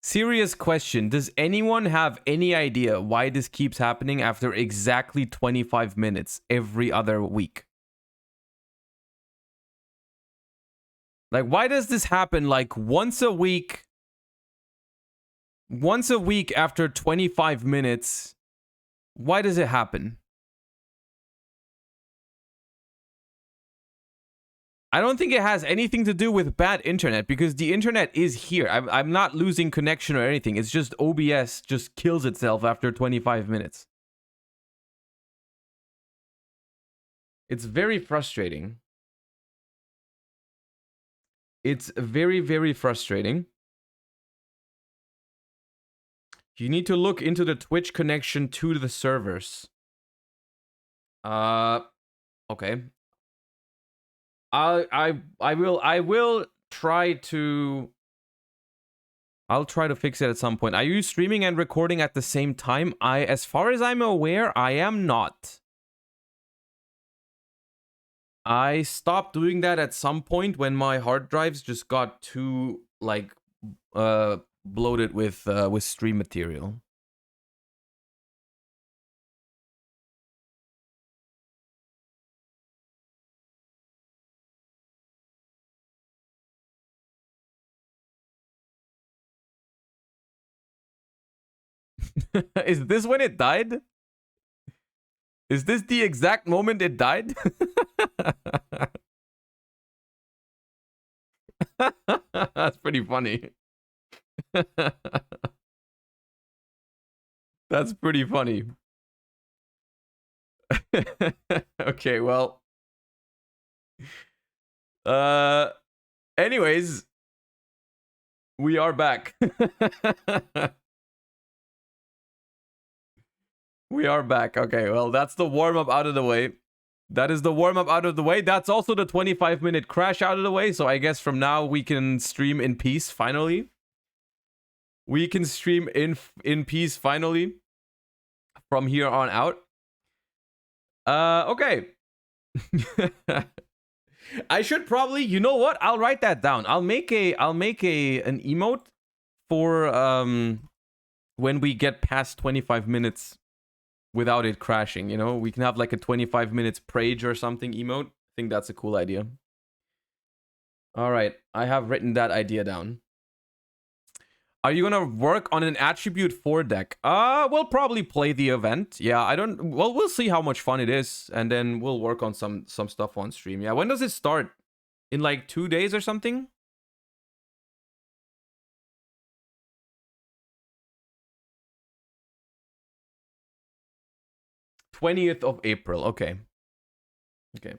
Serious question. Does anyone have any idea why this keeps happening after exactly 25 minutes every other week? Like, why does this happen like once a week? Once a week after 25 minutes. Why does it happen? I don't think it has anything to do with bad internet, because the internet is here. I'm not losing connection or anything. It's just OBS just kills itself after 25 minutes. It's very frustrating. It's very, very frustrating. You need to look into the Twitch connection to the servers. Okay. I will try to... I'll try to fix it at some point. Are you streaming and recording at the same time? As far as I'm aware, I am not. I stopped doing that at some point when my hard drives just got too, like, bloated with stream material. Is this when it died? Is this the exact moment it died? That's pretty funny. That's pretty funny. Okay, well. Anyways, we are back. We are back. Okay, well, that's the warm-up out of the way. That is the warm-up out of the way. That's also the 25-minute crash out of the way. So I guess from now we can stream in peace, finally. We can stream in peace, finally. From here on out. Okay. I should probably, you know what? I'll write that down. I'll make an emote for when we get past 25 minutes without it crashing, you know? We can have like a 25 minutes prage or something emote. I think that's a cool idea. All right, I have written that idea down. Are you gonna work on an attribute 4 deck? We'll probably play the event. Yeah, well, we'll see how much fun it is, and then we'll work on some stuff on stream. Yeah, when does it start? In like 2 days or something? '20th of April. Okay. Okay.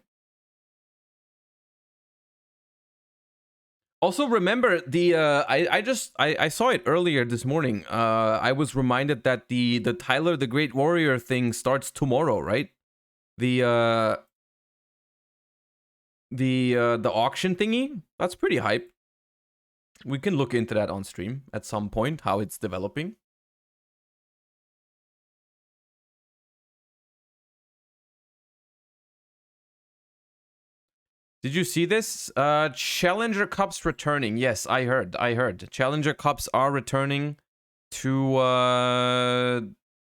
Also, remember the I saw it earlier this morning. I was reminded that the Tyler the Great Warrior thing starts tomorrow, right? The auction thingy. That's pretty hype. We can look into that on stream at some point, how it's developing. Did you see this? Challenger Cups returning. Yes, I heard. Challenger Cups are returning to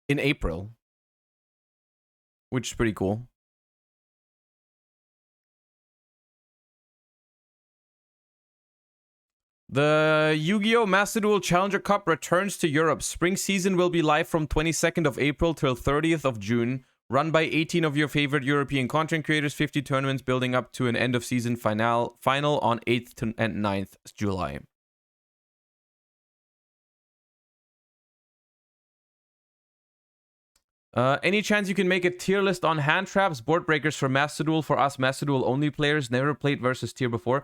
in April, which is pretty cool. The Yu-Gi-Oh! Master Duel Challenger Cup returns to Europe. Spring season will be live from 22nd of April till 30th of June. Run by 18 of your favorite European content creators, 50 tournaments building up to an end-of-season final on 8th and 9th July. Any chance you can make a tier list on hand traps, board breakers for Master Duel for us Master Duel only players, never played versus tier before?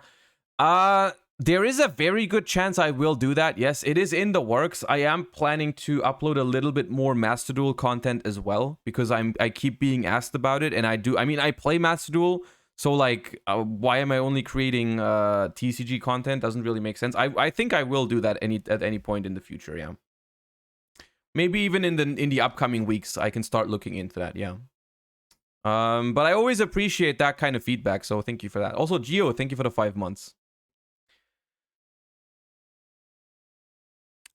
There is a very good chance I will do that. Yes, it is in the works. I am planning to upload a little bit more Master Duel content as well, because I keep being asked about it, and I play Master Duel, so like, why am I only creating TCG content? Doesn't really make sense. I think I will do that at any point in the future. Yeah, maybe even in the upcoming weeks I can start looking into that. Yeah. But I always appreciate that kind of feedback, so thank you for that. Also, Gio, thank you for the 5 months.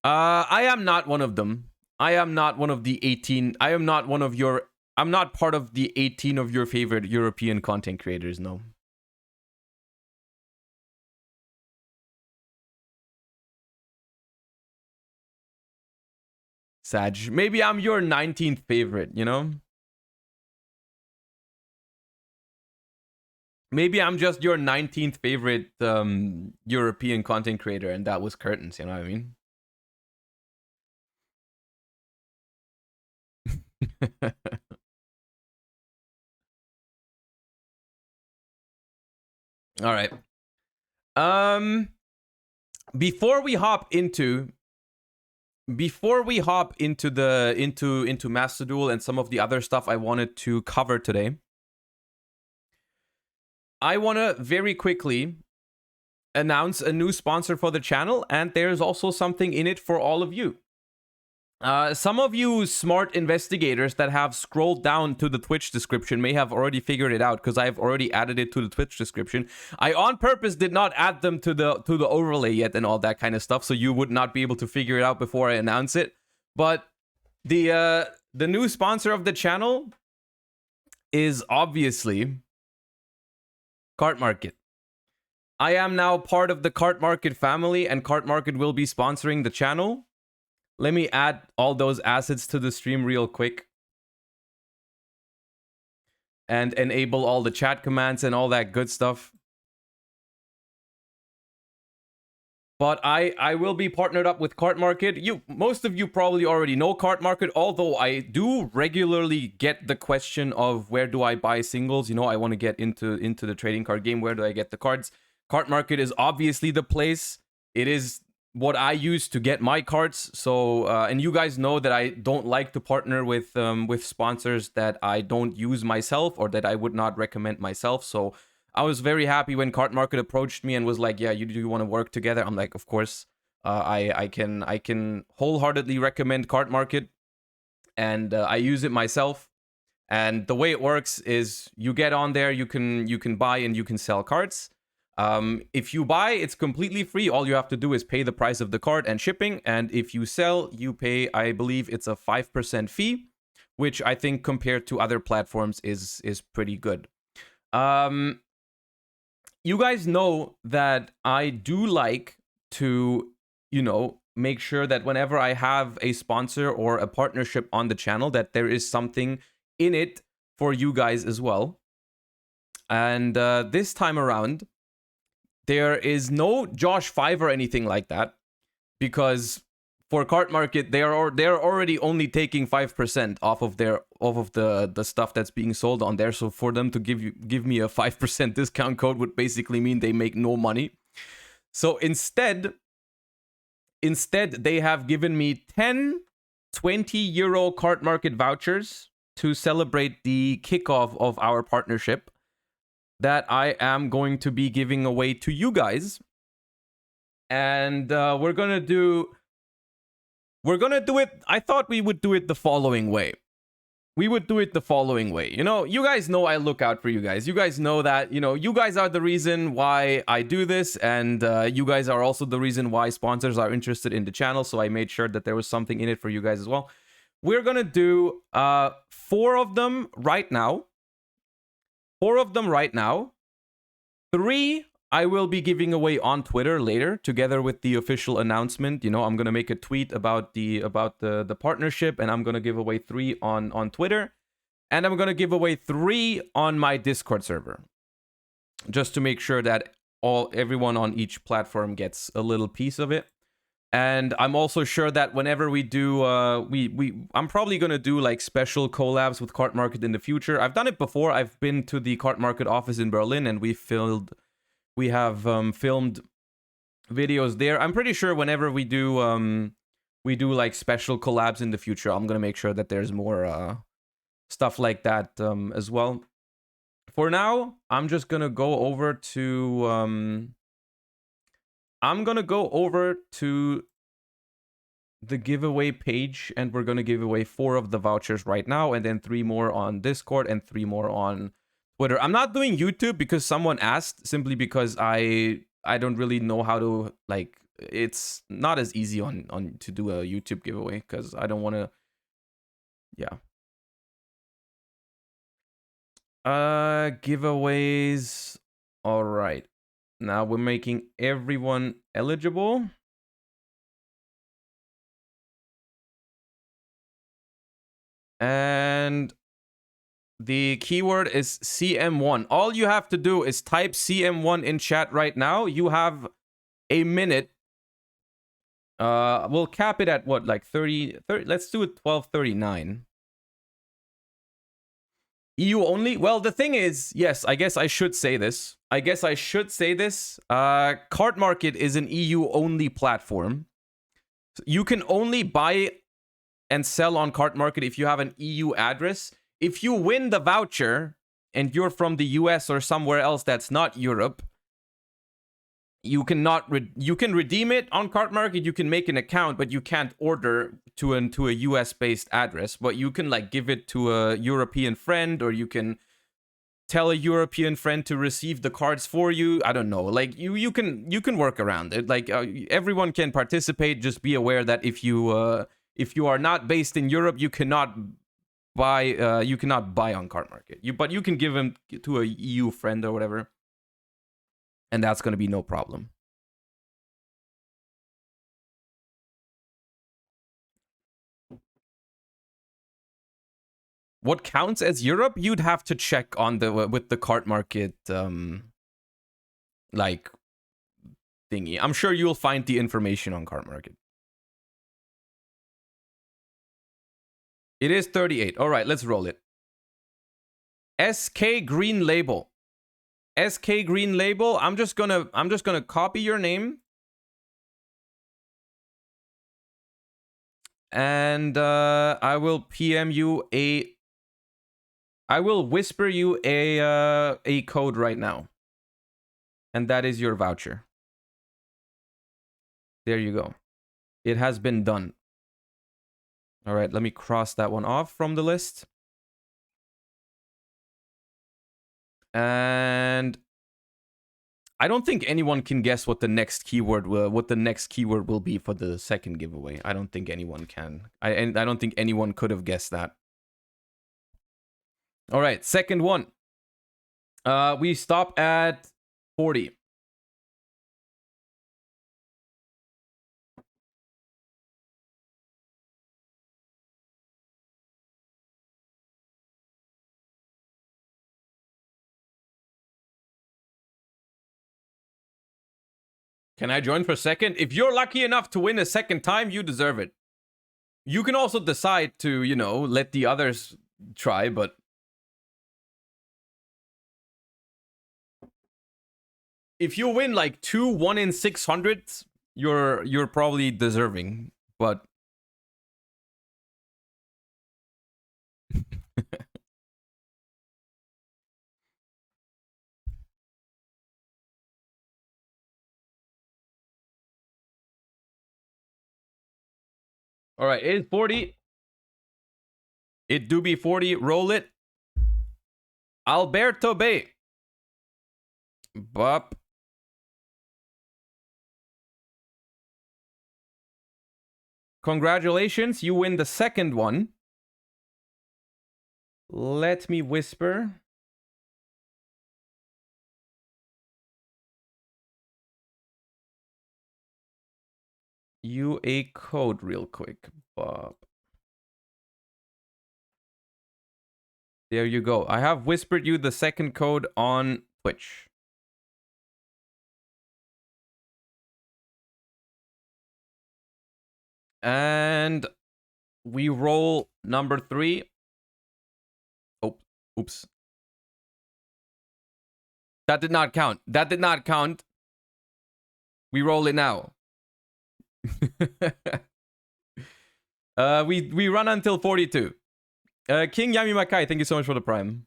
I am not one of them. I am not one of the 18. I am not one of your... I'm not part of the 18 of your favorite European content creators, no. Sag. Maybe I'm your 19th favorite, you know? Maybe I'm just your 19th favorite European content creator, and that was Curtains, you know what I mean? All right. Before we hop into into Master Duel and some of the other stuff I wanted to cover today, I want to very quickly announce a new sponsor for the channel, and there's also something in it for all of you. Some of you smart investigators that have scrolled down to the Twitch description may have already figured it out, because I've already added it to the Twitch description. I on purpose did not add them to the overlay yet and all that kind of stuff, so you would not be able to figure it out before I announce it. But the new sponsor of the channel is obviously Cart Market. I am now part of the Cart Market family, and Cart Market will be sponsoring the channel. Let me add all those assets to the stream real quick. And enable all the chat commands and all that good stuff. But I will be partnered up with Cart Market. Most of you probably already know Cart Market, although I do regularly get the question of where do I buy singles? You know, I want to get into the trading card game. Where do I get the cards? Cart Market is obviously the place. It is what I use to get my cards. So, and you guys know that I don't like to partner with sponsors that I don't use myself or that I would not recommend myself. So I was very happy when Cart Market approached me and was like, yeah, you want to work together? I'm like, of course. I can wholeheartedly recommend Cart Market, and I use it myself. And the way it works is you get on there, you can buy and you can sell cards. If you buy, it's completely free. All you have to do is pay the price of the card and shipping. And if you sell, you pay, I believe it's a 5% fee, which I think compared to other platforms is pretty good. You guys know that I do like to, you know, make sure that whenever I have a sponsor or a partnership on the channel, that there is something in it for you guys as well. And this time around, there is no Josh 5 or anything like that, because for Cart Market they're already only taking 5% off of the stuff that's being sold on there. So for them to give me a 5% discount code would basically mean they make no money. So instead they have given me 10 €20 Cart Market vouchers to celebrate the kickoff of our partnership, that I am going to be giving away to you guys. And we're gonna do it. I thought we would do it the following way. You know, you guys know I look out for you guys. You guys know that, you know, you guys are the reason why I do this, and you guys are also the reason why sponsors are interested in the channel. So I made sure that there was something in it for you guys as well. We're gonna do 4 of them right now. 3 I will be giving away on Twitter later, together with the official announcement. You know, I'm gonna make a tweet about the partnership, and I'm gonna give away 3 on Twitter, and I'm gonna give away 3 on my Discord server, just to make sure that everyone on each platform gets a little piece of it. And I'm also sure that whenever we do, I'm probably gonna do like special collabs with Cart Market in the future. I've done it before. I've been to the Cart Market office in Berlin, and we have filmed videos there. I'm pretty sure whenever we do like special collabs in the future, I'm gonna make sure that there's more stuff like that as well. For now, I'm just gonna go over to the giveaway page, and we're going to give away 4 of the vouchers right now, and then 3 more on Discord and 3 more on Twitter. I'm not doing YouTube because someone asked, simply because I don't really know how to, like, it's not as easy on to do a YouTube giveaway because I don't want to. Yeah. Giveaways. All right. Now we're making everyone eligible. And the keyword is CM1. All you have to do is type CM1 in chat right now. You have a minute. We'll cap it at what, like 30, let's do it 12:39. EU only? Well, the thing is, yes, I guess I should say this. Cart Market is an EU only platform. You can only buy and sell on Cart Market if you have an EU address. If you win the voucher and you're from the US or somewhere else that's not Europe, you you can redeem it on Cart Market. You can make an account, but you can't order to a US based address. But you can, like, give it to a European friend, or you can tell a European friend to receive the cards for you. I don't know. Like, you can work around it. Like, everyone can participate. Just be aware that if you are not based in Europe, you cannot buy on Cart Market. But you can give them to a EU friend or whatever, and that's going to be no problem. What counts as Europe? You'd have to check on with the Cart Market like thingy. I'm sure you'll find the information on Cart Market. It is 38. All right, let's roll it. SK Green Label. SK Green Label. I'm just gonna copy your name. And I will PM you I will whisper you a code right now. And that is your voucher. There you go. It has been done. All right, let me cross that one off from the list. And I don't think anyone can guess what the next keyword will be for the second giveaway. I don't think anyone can. I don't think anyone could have guessed that. All right, second one. We stop at 40. Can I join for a second? If you're lucky enough to win a second time, you deserve it. You can also decide to, let the others try, but if you win like 1 in 600, you're probably deserving, but all right, it is 40. It do be 40. Roll it. Alberto Bay. Bop. Congratulations, you win the second one. Let me whisper. You a code real quick, Bob. There you go. I have whispered you the second code on Twitch. And we roll number 3. Oh, oops. That did not count. That did not count. We roll it now. We run until 42. King Yami Makai, thank you so much for the prime.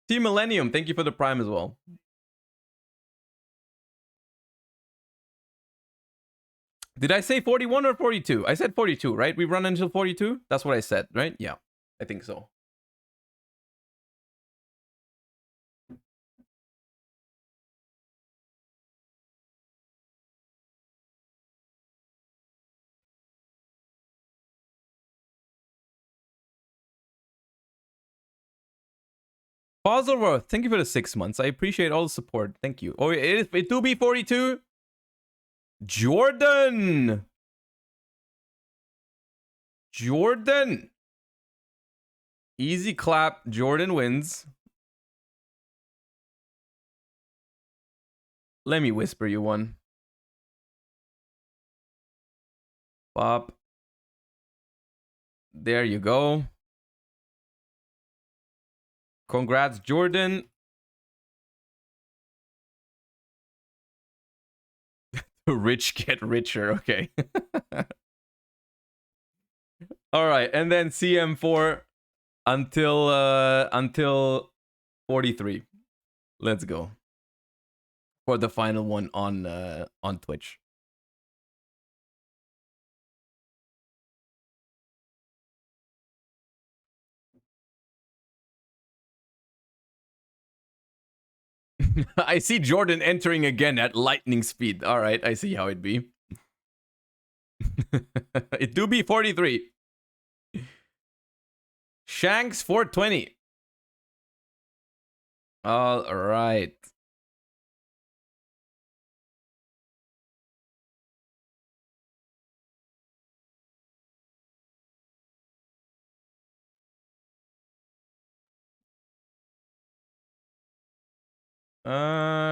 Team Millennium, thank you for the prime as well. Did I say 41 or 42? I said 42, right? We run until 42? That's what I said, right? Yeah, I think so. Fozzleworth, thank you for the 6 months. I appreciate all the support. Thank you. Oh, it do be 42. Jordan. Jordan. Easy clap. Jordan wins. Let me whisper you one. Pop. There you go. Congrats, Jordan. The rich get richer. Okay. All right, and then CM4 until 43. Let's go for the final one on Twitch. I see Jordan entering again at lightning speed. All right, I see how it be. It do be 43. Shanks 420. All right.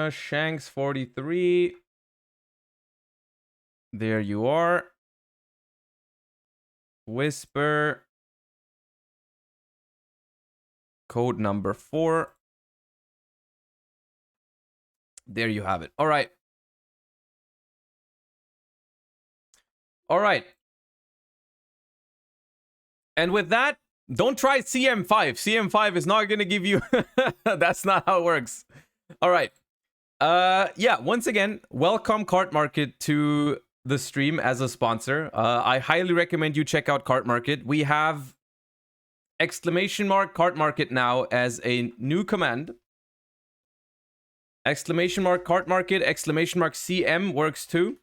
Shanks 43. There you are. Whisper. Code number 4. There you have it. All right. All right. And with that, don't try CM5. CM5 is not going to give you... That's not how it works. All right. Yeah, once again, welcome Cart Market to the stream as a sponsor. I highly recommend you check out Cart Market. We have exclamation mark Cart Market now as a new command. Exclamation mark Cart Market, exclamation mark CM works too.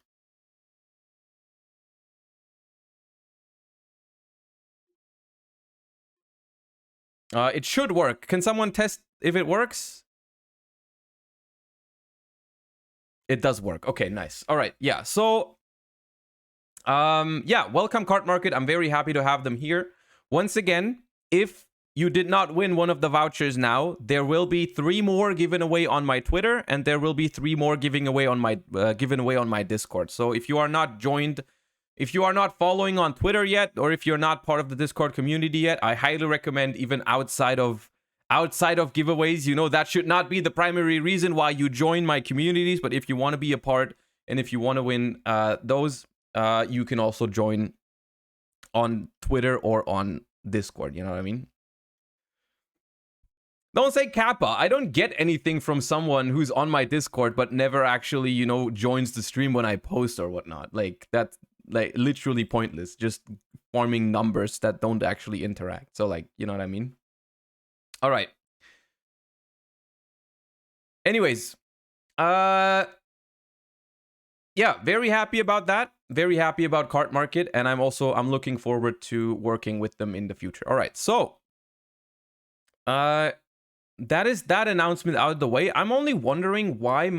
It should work. Can someone test if it works? It does work. Okay, nice. All right. Yeah. So, yeah, welcome Cart Market. I'm very happy to have them here. Once again, if you did not win one of the vouchers now, there will be 3 more given away on my Twitter, and there will be 3 more given away on my Discord. So if you are not joined, if you are not following on Twitter yet, or if you're not part of the Discord community yet, I highly recommend, even outside of giveaways, you know, that should not be the primary reason why you join my communities. But if you want to be a part and if you want to win those, you can also join on Twitter or on Discord. You know what I mean? Don't say Kappa. I don't get anything from someone who's on my Discord but never actually, you know, joins the stream when I post or whatnot. Like, that's like literally pointless. Just forming numbers that don't actually interact. So, like, you know what I mean? All right. Anyways, yeah, very happy about that. Very happy about Cart Market, and I'm looking forward to working with them in the future. All right, so that is that announcement out of the way. I'm only wondering why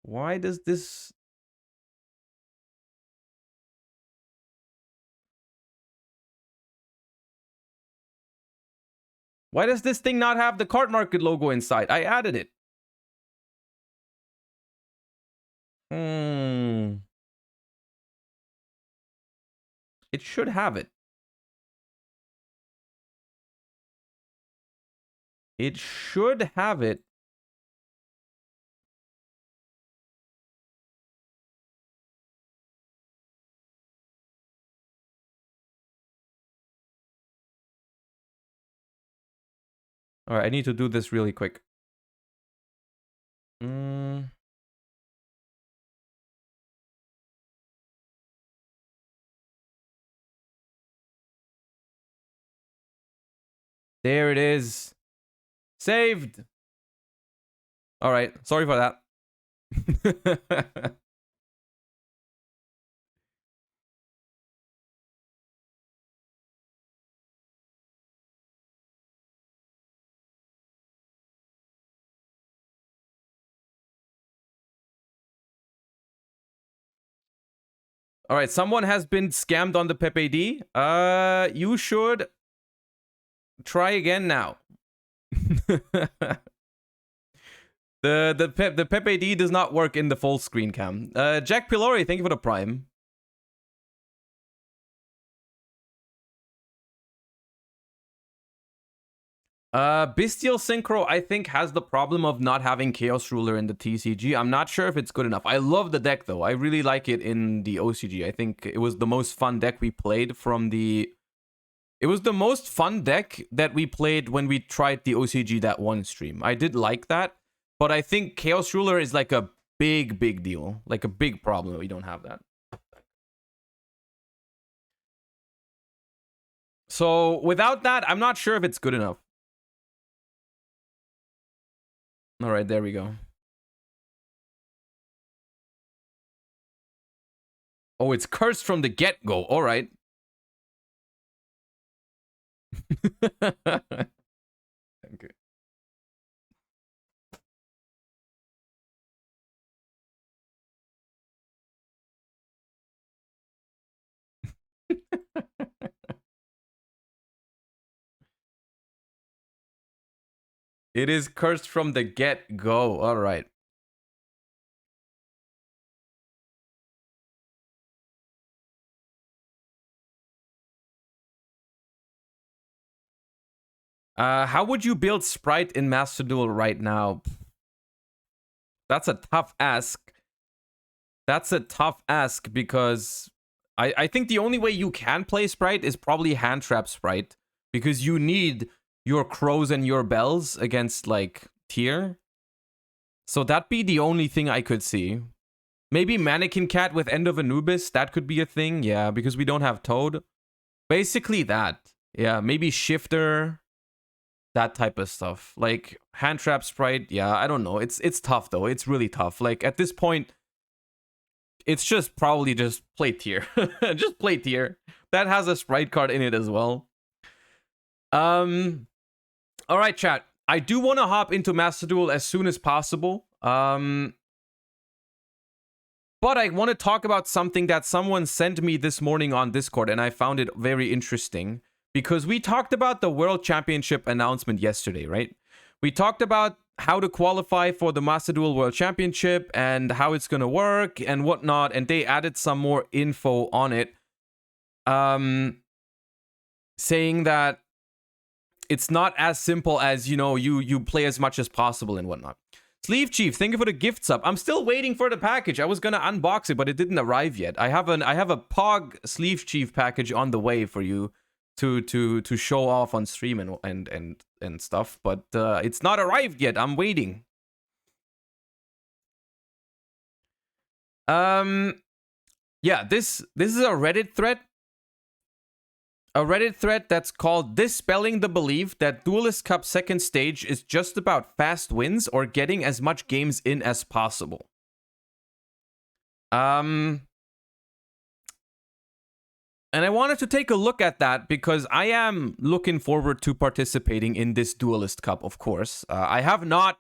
why does this... Why does this thing not have the Cart Market logo inside? I added it. It should have it. It should have it. All right, I need to do this really quick. There it is. Saved. All right, sorry for that. All right, someone has been scammed on the Pepe D. You should try again now. the Pepe D does not work in the full screen cam. Jack Pilori, thank you for the prime. Bestial Synchro, I think, has the problem of not having Chaos Ruler in the TCG. I'm not sure if it's good enough. I love the deck, though. I really like it in the OCG. I think it was the most fun deck we played from the... It was the most fun deck that we played when we tried the OCG that one stream. I did like that, but I think Chaos Ruler is like a big deal. Like a big problem that we don't have that. So without that, I'm not sure if it's good enough. All right, there we go. Oh, it's cursed from the get-go. All right. Okay. It is cursed from the get-go. All right. How would you build Sprite in Master Duel right now? That's a tough ask. That's a tough ask because I think the only way you can play Sprite is probably hand trap Sprite because you need your crows and your bells against like tier. So that'd be the only thing I could see. Maybe Mannequin Cat with End of Anubis, that could be a thing. Yeah, because we don't have Toad. Basically that. Yeah, maybe Shifter. That type of stuff. Like hand trap Sprite, yeah, I don't know. It's tough though. It's really tough. Like at this point, it's just probably just play tier. Just play tier. That has a Sprite card in it as well. All right, chat. I do want to hop into Master Duel as soon as possible. But I want to talk about something that someone sent me this morning on Discord, and I found it very interesting. Because we talked about the World Championship announcement yesterday, right? We talked about how to qualify for the Master Duel World Championship and how it's going to work and whatnot. And they added some more info on it. Saying that it's not as simple as, you know, you play as much as possible and whatnot. Sleeve Chief, thank you for the gift sub. I'm still waiting for the package. I was going to unbox it, but it didn't arrive yet. I have a Pog Sleeve Chief package on the way for you. To show off on stream and stuff, but it's not arrived yet. I'm waiting. Yeah, this is a Reddit thread. A Reddit thread that's called "Dispelling the Belief That Duelist Cup Second Stage is Just About Fast Wins or Getting as Much Games in as Possible." And I wanted to take a look at that because I am looking forward to participating in this Duelist Cup, of course. I have not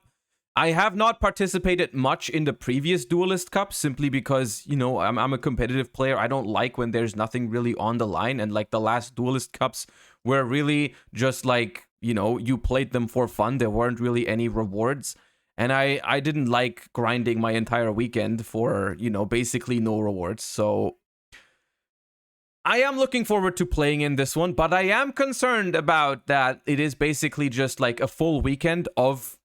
participated much in the previous Duelist Cup simply because, you know, I'm a competitive player. I don't like when there's nothing really on the line. And like the last Duelist Cups were really just like, you know, you played them for fun. There weren't really any rewards. And I didn't like grinding my entire weekend for, you know, basically no rewards. So I am looking forward to playing in this one, but I am concerned about that it is basically just like a full weekend of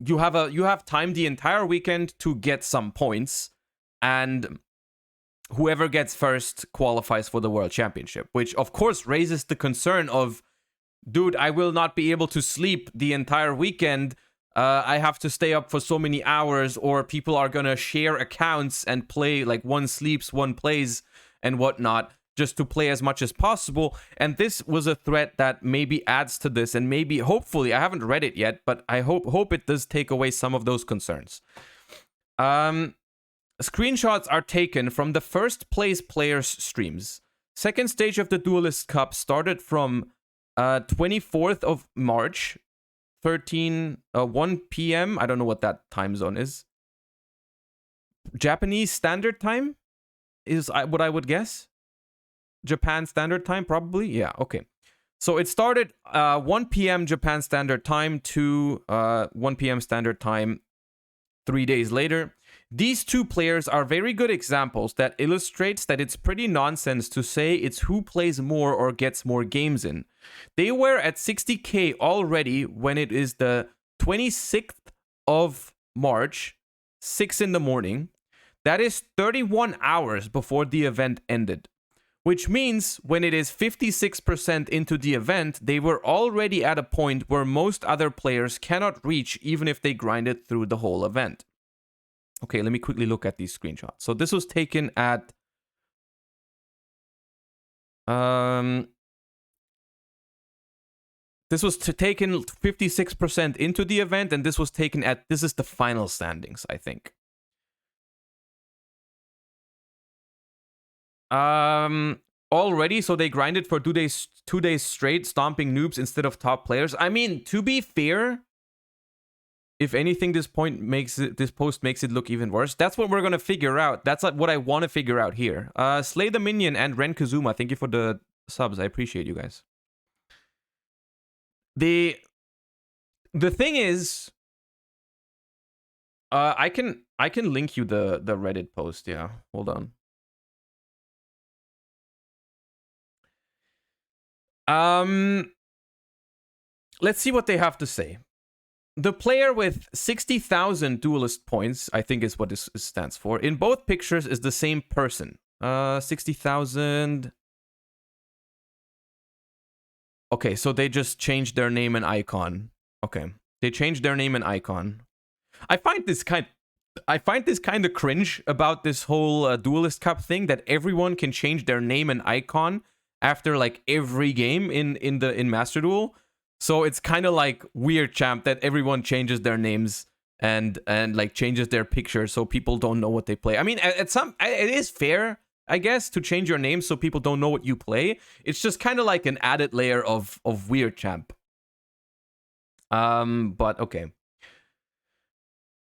you have time the entire weekend to get some points, and whoever gets first qualifies for the World Championship, which of course raises the concern of, dude, I will not be able to sleep the entire weekend. I have to stay up for so many hours, or people are gonna share accounts and play, like one sleeps, one plays, and whatnot, just to play as much as possible. And this was a threat that maybe adds to this, and maybe, hopefully, I haven't read it yet, but I hope it does take away some of those concerns. Screenshots are taken from the first place players' streams. Second stage of the Duelist Cup started from 24th of March, 1 p.m. I don't know what that time zone is. Japanese Standard Time is what I would guess. Japan Standard Time, probably. Yeah, okay. So it started 1 p.m. Japan Standard Time to 1 p.m. Standard Time 3 days later. These two players are very good examples that illustrates that it's pretty nonsense to say it's who plays more or gets more games in. They were at 60k already when it is the 26th of March, 6 in the morning. That is 31 hours before the event ended. Which means when it is 56% into the event, they were already at a point where most other players cannot reach even if they grinded through the whole event. Okay, let me quickly look at these screenshots. So this was taken at this was taken 56% into the event, and this was taken at, this is the final standings, I think. Already, so they grinded for 2 days straight, stomping noobs instead of top players. I mean, to be fair, if anything, this post makes it look even worse. That's what we're gonna figure out. That's what I want to figure out here. Slay the Minion and Ren Kazuma, thank you for the subs. I appreciate you guys. The thing is, I can link you the Reddit post. Yeah, hold on. Let's see what they have to say. The player with 60,000 duelist points, I think is what this stands for, in both pictures is the same person. 60,000. Okay, so they just changed their name and icon. Okay, they changed their name and icon. I find this kind of cringe about this whole Duelist Cup thing, that everyone can change their name and icon after like every game in Master Duel. So it's kind of like weird, champ, that everyone changes their names and like changes their picture so people don't know what they play. I mean, it is fair, I guess, to change your name so people don't know what you play. It's just kind of like an added layer of weird, champ. But okay.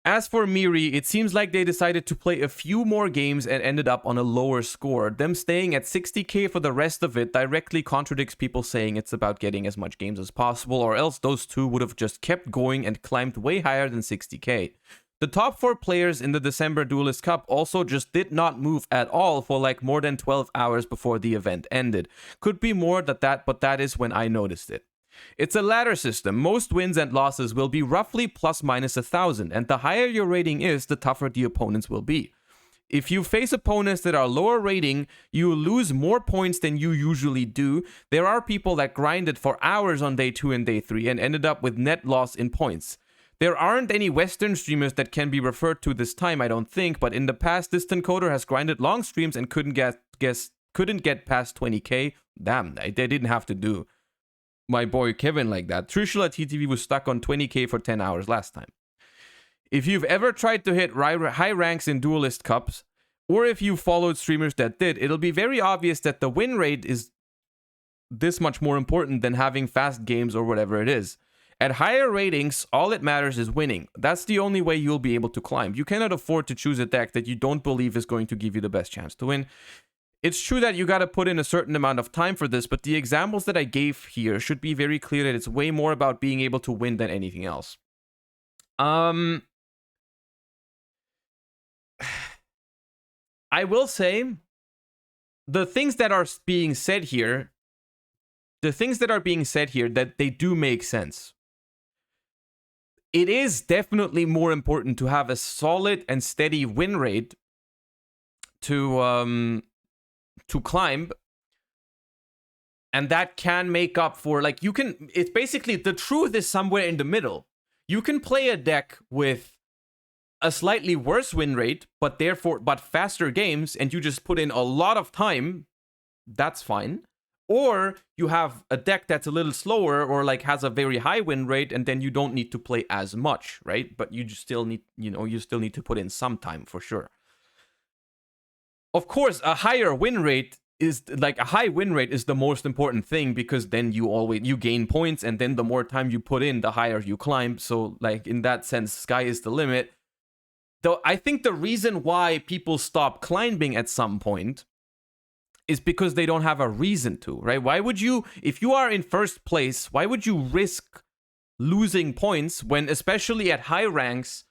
As for Miri, it seems like they decided to play a few more games and ended up on a lower score. Them staying at 60k for the rest of it directly contradicts people saying it's about getting as much games as possible, or else those two would have just kept going and climbed way higher than 60k. The top 4 players in the December Duelist Cup also just did not move at all for like more than 12 hours before the event ended. Could be more than that, but that is when I noticed it. It's a ladder system. Most wins and losses will be roughly plus minus 1,000, and the higher your rating is, the tougher the opponents will be. If you face opponents that are lower rating, you lose more points than you usually do. There are people that grinded for hours on day 2 and day 3 and ended up with net loss in points. There aren't any Western streamers that can be referred to this time, I don't think, but in the past, Distant Coder has grinded long streams and couldn't get past 20k. Damn, they didn't have to do my boy Kevin like that. Trishula TTV was stuck on 20k for 10 hours last time. If you've ever tried to hit high ranks in Duelist Cups, or if you followed streamers that did, it'll be very obvious that the win rate is this much more important than having fast games or whatever it is. At higher ratings, all it matters is winning. That's the only way you'll be able to climb. You cannot afford to choose a deck that you don't believe is going to give you the best chance to win. It's true that you got to put in a certain amount of time for this, but the examples that I gave here should be very clear that it's way more about being able to win than anything else. I will say the things that are being said here, that they do make sense. It is definitely more important to have a solid and steady win rate to climb And that can make up for, like, you can, it's basically, the truth is somewhere in the middle. You can play a deck with a slightly worse win rate, but faster games, and you just put in a lot of time, that's fine. Or you have a deck that's a little slower or like has a very high win rate, and then you don't need to play as much, right? But you just still need, you still need to put in some time for sure. Of course, a higher win rate is like, a high win rate is the most important thing, because then you gain points, and then the more time you put in, the higher you climb. So like, in that sense, sky is the limit. Though I think the reason why people stop climbing at some point is because they don't have a reason to, right? Why would you, if you are in first place, why would you risk losing points when, especially at high ranks,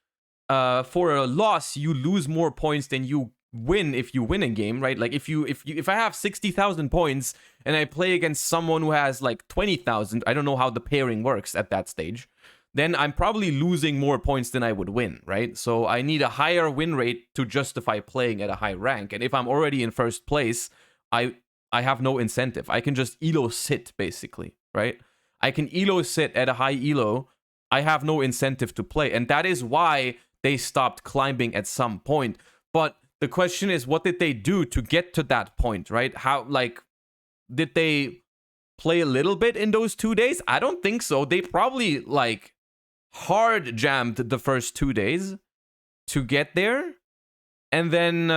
for a loss, you lose more points than you win if you win a game, right? Like, if I have 60,000 points and I play against someone who has like 20,000, I don't know how the pairing works at that stage, then I'm probably losing more points than I would win, right? So I need a higher win rate to justify playing at a high rank. And if I'm already in first place, I have no incentive. I can just elo sit, basically, right? I can elo sit at a high elo. I have no incentive to play. And that is why they stopped climbing at some point. But the question is, what did they do to get to that point, right? How, like, did they play a little bit in those 2 days? I don't think so. They probably, like, hard jammed the first 2 days to get there. And then,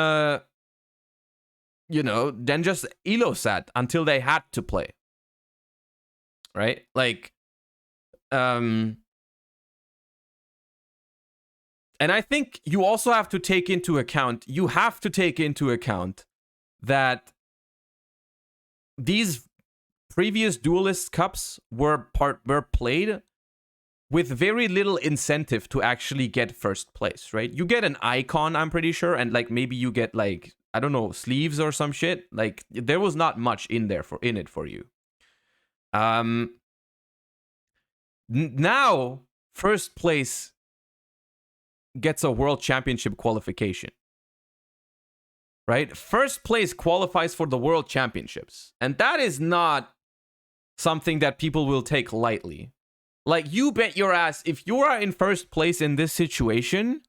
then just elo sat until they had to play. Right? Like, and I think you also have to take into account, that these previous Duelist Cups were played with very little incentive to actually get first place, right? You get an icon, I'm pretty sure, and like maybe you get like, I don't know, sleeves or some shit. Like, there was not much in it for you. Now first place gets a world championship qualification, right? First place qualifies for the world championships, and that is not something that people will take lightly. Like, you bet your ass, if you are in first place in this situation,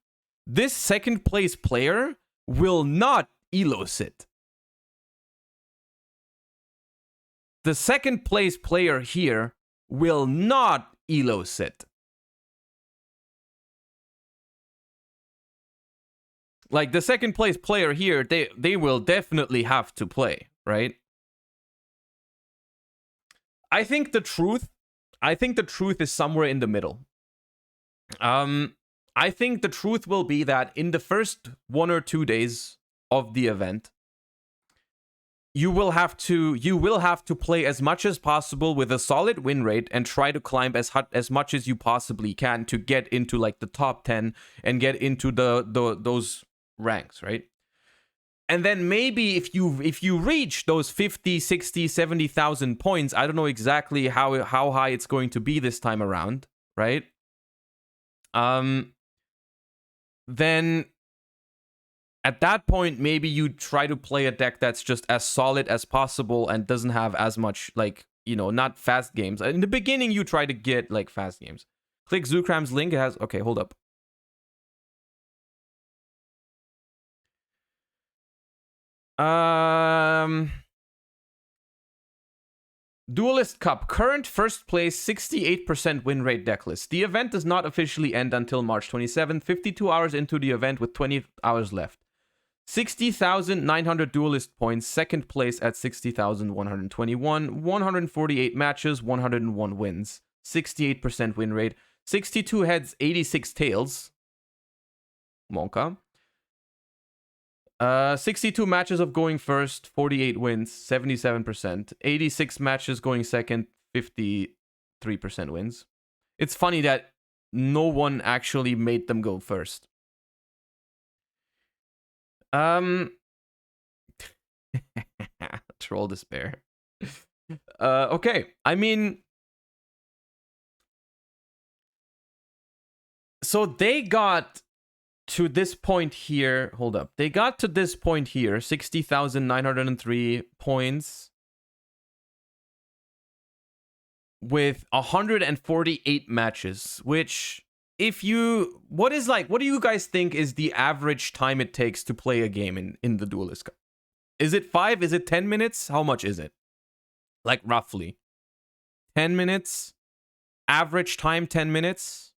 this second place player will not elo sit. The second place player here will not elo sit. Like, the second place player here, they will definitely have to play, right? I think the truth is somewhere in the middle. I think the truth will be that in the first 1 or 2 days of the event, you will have to play as much as possible with a solid win rate and try to climb as much as you possibly can to get into like the top 10 and get into those ranks, right? And then maybe if you reach those 50, 60, 70,000 points, I don't know exactly how high it's going to be this time around, right? Then at that point, maybe you try to play a deck that's just as solid as possible and doesn't have as much, like, not fast games. In the beginning, you try to get, like, fast games. Click Zukram's link. It has... Okay, hold up. Duelist Cup. Current first place, 68% win rate deck list. The event does not officially end until March 27th, 52 hours into the event with 20 hours left. 60,900 Duelist points, second place at 60,121, 148 matches, 101 wins, 68% win rate, 62 heads, 86 tails. Monka. 62 matches of going first, 48 wins, 77%. 86 matches going second, 53% wins. It's funny that no one actually made them go first. Troll despair. Okay. I mean, so they got to this point here. Hold up. They got to this point here, 60,903 points. with 148 matches, which if you what do you guys think is the average time it takes to play a game in the Duelist Cup? Is it 5? Is it 10 minutes? How much is it? Like roughly 10 minutes? Average time 10 minutes?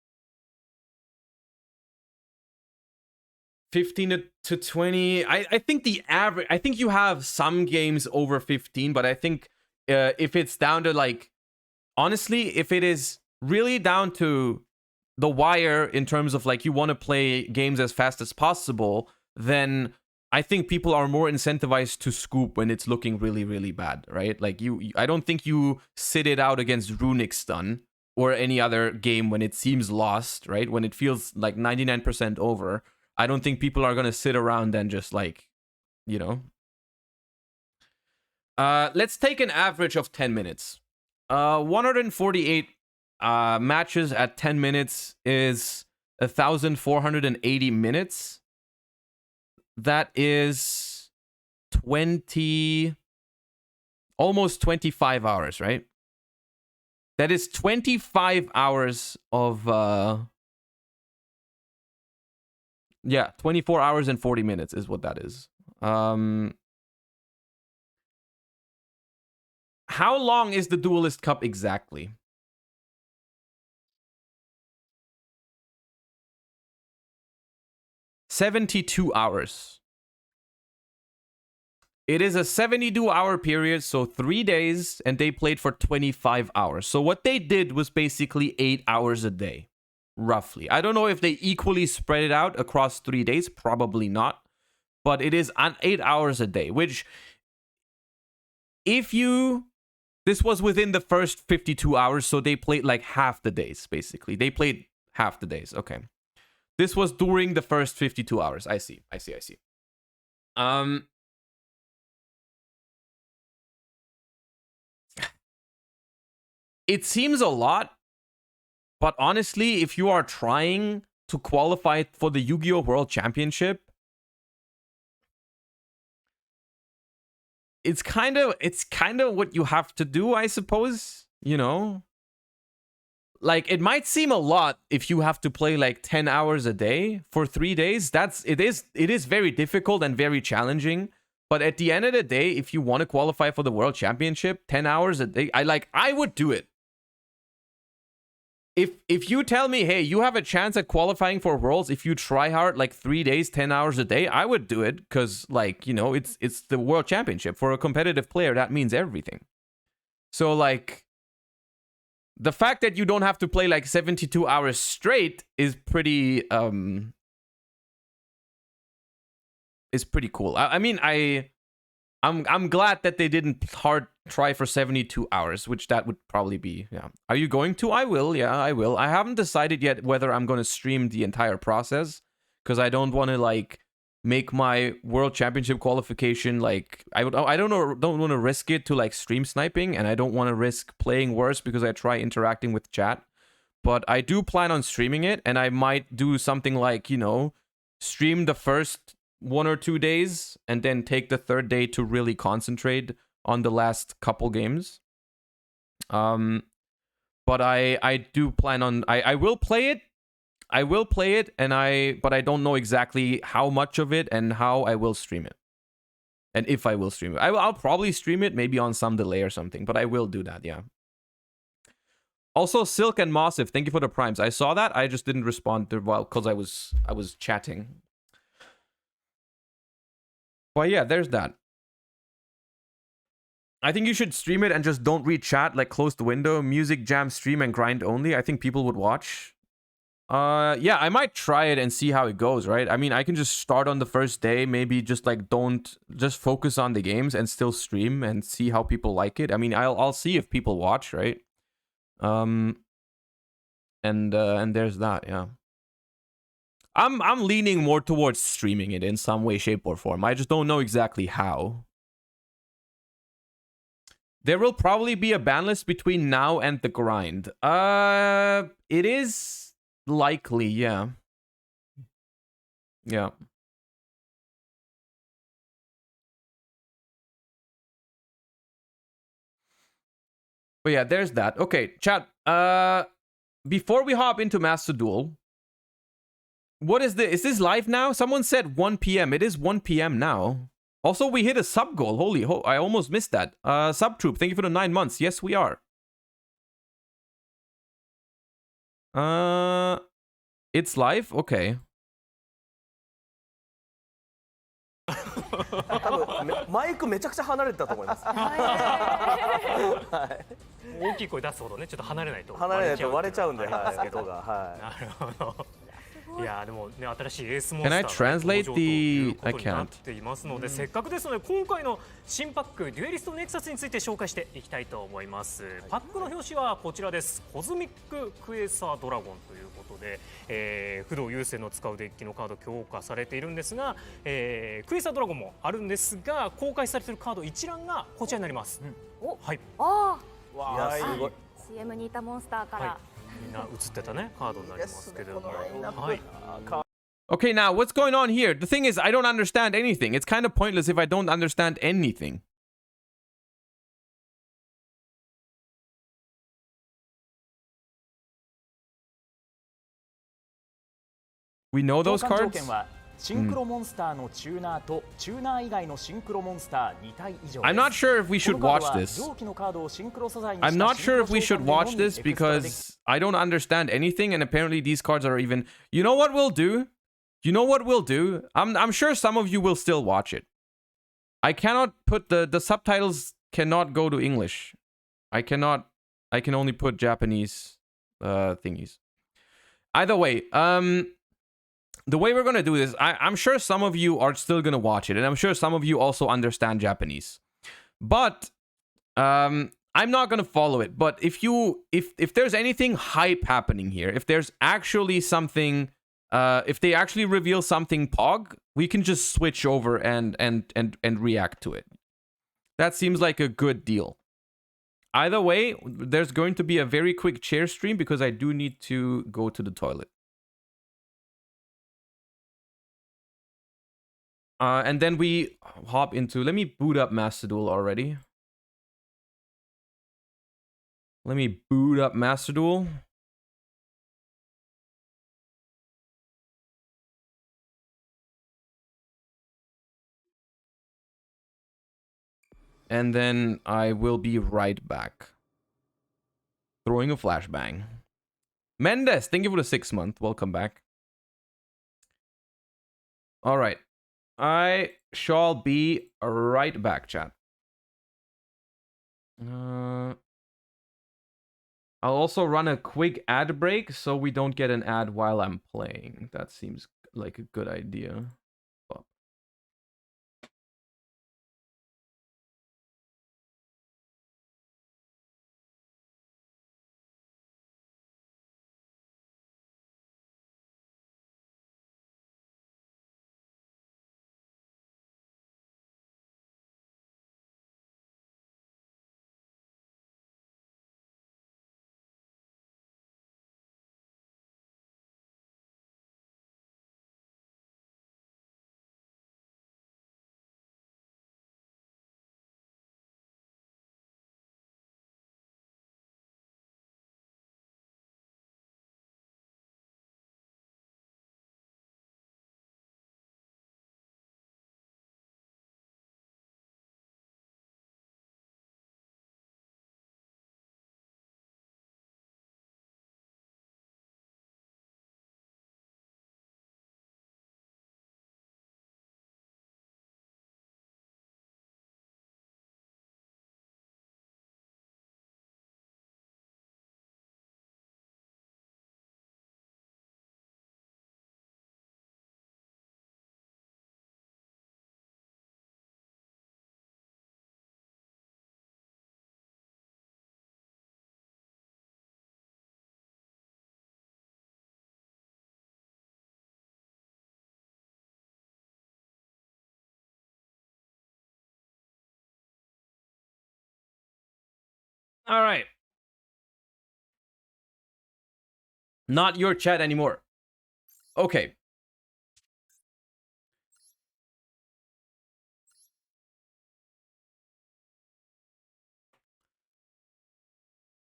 15 to 20. I think the average, I think you have some games over 15, but I think if it's down to like, honestly, if it is really down to the wire in terms of like you want to play games as fast as possible, then I think people are more incentivized to scoop when it's looking really, really bad, right? Like I don't think you sit it out against Runic Stun or any other game when it seems lost, right? When it feels like 99% over. I don't think people are gonna sit around and just like, you know. Let's take an average of 10 minutes. 148 matches at 10 minutes is 1,480 minutes. That is 20, almost 25 hours, right? That is 25 hours of, 24 hours and 40 minutes is what that is. How long is the Duelist Cup exactly? $72 hours. It is a 72-hour period, so 3 days, and they played for 25 hours. So what they did was basically 8 hours a day, roughly. I don't know if they equally spread it out across 3 days, probably not. But it is on 8 hours a day, which this was within the first 52 hours, so they played like half the days, basically. They played half the days, okay. This was during the first 52 hours. I see. It seems a lot, but honestly, if you are trying to qualify for the Yu-Gi-Oh! World Championship, it's kind of what you have to do, I suppose, you know? Like, it might seem a lot if you have to play like 10 hours a day for 3 days. It is very difficult and very challenging. But at the end of the day, if you want to qualify for the World Championship, 10 hours a day, I would do it. If you tell me, hey, you have a chance at qualifying for Worlds if you try hard like 3 days, 10 hours a day, I would do it because, like, you know, it's the World Championship. For a competitive player, that means everything. So, like, the fact that you don't have to play like 72 hours straight is pretty cool. I mean, I'm glad that they didn't hard try for 72 hours, which that would probably be, yeah. Are you going to? I will, yeah, I will. I haven't decided yet whether I'm going to stream the entire process, because I don't want to, like, make my World Championship qualification, like, I don't want to risk it to, like, stream sniping, and I don't want to risk playing worse because I try interacting with chat. But I do plan on streaming it, and I might do something like, you know, stream the first 1 or 2 days and then take the third day to really concentrate on the last couple games. But I do plan on, I will play it. But I don't know exactly how much of it and how I will stream it. And if I will stream it. I'll probably stream it maybe on some delay or something, but I will do that, yeah. Also, Silk and Mossive, thank you for the primes. I saw that, I just didn't respond to, well, because I was chatting. But yeah, there's that. I think you should stream it and just don't read chat, like close the window, music, jam, stream, and grind only. I think people would watch. Yeah, I might try it and see how it goes, right? I mean, I can just start on the first day, maybe just like just focus on the games and still stream and see how people like it. I mean, I'll see if people watch, right? And there's that, yeah. I'm leaning more towards streaming it in some way, shape, or form. I just don't know exactly how. There will probably be a ban list between now and the grind. It is likely, yeah. Yeah. But yeah, there's that. Okay, chat. Before we hop into Master Duel, what is this? Is this live now? Someone said 1 p.m. It is 1 p.m. now. Also, we hit a sub goal. Holy I almost missed that. Sub Troop, thank you for the 9 months. Yes, we are. It's live? Okay. マイクめちゃくちゃ離れてたと思います。大きい声出すほどね、ちょっと離れないと離れないと割れちゃうんで、はい、けど音が、はい。なるほど。いやでもね、新しいエースモン Can スタ I ーが登 translate 場と the いうこ I とにな can't っていますので、せっかくですので今回の新パックデュエリストネクサスについて紹介していきたいと思います。パックの表紙はこちらです。コズミッククエーサードラゴンということで、不動優勢の使うデッキのカード強化されているんですが、クエーサードラゴンもあるんですが、公開されているカード一覧がこちらになります。お、はい。あいやすごい。CM にいたモンスターから、みんな映ってたねカードになりますけれども、はい。Okay, now what's going on here? The thing is, I don't understand anything. It's kind of pointless if I don't understand anything. We know those cards? シンクロモンスターのチューナーとチューナー以外のシンクロモンスター2体以上。 I'm not sure if we should watch this. I'm not sure if we should watch this because I don't understand anything and apparently these cards are even... You know what we'll do? You know what we'll do? I'm sure some of you will still watch it. I cannot put the subtitles cannot go to English. I can only put Japanese thingies. Either way, the way we're gonna do this, I'm sure some of you are still gonna watch it, and I'm sure some of you also understand Japanese. But I'm not gonna follow it. But if there's anything hype happening here, if there's actually something, if they actually reveal something Pog, we can just switch over and react to it. That seems like a good deal. Either way, there's going to be a very quick chair stream because I do need to go to the toilet. And then we hop into... Let me boot up Master Duel already. Let me boot up Master Duel. And then I will be right back. Throwing a flashbang. Mendes, thank you for the 6 month. Welcome back. All right. I shall be right back, chat. I'll also run a quick ad break so we don't get an ad while I'm playing. That seems like a good idea. All right. Not your chat anymore. Okay.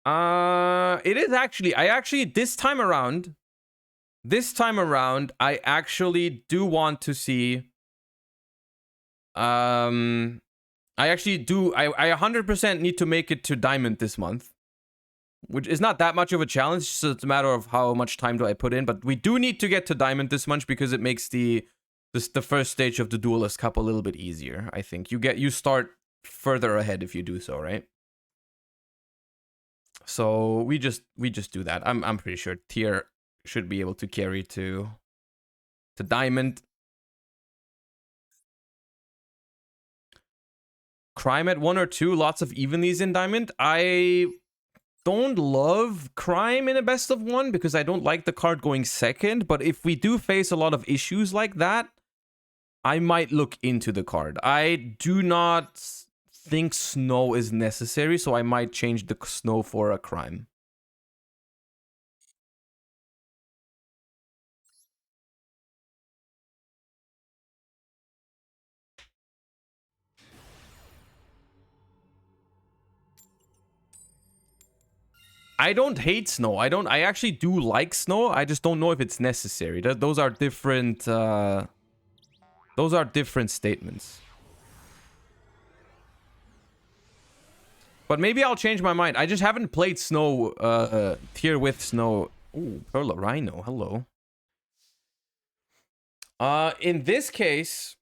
It is actually. This time around, I actually do want to see. I actually do. I 100% need to make it to diamond this month, which is not that much of a challenge. So it's a matter of how much time do I put in. But we do need to get to diamond this month because it makes the first stage of the Duelist Cup a little bit easier. I think you start further ahead if you do so, right? So we just do that. I'm pretty sure Tier should be able to carry to diamond. Crime at 1 or 2, lots of evenlies in diamond. I don't love crime in a best of 1 because I don't like the card going second. But if we do face a lot of issues like that, I might look into the card. I do not think snow is necessary, so I might change the snow for a crime. I don't hate snow. I actually do like snow. I just don't know if it's necessary. Those are different statements. But maybe I'll change my mind. I just haven't played snow tier with snow. Ooh, Pearl Rhino. Hello. In this case,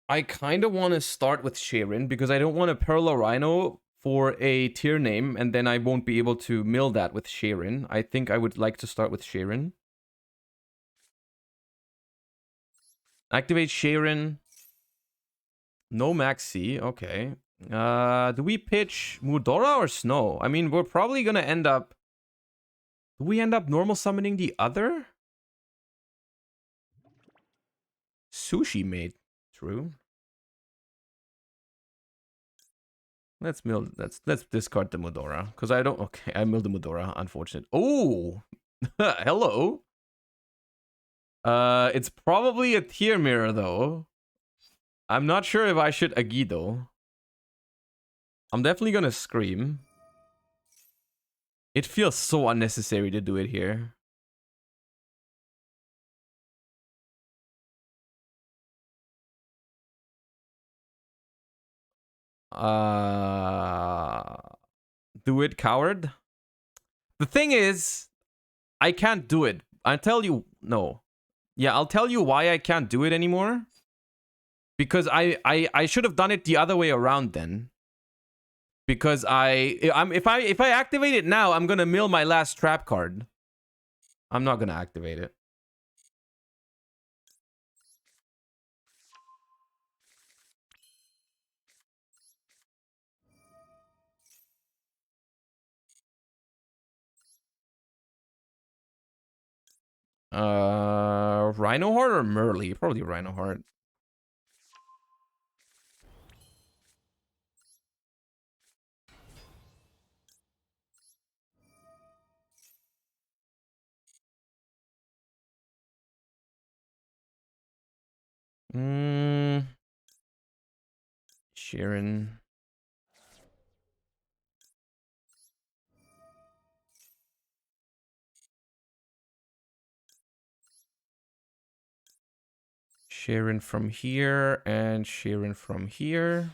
I kind of want to start with Sharon because I don't want to Pearl Rhino for a tier name, and then I won't be able to mill that with Sharon. I think I would like to start with Sharon. Activate Sharon. No Maxi. Okay. Do we pitch Mudora or Snow? I mean, we're probably gonna end up... Do we end up normal summoning the other? Sushi made. True. Let's discard the Mudora. Because I don't... Okay, I milled the Mudora. Unfortunate. Oh! Hello. It's probably a tier mirror, though. I'm not sure if I should Agido. I'm definitely gonna scream. It feels so unnecessary to do it here. Do it, coward. The thing is, I can't do it. I'll tell you, no. Yeah, I'll tell you why I can't do it anymore. Because I should have done it the other way around then. Because if I activate it now, I'm gonna mill my last trap card. I'm not gonna activate it. Rhino Heart or Merly? Probably Rhino Heart. Sharon. Sharon from here and Sharon from here.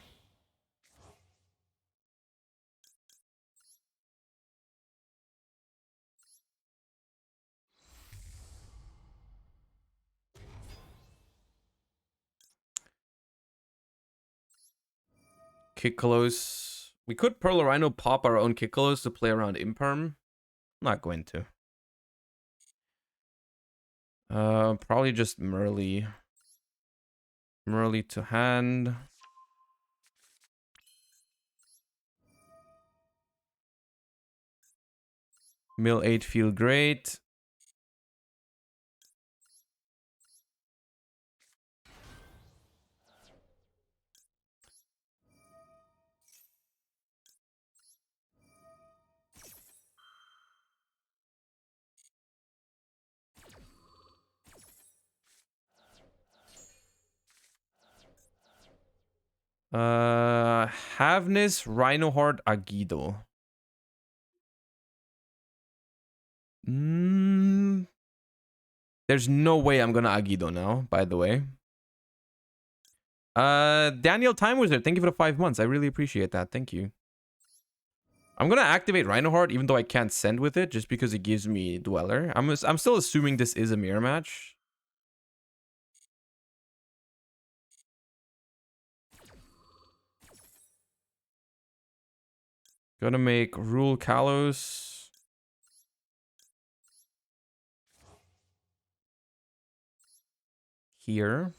Kikkalos. We could Pearl Rhino pop our own Kikkalos to play around Imperm. Not going to. Probably just Merly. Merly to hand. Mill 8 feel great. Havnis, Rhinoheart, Agido. There's no way I'm gonna Agido now, by the way. Daniel Time Wizard, thank you for the 5 months. I really appreciate that. Thank you. I'm gonna activate Rhinoheart even though I can't send with it, just because it gives me Dweller. I'm still assuming this is a mirror match. Gonna make Rule Kalos. Here.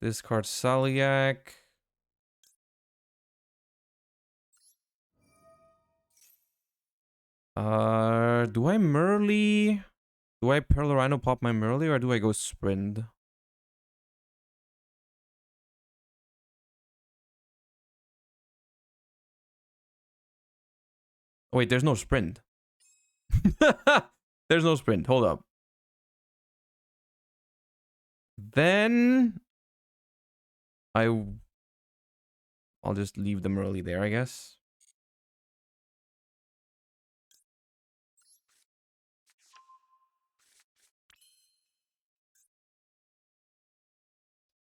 Discard Saliak. Do I Merly? Do I Pearl Rhino pop my Merly or do I go Sprint? Oh, wait, there's no Sprint. There's no Sprint. Hold up. Then I'll just leave them early there, I guess.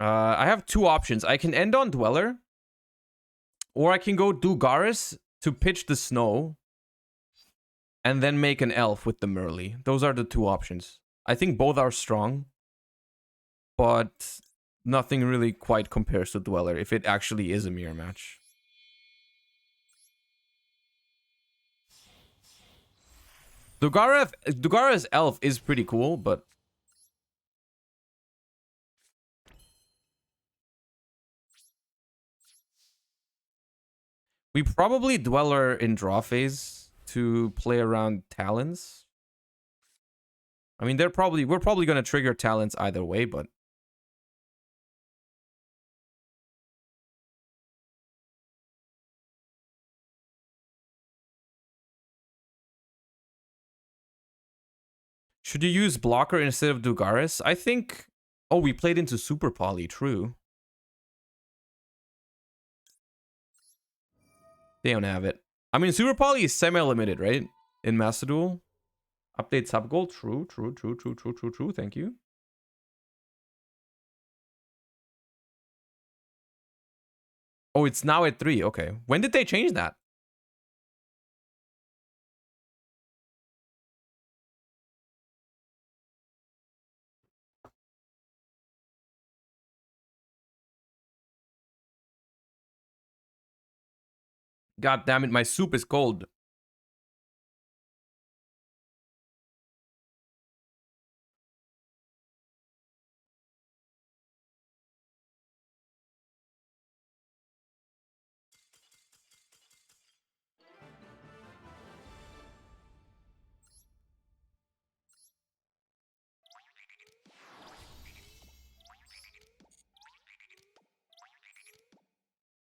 I have two options. I can end on Dweller, or I can go Dugaris to pitch the Snow, and then make an Elf with the Merly. Those are the two options. I think both are strong, but nothing really quite compares to Dweller if it actually is a mirror match. Dugara's Elf is pretty cool, but we probably Dweller in draw phase to play around Talons. I mean, we're probably gonna trigger Talons either way, but should you use Blocker instead of Dugaris? I think. Oh, we played into Super Poly. True. They don't have it. I mean, Super Poly is semi-limited, right? In Master Duel. Update sub goal. True. Thank you. Oh, it's now at 3. Okay. When did they change that? God damn it, my soup is cold.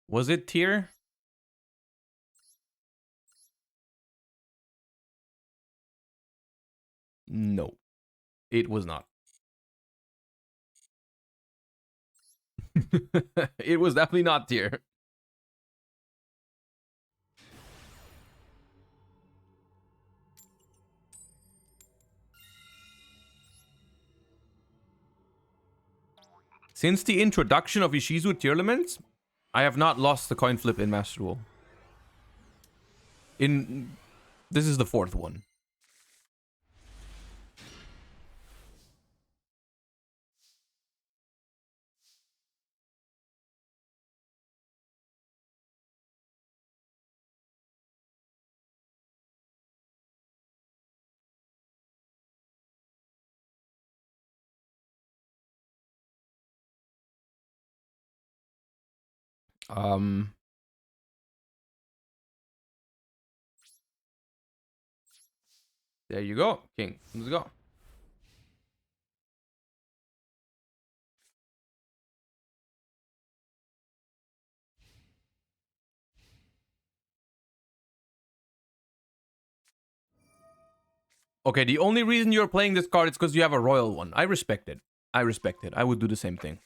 Was it tier? No, it was not. It was definitely not tier. Since the introduction of Ishizu Tearlaments, I have not lost the coin flip in Master Duel. This is the 4th one. There you go, King. Let's go. Okay, the only reason you're playing this card is because you have a royal one. I respect it. I respect it. I would do the same thing.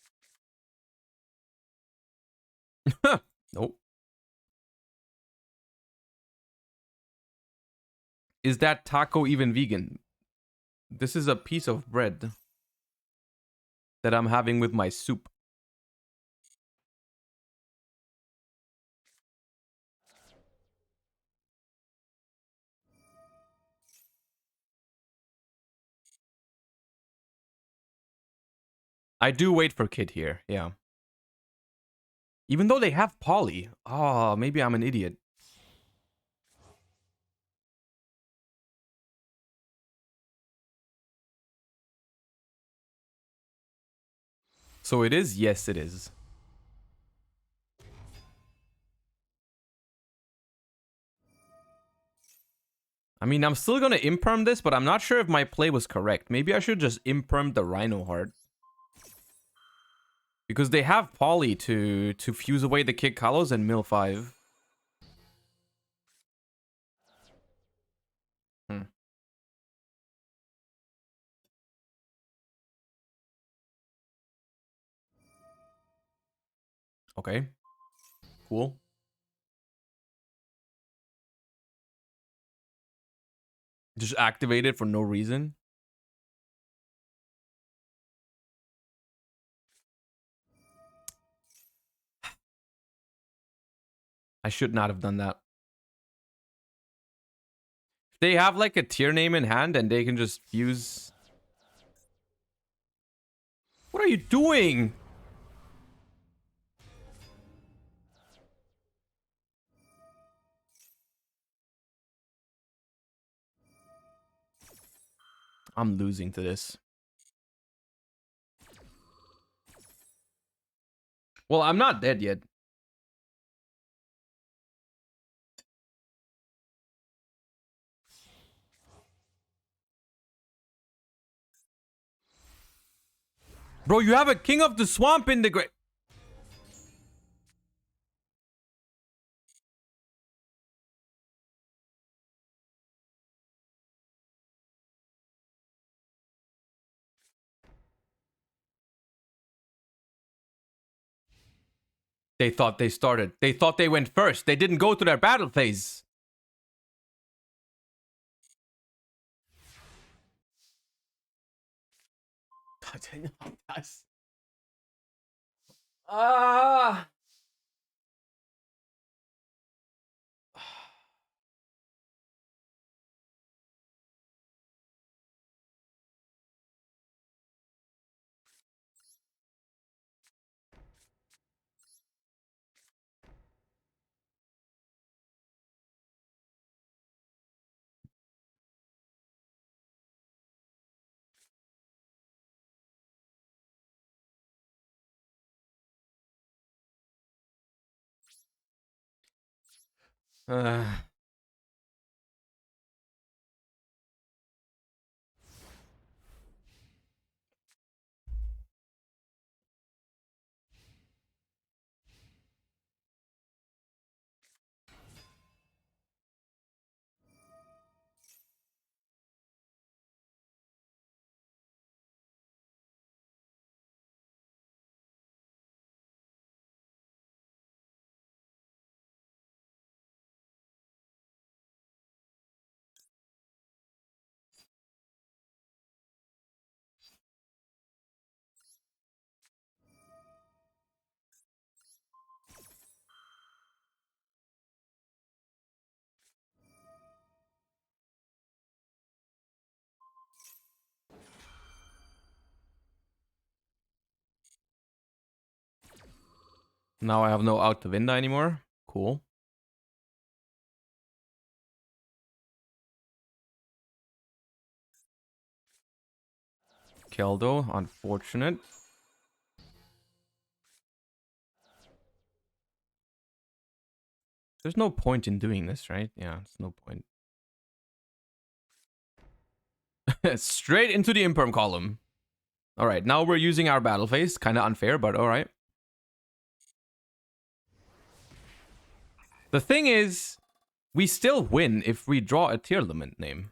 Nope. Is that taco even vegan? This is a piece of bread that I'm having with my soup. I do wait for Kid here, yeah. Even though they have Polly. Oh, maybe I'm an idiot. So it is? Yes, it is. I mean, I'm still gonna imperm this, but I'm not sure if my play was correct. Maybe I should just imperm the Rhino Heart. Because they have Polly to fuse away the Kid Kalos and mill 5. Hmm. Okay. Cool. Just activate it for no reason. I should not have done that. If they have like a tier name in hand and they can just fuse. What are you doing? I'm losing to this. Well, I'm not dead yet. Bro, you have a King of the Swamp in the grave. They thought they started. They thought they went first. They didn't go to their battle phase. Ah. Uh. Now I have no out to Vinda anymore. Cool. Keldo, unfortunate. There's no point in doing this, right? Yeah, there's no point. Straight into the imperm column. All right, now we're using our battle phase. Kind of unfair, but all right. The thing is, we still win if we draw a Tearlament name.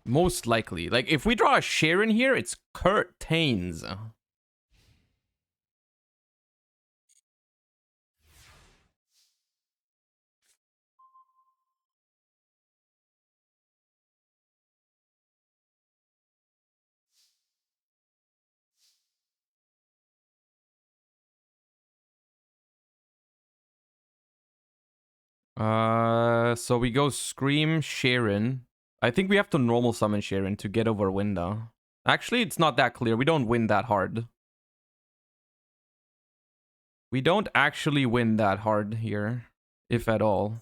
Most likely. Like, if we draw a Sharon here, it's curtains. So we go Scream, Sharon. I think we have to normal summon Sharon to get over Winda. Actually, it's not that clear. We don't win that hard. We don't actually win that hard here, if at all.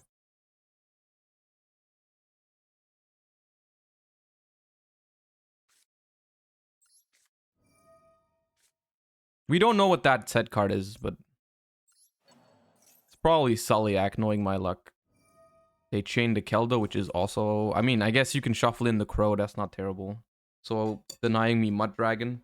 We don't know what that set card is, but it's probably Sulliak, knowing my luck. They chained the Keldo, which is also... I mean, I guess you can shuffle in the Crow. That's not terrible. So, denying me Mud Dragon.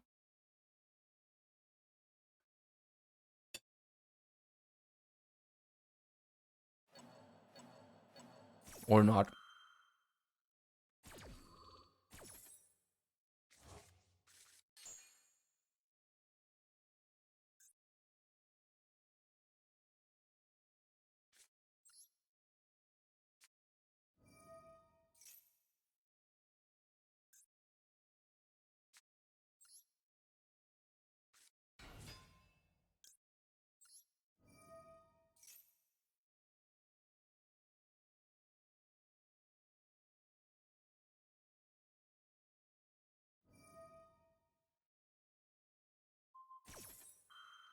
Or not.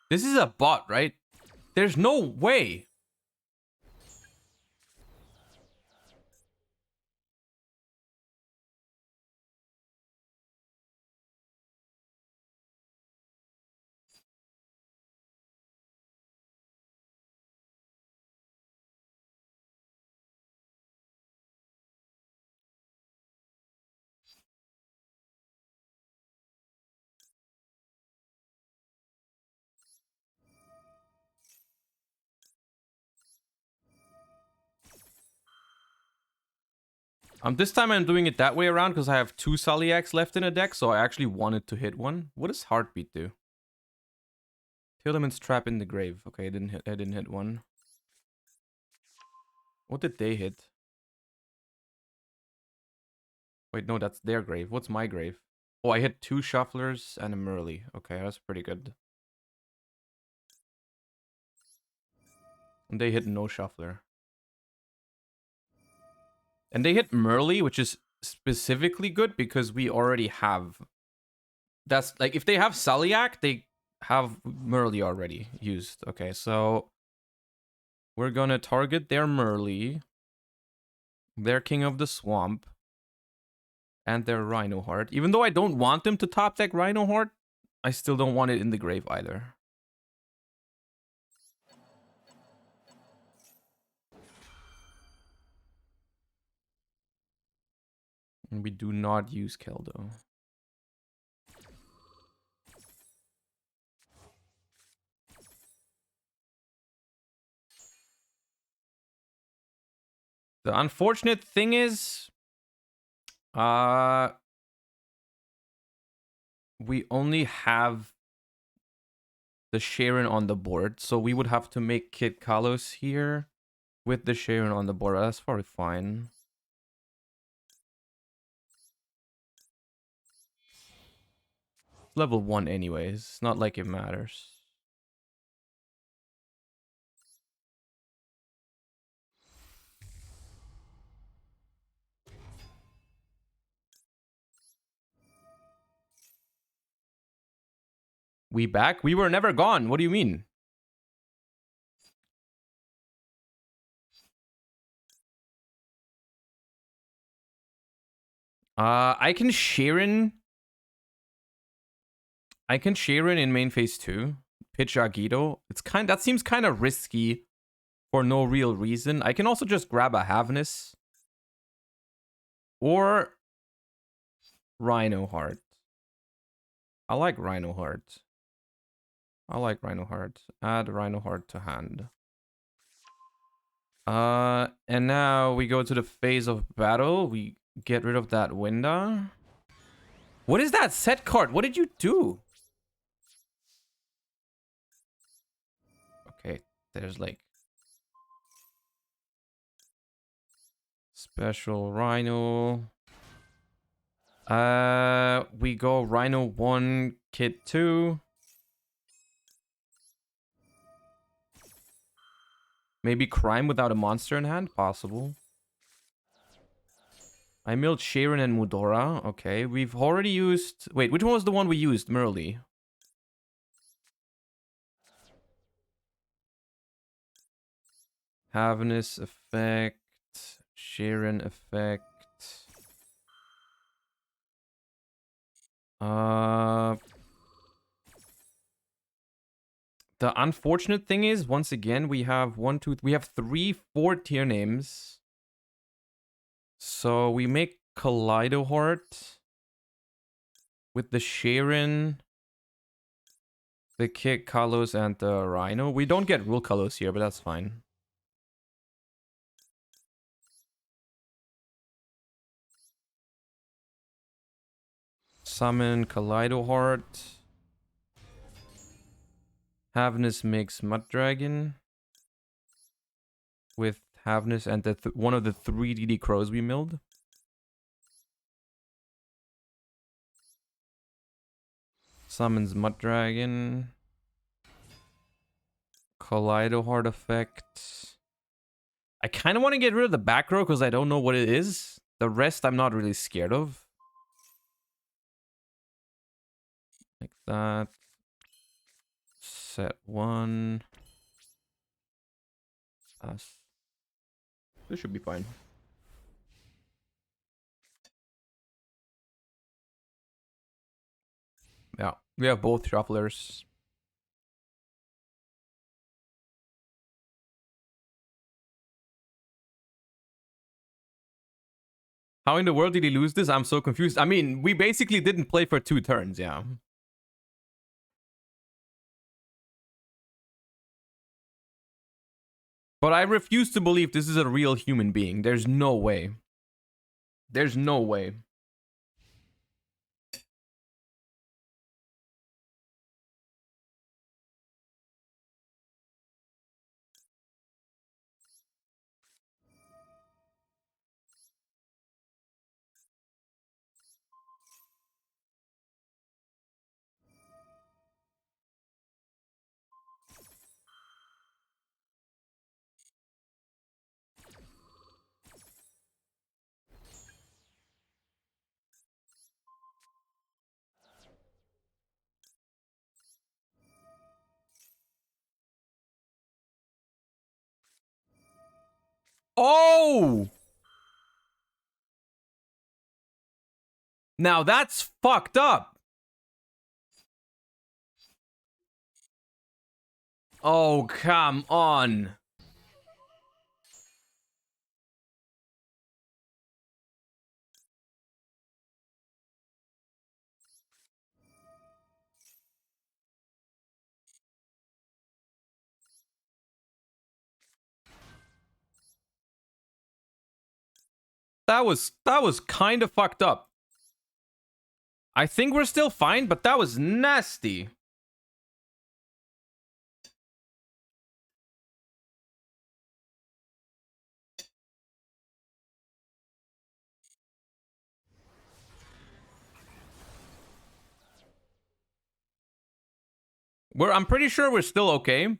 This is a bot, right? There's no way. This time I'm doing it that way around because I have 2 Sulliaks left in a deck, so I actually wanted to hit one. What does Heartbeat do? Tearlaments Trap in the Grave. Okay, I didn't hit one. What did they hit? Wait, no, that's their grave. What's my grave? Oh, I hit 2 Shufflers and a Merly. Okay, that's pretty good. And they hit no Shuffler. And they hit Merly, which is specifically good because we already have... That's like, if they have Sulliak, they have Merly already used. Okay, so we're gonna target their Merly, their King of the Swamp, and their Rhino Heart. Even though I don't want them to top deck Rhino Heart, I still don't want it in the grave either. And we do not use Keldo. The unfortunate thing is, we only have the Sharon on the board, so we would have to make Kid Kalos here with the Sharon on the board. That's probably fine. Level 1 anyways. It's not like it matters. We back? We were never gone. What do you mean? I can Sharon in main phase 2. Pitch Agido. That seems kind of risky for no real reason. I can also just grab a Havness. Or Rhino Heart. I like Rhino Heart. Add Rhino Heart to hand. And now we go to the phase of battle. We Get rid of that window. What is that set card? What did you do? Okay, there's like special Rhino. We go Rhino 1, Kit 2. Maybe Crime without a monster in hand? Possible. I milled Sharon and Mudora. Okay, we've already used... Wait, which one was the one we used? Merly. Haviness effect. Sharon effect. The unfortunate thing is, once again, we have we have 3 4-tier names. So we make Kaleidohort with the Sharon, the Kit Kalos, and the Rhino. We don't get Rule Kalos here, but that's fine. Summon Kaleidohort. Havness makes Mud Dragon with Havness and one of the 3 DD Crows we milled. Summons Mud Dragon. Kaleidohort effect. I kind of want to get rid of the back row because I don't know what it is. The rest I'm not really scared of. Like that. Set 1. This should be fine. Yeah, we have both shufflers. How in the world did he lose this? I'm so confused. I mean, we basically didn't play for 2 turns, yeah. But I refuse to believe this is a real human being. There's no way. There's no way. Oh! Now that's fucked up. Oh, come on. That was kind of fucked up. I think we're still fine, but that was nasty. I'm pretty sure we're still okay.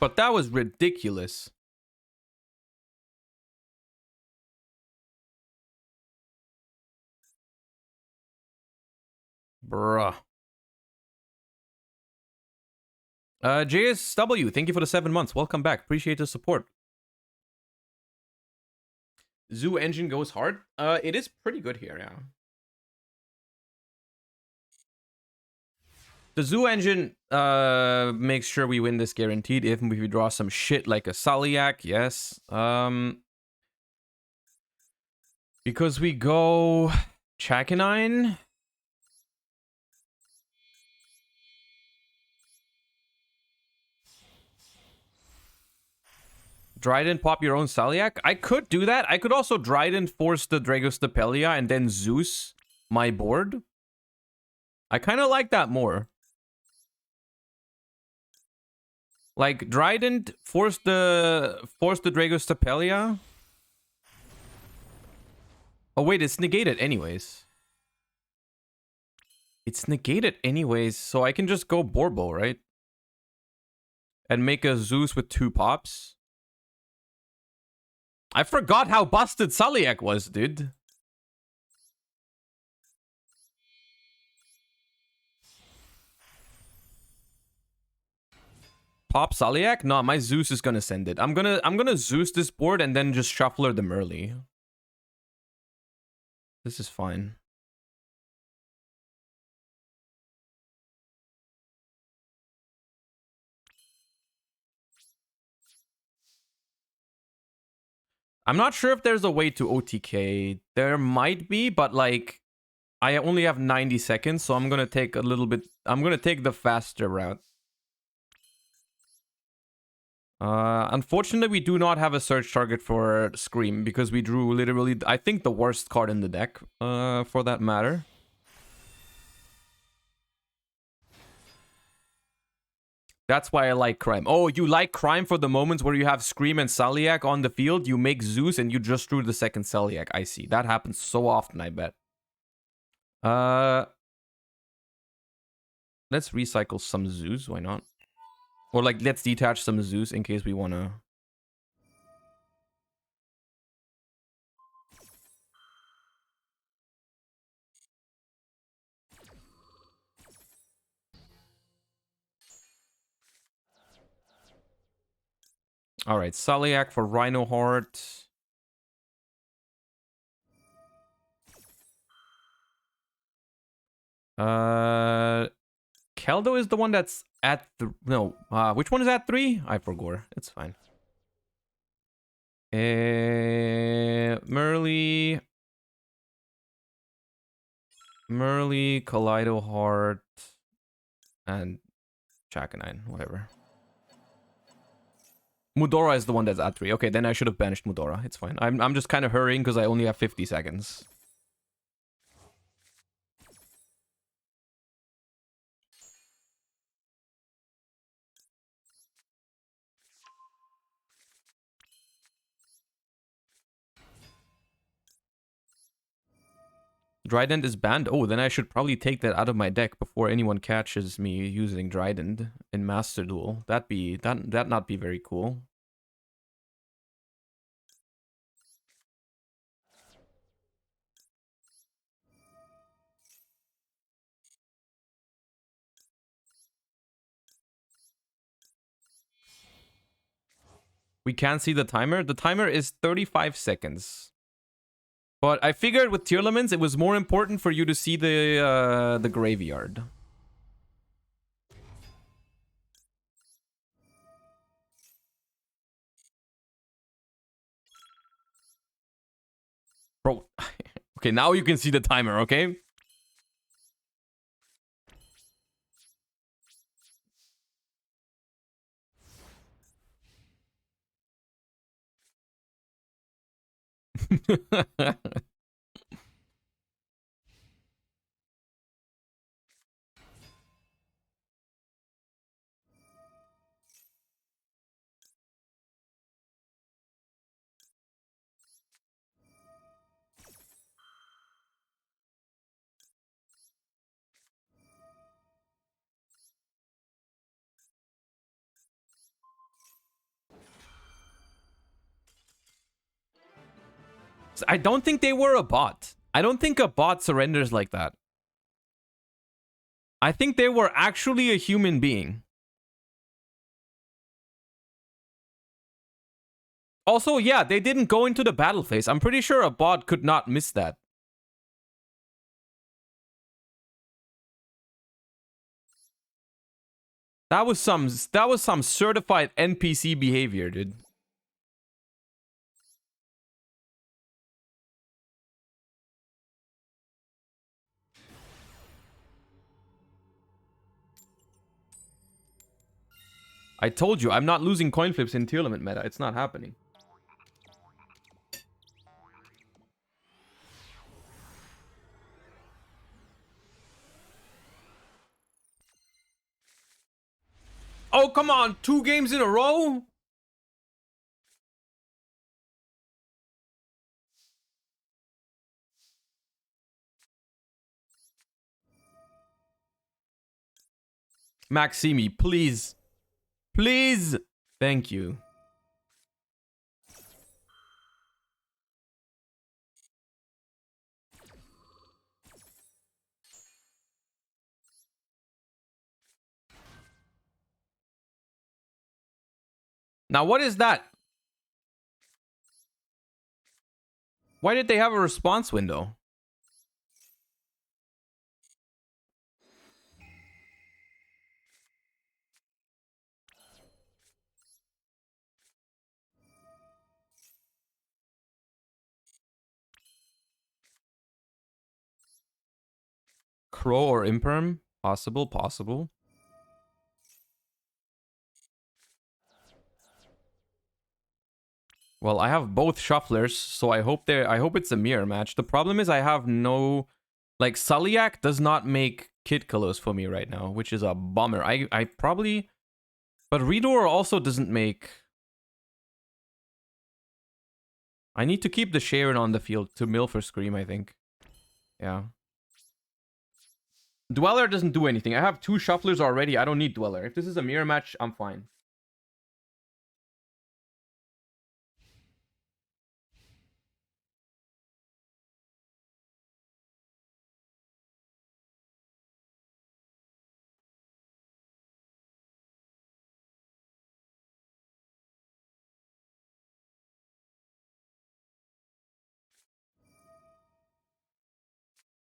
But that was ridiculous. Bruh. JSW, thank you for the 7 months. Welcome back. Appreciate the support. Zoo engine goes hard. It is pretty good here, yeah. The Zoo engine makes sure we win this guaranteed if we draw some shit like a Saliak, yes. Because we go Chakanine. Dryden pop your own Saliak? I could do that. I could also Dryden force the Dragostapelia and then Zeus my board. I kind of like that more. Like Dryden force the Dragostapelia. Oh wait, it's negated anyways. It's negated anyways, so I can just go Borbo, right? And make a Zeus with 2 pops. I forgot how busted Saliak was, dude. Pop Saliak? No, my Zeus is gonna send it. I'm gonna Zeus this board and then just shuffler them early. This is fine. I'm not sure if there's a way to OTK. There might be, but like I only have 90 seconds, so I'm gonna take a little bit. I'm gonna take the faster route. Unfortunately, we do not have a search target for Scream because we drew literally, I think, the worst card in the deck, for that matter. That's why I like Crime. Oh, you like Crime for the moments where you have Scream and Saliak on the field? You make Zeus and you just drew the second Saliak. I see. That happens so often, I bet. Let's recycle some Zeus. Why not? Or like, let's detach some Zeus in case we want to... Alright, Saliak for Rhino Heart. Keldo is the one that's at... No, which one is at 3? I forgot. It's fine. Merly, Kaleido Heart, and Chakanine, whatever. Mudora is the one that's at 3. Okay, then I should have banished Mudora. It's fine. I'm just kind of hurrying because I only have 50 seconds. Dryden is banned? Oh, then I should probably take that out of my deck before anyone catches me using Dryden in Master Duel. That not be very cool. We can't see the timer. The timer is 35 seconds. But I figured with Tearlaments, it was more important for you to see the graveyard. Bro, okay, now you can see the timer, okay? I don't think they were a bot. I don't think a bot surrenders like that. I think they were actually a human being. Also, yeah, they didn't go into the battle phase. I'm pretty sure a bot could not miss that. That was some certified NPC behavior, dude. I told you, I'm not losing coin flips in Tearlament meta. It's not happening. Oh, come on. 2 games in a row? Maximi, please. Please. Thank you. Now, what is that? Why did they have a response window? Crow or Imperm? Possible, possible. Well, I have both shufflers, so I hope it's a mirror match. The problem is I have no, like, Sulliak does not make Kid Kalos for me right now, which is a bummer. I probably, but Redor also doesn't make. I need to keep the Sharon on the field to mill for Scream, I think. Yeah. Dweller doesn't do anything. I have 2 shufflers already. I don't need Dweller. If this is a mirror match, I'm fine.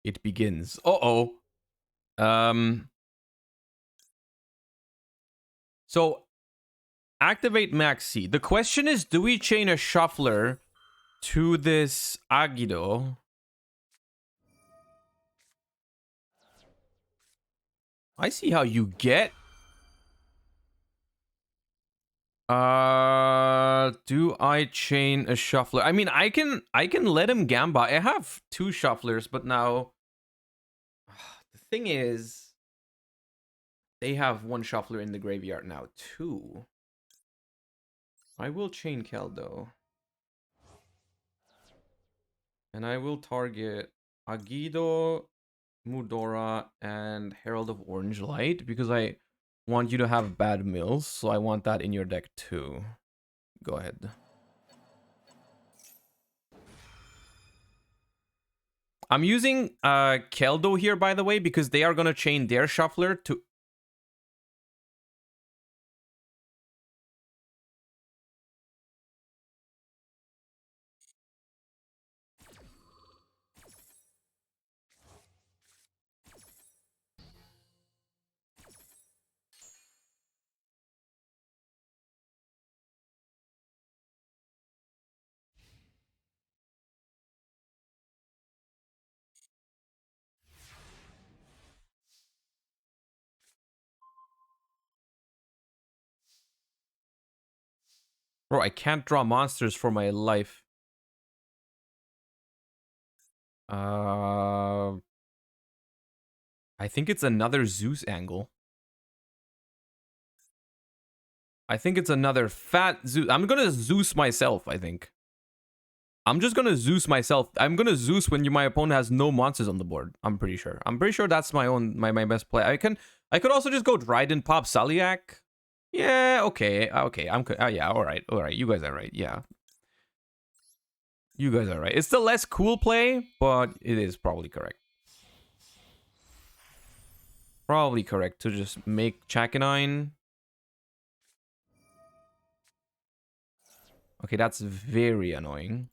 It begins. Uh-oh. So, activate Max C. The question is, do we chain a shuffler to this Agido? I see how you get. Do I chain a shuffler? I mean, I can let him gamba. I have 2 shufflers, but now the thing is, they have 1 shuffler in the graveyard now too. I will chain Keldo, and I will target Agido, Mudora, and Herald of Orange Light because I want you to have bad mills, so I want that in your deck too. Go ahead. I'm using Keldo here, by the way, because they are gonna chain their shuffler to. Bro, I can't draw monsters for my life. I think it's another Zeus angle. I think it's another fat Zeus. I'm gonna Zeus myself, I think. I'm just gonna Zeus myself. I'm gonna Zeus when my opponent has no monsters on the board. I'm pretty sure. I'm pretty sure that's my best play. I could also just go Dryden pop Sulliak. Yeah, okay. Yeah, all right. You guys are right. Yeah. You guys are right. It's the less cool play, but it is probably correct. Probably correct to just make Chakanine. Okay, that's very annoying.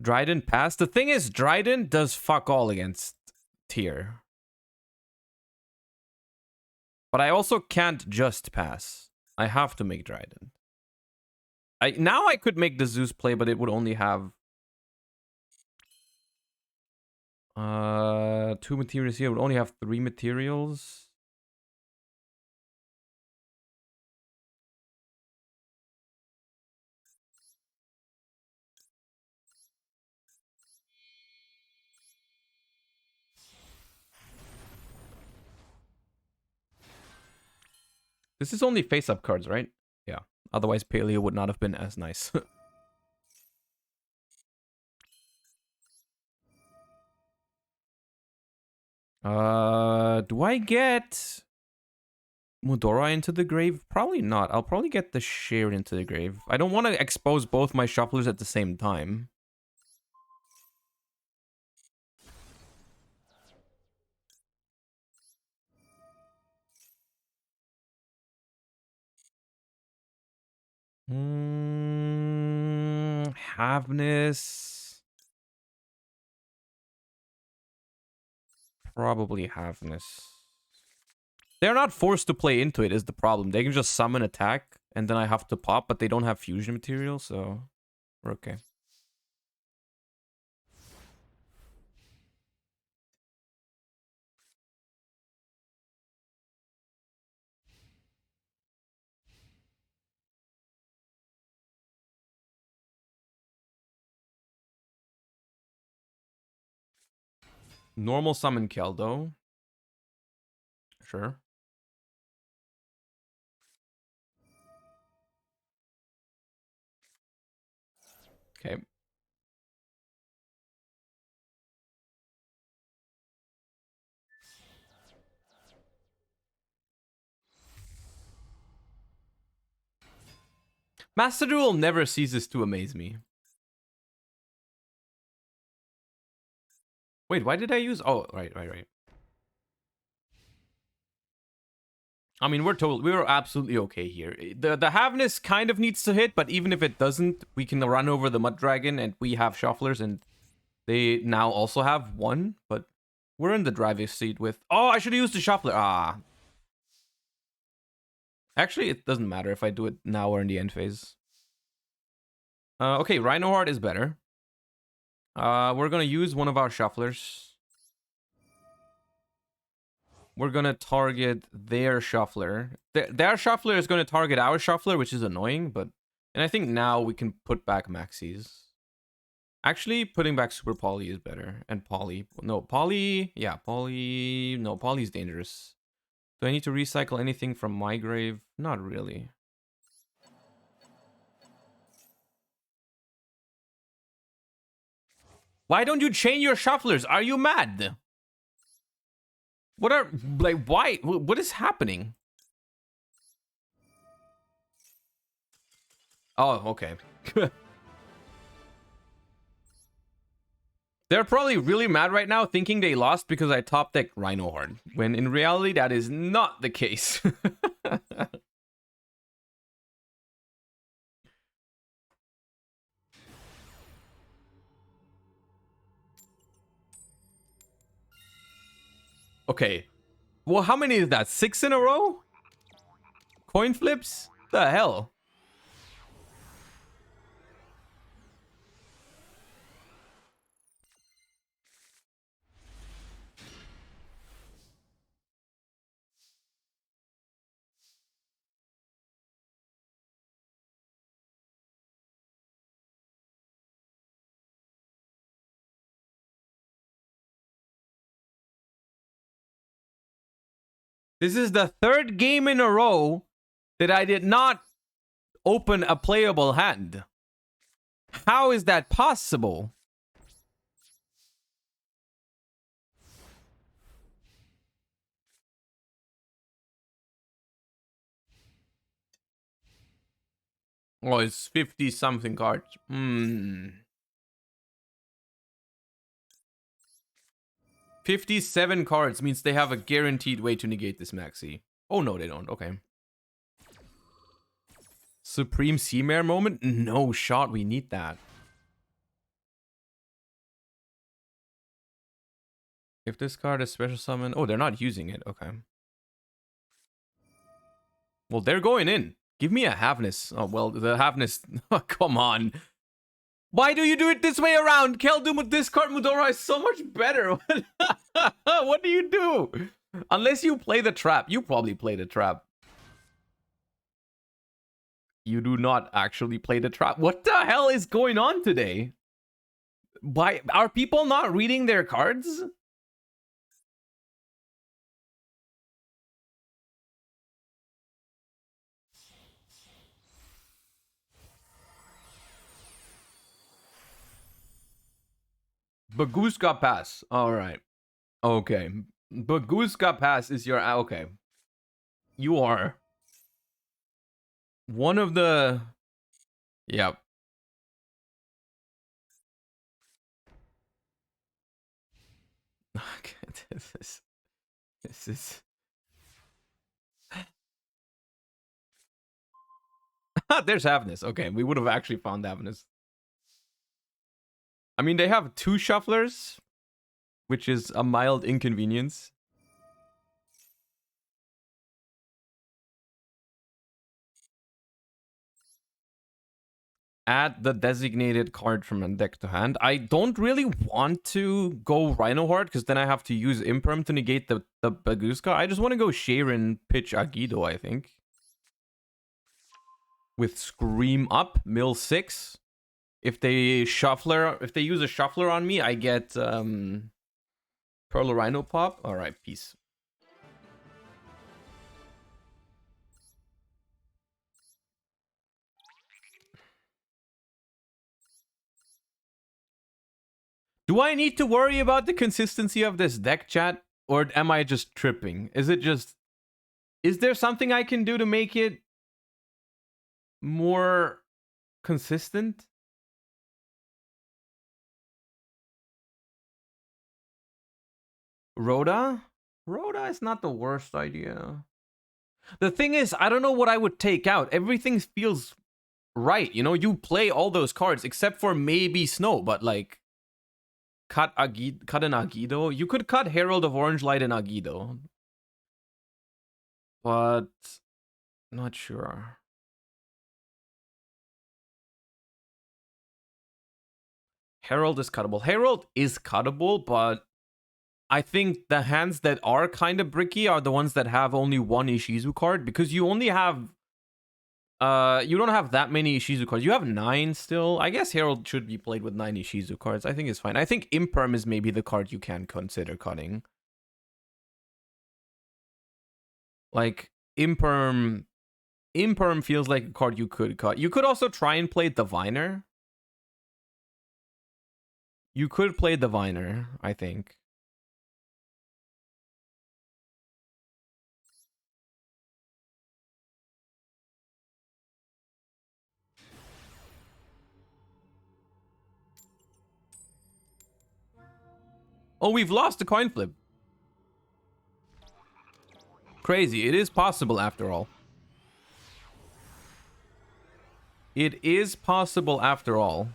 Dryden pass. The thing is, Dryden does fuck all against Tier. But I also can't just pass. I have to make Dryden. Now I could make the Zeus play, but it would only have 2 materials here. It would only have 3 materials. This is only face-up cards, right? Yeah. Otherwise, Paleo would not have been as nice. Do I get Mudora into the grave? Probably not. I'll probably get the Shared into the grave. I don't want to expose both my shufflers at the same time. Havness. Probably Havness. They're not forced to play into it is the problem. They can just summon attack, and then I have to pop, but they don't have fusion material, so we're okay. Normal summon Keldo. Sure. Okay. Master Duel never ceases to amaze me. Wait, why did I use... Oh, right. I mean, we're absolutely okay here. The Havness kind of needs to hit, but even if it doesn't, we can run over the Mud Dragon, and we have Shufflers, and they now also have 1, but we're in the driver's seat with... Oh, I should have used the Shuffler. Ah. Actually, it doesn't matter if I do it now or in the end phase. Okay, Rhino Heart is better. We're gonna use one of our Shufflers. We're gonna target their Shuffler. Their Shuffler is gonna target our Shuffler, which is annoying, but... And I think now we can put back Maxis. Actually, putting back Super Poly is better. And Poly. No, Poly... Yeah, Poly... No, Poly's dangerous. Do I need to recycle anything from my grave? Not really. Why don't you chain your Shufflers? Are you mad? What are... Like, why? What is happening? Oh, okay. They're probably really mad right now, thinking they lost because I top decked Rhino Heart, when in reality that is not the case. Okay. Well, how many is that? 6 in a row? Coin flips? The hell? This is the 3rd game in a row that I did not open a playable hand. How is that possible? Oh, it's 50 something cards. 57 cards means they have a guaranteed way to negate this maxi. Oh no, they don't. Okay. Supreme Seamare moment? No shot, we need that. If this card is special summon... Oh, they're not using it. Okay. Well, they're going in. Give me a Havness. Oh, well, the Havness... Oh, come on. Why do you do it this way around? Keldum with discard Mudora is so much better. What do you do? Unless you play the trap. You probably play the trap. You do not actually play the trap. What the hell is going on today? Why are people not reading their cards? Baguska Pass. All right. Okay. Baguska Pass is your... Okay. You are one of the... Yep. Okay, this is there's Havness. Okay, we would have actually found Havness. I mean, they have 2 shufflers, which is a mild inconvenience. Add the designated card from a deck to hand. I don't really want to go Rhino Heart because then I have to use Imperm to negate the Baguska. I just want to go Sharon, pitch Agido, I think. With Scream up, mill 6. If they use a shuffler on me, I get Pearl Rhino pop. Alright, peace. Do I need to worry about the consistency of this deck, chat? Or am I just tripping? Is there something I can do to make it more consistent? Rhoda? Rhoda is not the worst idea. The thing is, I don't know what I would take out. Everything feels right. You know, you play all those cards except for maybe Snow, but like cut an Agido. You could cut Herald of Orange Light and Agido. But not sure. Herald is cuttable. Herald is cuttable, but I think the hands that are kind of bricky are the ones that have only 1 Ishizu card, because you only have you don't have that many Ishizu cards. You have 9 still. I guess Herald should be played with 9 Ishizu cards. I think it's fine. I think Imperm is maybe the card you can consider cutting. Like Imperm feels like a card you could cut. You could also try and play Diviner. You could play Diviner, I think. Oh, we've lost the coin flip. Crazy. It is possible after all. It is possible after all.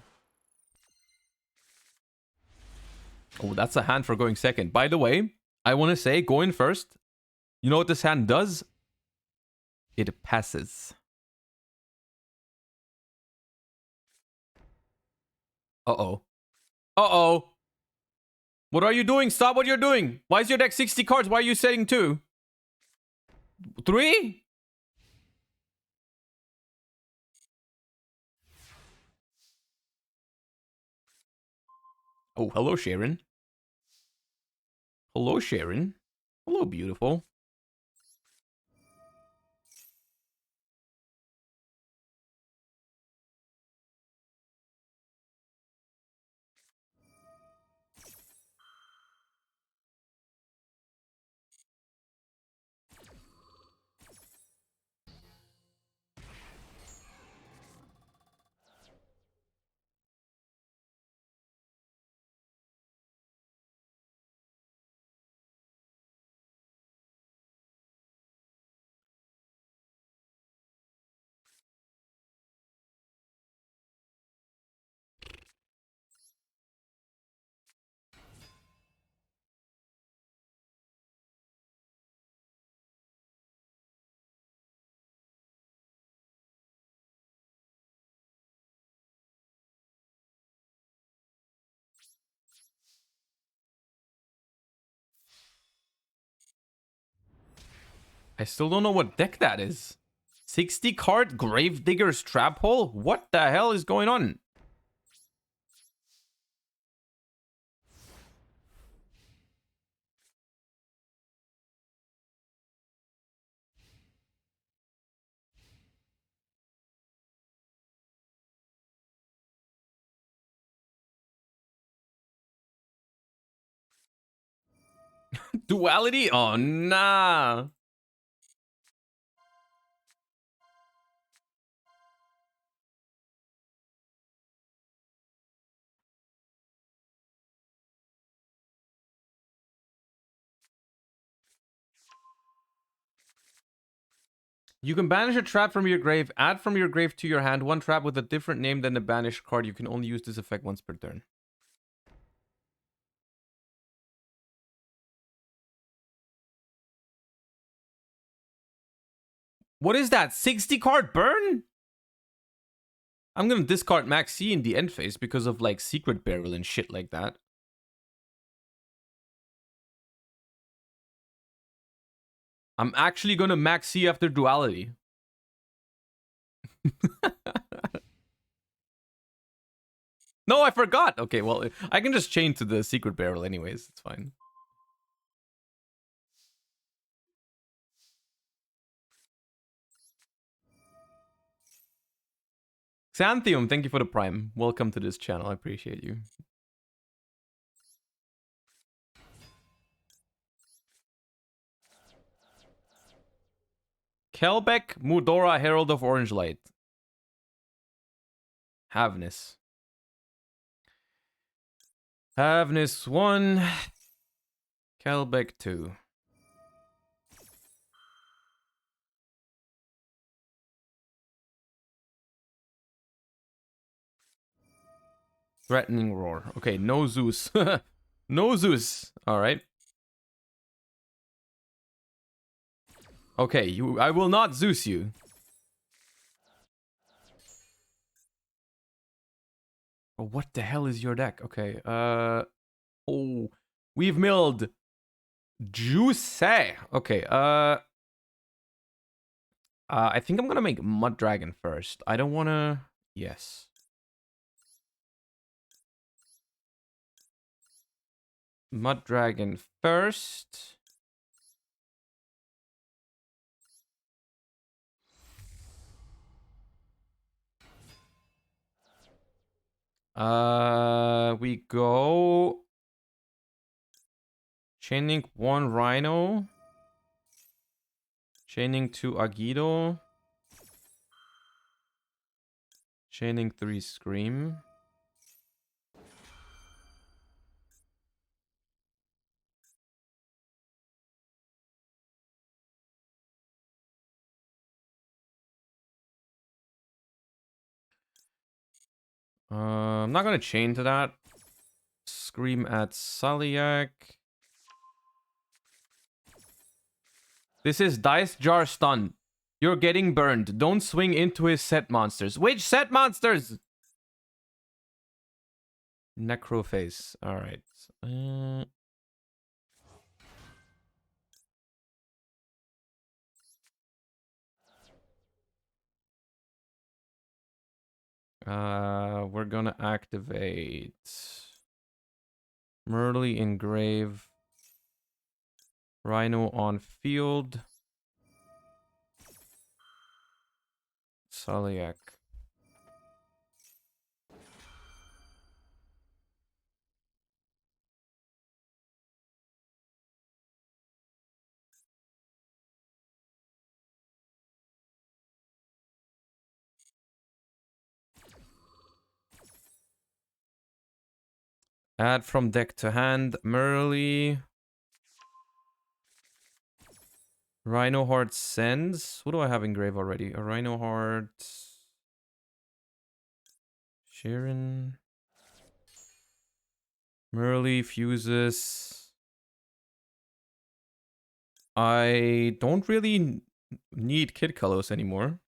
Oh, that's a hand for going second. By the way, I want to say, going first, you know what this hand does? It passes. Uh-oh. Uh-oh. What are you doing? Stop what you're doing. Why is your deck 60 cards? Why are you setting 2? 3? Oh, hello, Sharon. Hello, Sharon. Hello, beautiful. I still don't know what deck that is. 60 card Gravedigger's Trap Hole? What the hell is going on? Duality? Oh, nah. You can banish a trap from your grave, add from your grave to your hand one trap with a different name than the banished card. You can only use this effect once per turn. What is that? 60 card burn? I'm gonna discard Max C in the end phase because of like Secret Barrel and shit like that. I'm actually gonna Max C after Duality. No, I forgot. Okay, well, I can just chain to the Secret Barrel anyways. It's fine. Xanthium, thank you for the prime. Welcome to this channel. I appreciate you. Kelbeck, Mudora, Herald of Orange Light. Havness. Havness 1. Kelbeck 2. Threatening Roar. Okay, no Zeus. No Zeus. Alright. Okay, I will not Zeus you. Oh, what the hell is your deck? Okay, oh, we've milled Juice. Okay, I think I'm gonna make Mud Dragon first. I don't wanna... Yes. Mud Dragon first. We go... Chaining 1 Rhino. Chaining 2 Agido. Chaining 3 Scream. I'm not gonna chain to that. Scream at Saliak. This is Dice Jar Stun. You're getting burned. Don't swing into his set monsters. Which set monsters? Necroface. Alright. We're gonna activate Merly Engrave. Rhino on field. Saliak. Add from deck to hand. Merly. Rhino Heart sends. What do I have in grave already? A Rhino Heart. Sharon. Merly fuses. I don't really need Kid Kalos anymore.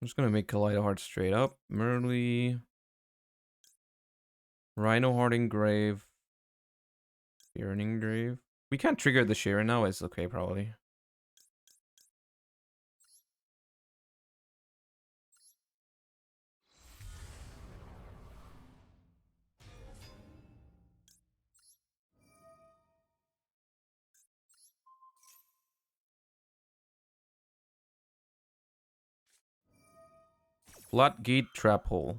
I'm just gonna make Kaleido Heart straight up. Merly. Rhino Heart Engrave. Fearing Engrave. We can't trigger the Sharon now. It's okay, probably. Floodgate trap hole.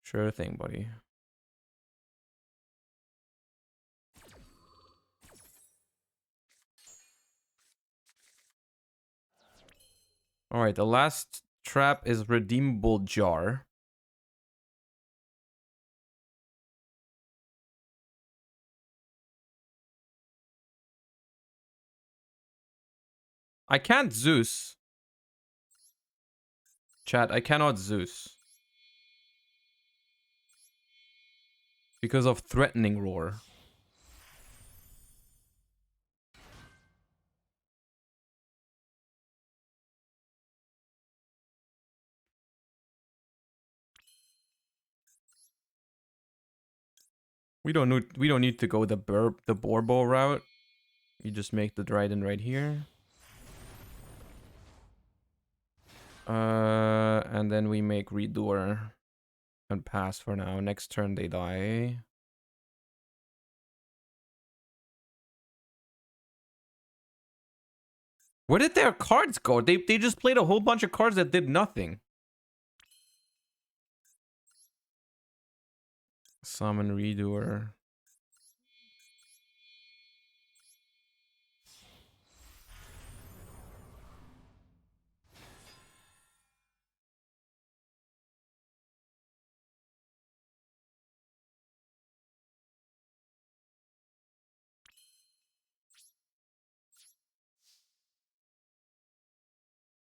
Sure thing, buddy. All right, the last trap is redeemable jar. I can't Zeus. Chat, I cannot Zeus. Because of threatening roar. We don't need to go the Borbo route. You just make the Dryden right here. And then we make Redoer and pass for now. Next turn they die. Where did their cards go? They just played a whole bunch of cards that did nothing. Summon Redoer.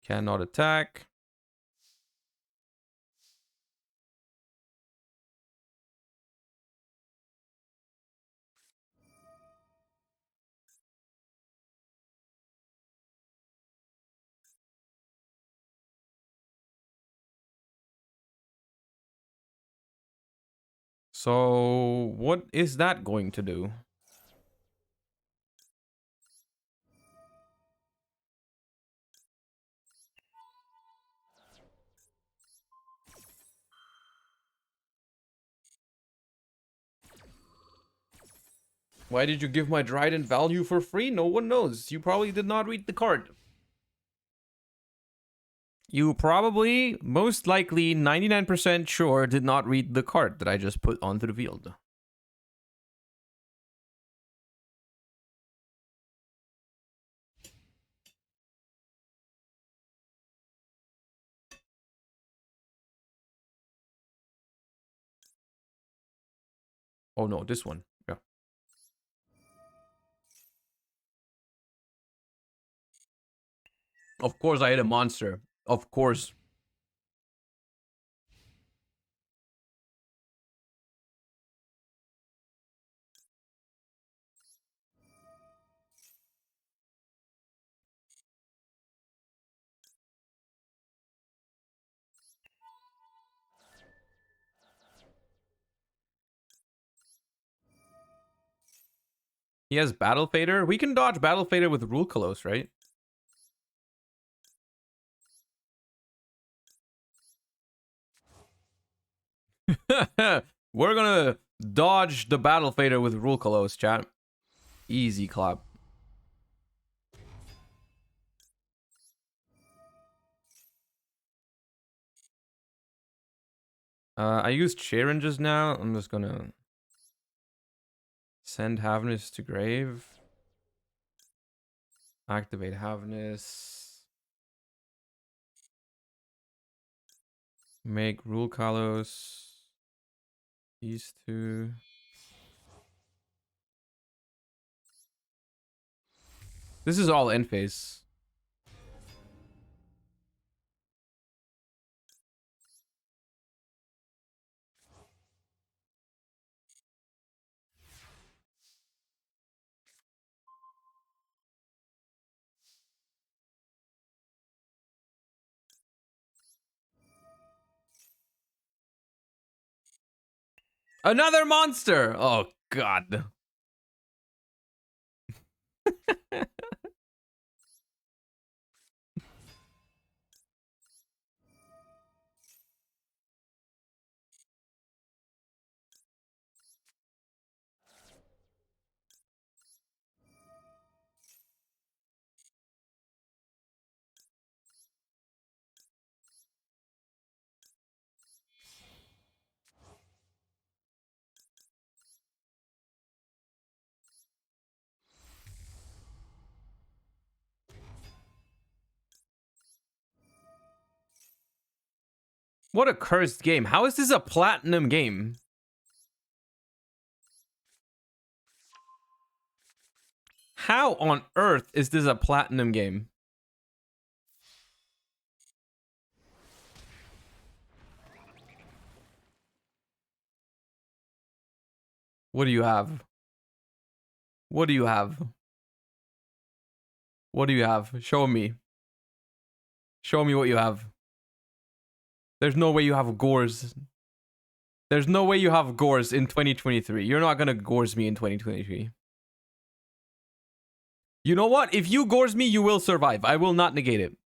Cannot attack. So what is that going to do? Why did you give my Dryden value for free? No one knows. You probably did not read the card. You probably, most likely, 99% sure did not read the card that I just put onto the field. Oh no, this one. Yeah. Of course I hit a monster. Of course. He has Battle Fader. We can dodge Battle Fader with Rule Colossus, right? We're gonna dodge the Battle Fader with Rule Colossus, chat. Easy clap. I used Sharon just now. I'm just gonna send Havness to grave. Activate Havness. Make Rule Kalos. These two. This is all end phase. Another monster! Oh, God. What a cursed game. How is this a platinum game? How on earth is this a platinum game? What do you have? What do you have? What do you have? Show me. Show me what you have. There's no way you have gores. There's no way you have gores in 2023. You're not gonna gores me in 2023. You know what? If you gores me, you will survive. I will not negate it.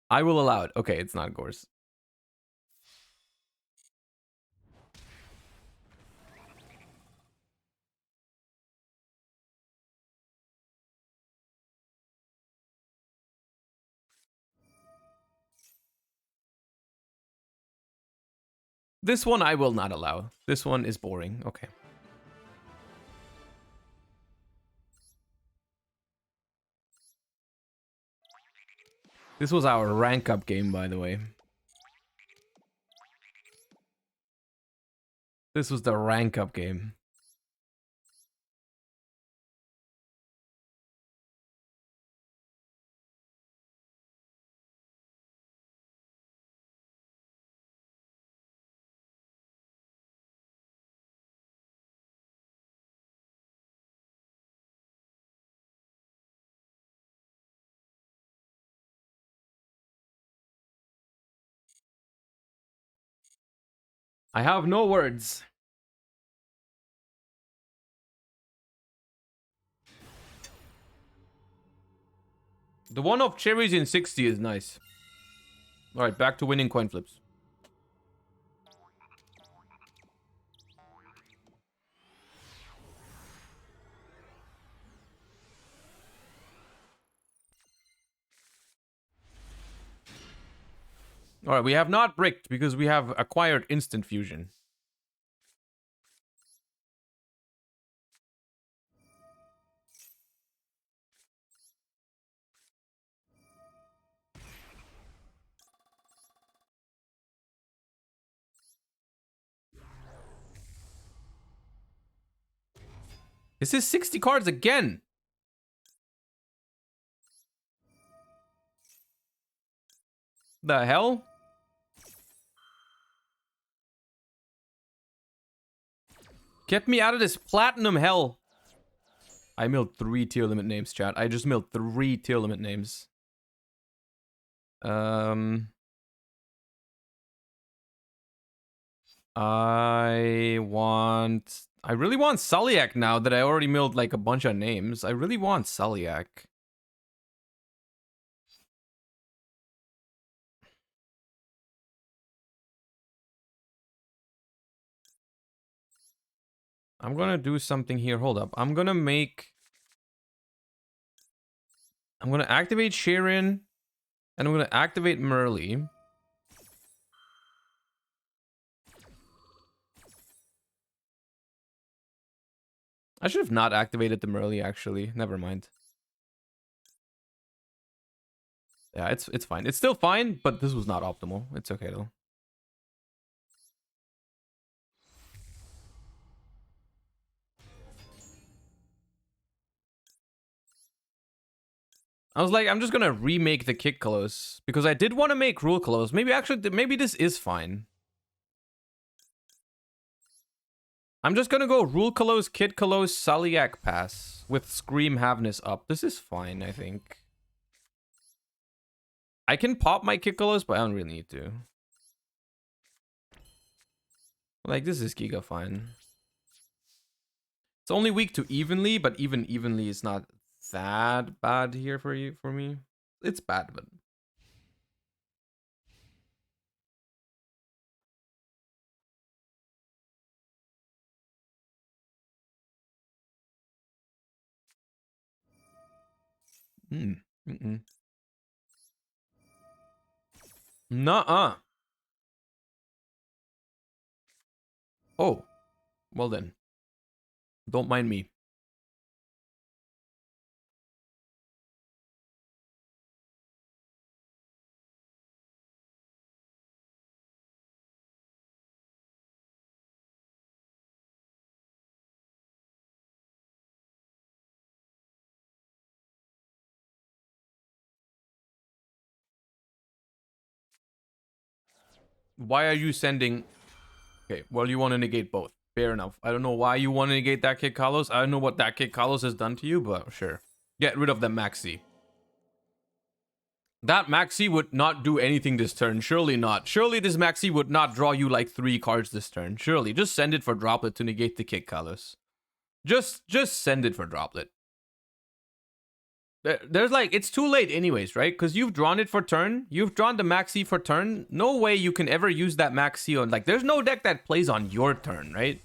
I will allow it. Okay, it's not gores. This one I will not allow. This one is boring. Okay. This was our rank up game, by the way. This was the rank up game. I have no words. The one of cherries in 60 is nice. Alright, back to winning coin flips. Alright, we have not bricked because we have acquired instant fusion. This is 60 cards again. The hell? Get me out of this platinum hell. I milled 3 tier limit names, chat. I just milled 3 tier limit names. I really want Sulliak now that I already milled like a bunch of names. I really want Sulliak. I'm gonna do something here. Hold up. I'm gonna activate Sharon, and I'm gonna activate Merly. I should have not activated the Merly, actually. Never mind. Yeah, it's fine. It's still fine, but this was not optimal. It's okay, though. I was like, I'm just gonna remake the Kick Colors because I did want to make Rule Colors. Maybe this is fine. I'm just gonna go Rule Colors, Kid Colors, Sulliak Pass with Scream Havness up. This is fine, I think. I can pop my Kick Colors, but I don't really need to. Like, this is Giga fine. It's only weak to evenly, but even evenly is not that bad here for me. It's bad, but Nuh-uh. Oh, well then. Don't mind me. Why are you sending... Okay, well, you want to negate both. Fair enough. I don't know why you want to negate that Kid Carlos. I don't know what that Kid Carlos has done to you, but sure. Get rid of the Maxi. That Maxi would not do anything this turn. Surely not. Surely this Maxi would not draw you like 3 cards this turn. Surely. Just send it for Droplet to negate the Kid Carlos. Just send it for Droplet. There's like, it's too late anyways, right? Because you've drawn it for turn. You've drawn the Maxi for turn. No way you can ever use that Maxi on, like, there's no deck that plays on your turn, right?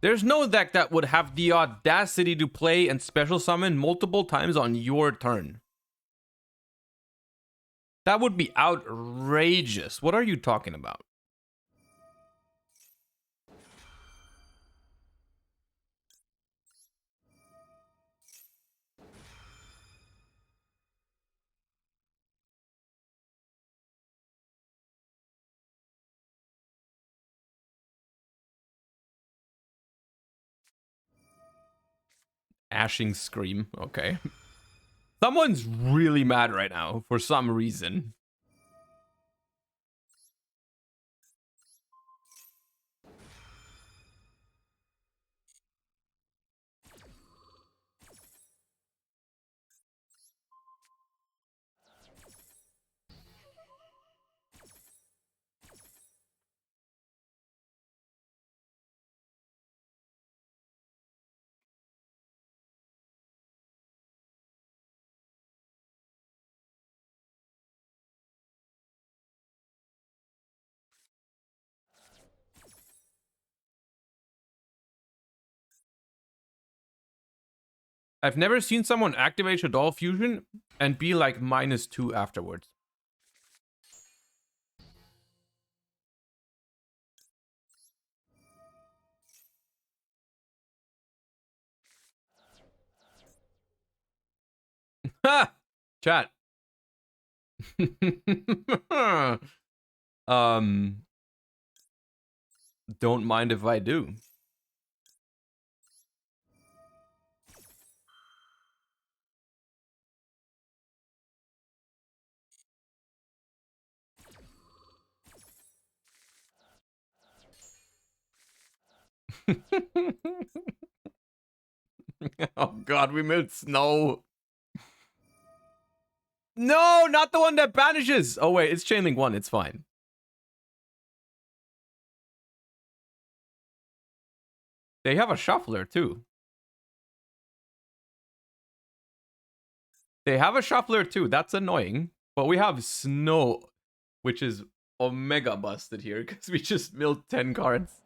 There's no deck that would have the audacity to play and special summon multiple times on your turn. That would be outrageous. What are you talking about? Ashing Scream. Okay. Someone's really mad right now for some reason. I've never seen someone activate Shadow Fusion and be like -2 afterwards. Ha! Chat. Don't mind if I do. Oh god, we made snow. No, not the one that banishes. Oh wait, it's Chainlink 1, it's fine. They have a shuffler too. They have a shuffler too. That's annoying. But we have snow, which is omega busted here because we just milled 10 cards.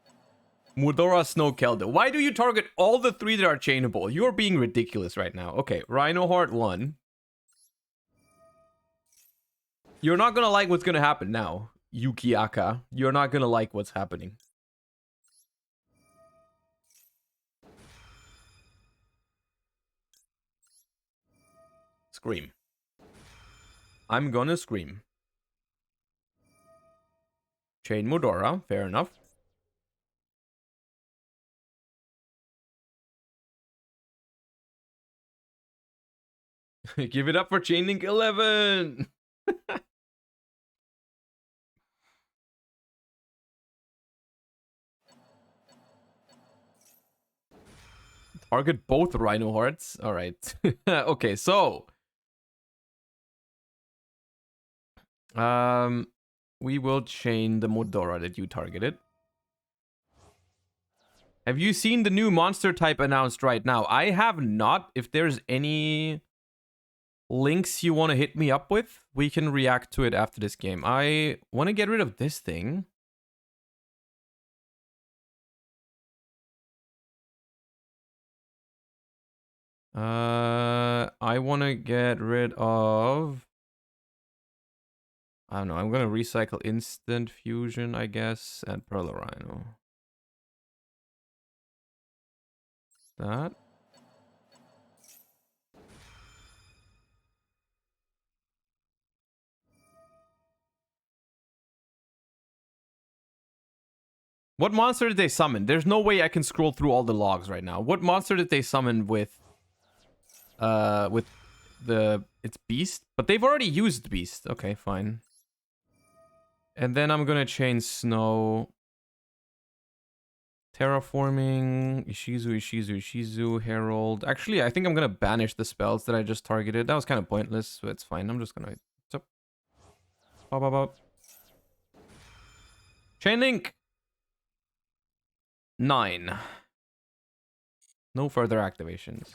Mudora Snow Kelda. Why do you target all the 3 that are chainable? You're being ridiculous right now. Okay, Rhino Heart 1. You're not gonna like what's gonna happen now, Yukiaka. You're not gonna like what's happening. Scream. I'm gonna scream. Chain Mudora, fair enough. Give it up for Chainlink 11! Target both Rhino Hearts. Alright. Okay, so... we will chain the Mudora that you targeted. Have you seen the new monster type announced right now? I have not. If there's any links you want to hit me up with, we can react to it after this game. I want to get rid of this thing. I want to get rid of... I don't know. I'm going to recycle Instant Fusion, I guess, and Pearl Rhino. That. What monster did they summon? There's no way I can scroll through all the logs right now. What monster did they summon with the... It's Beast? But they've already used Beast. Okay, fine. And then I'm gonna change Snow. Terraforming, Ishizu, Herald. Actually, I think I'm gonna banish the spells that I just targeted. That was kind of pointless, but it's fine. I'm just gonna... What's up? Bop, bop, bop. Chain Link! 9. No further activations.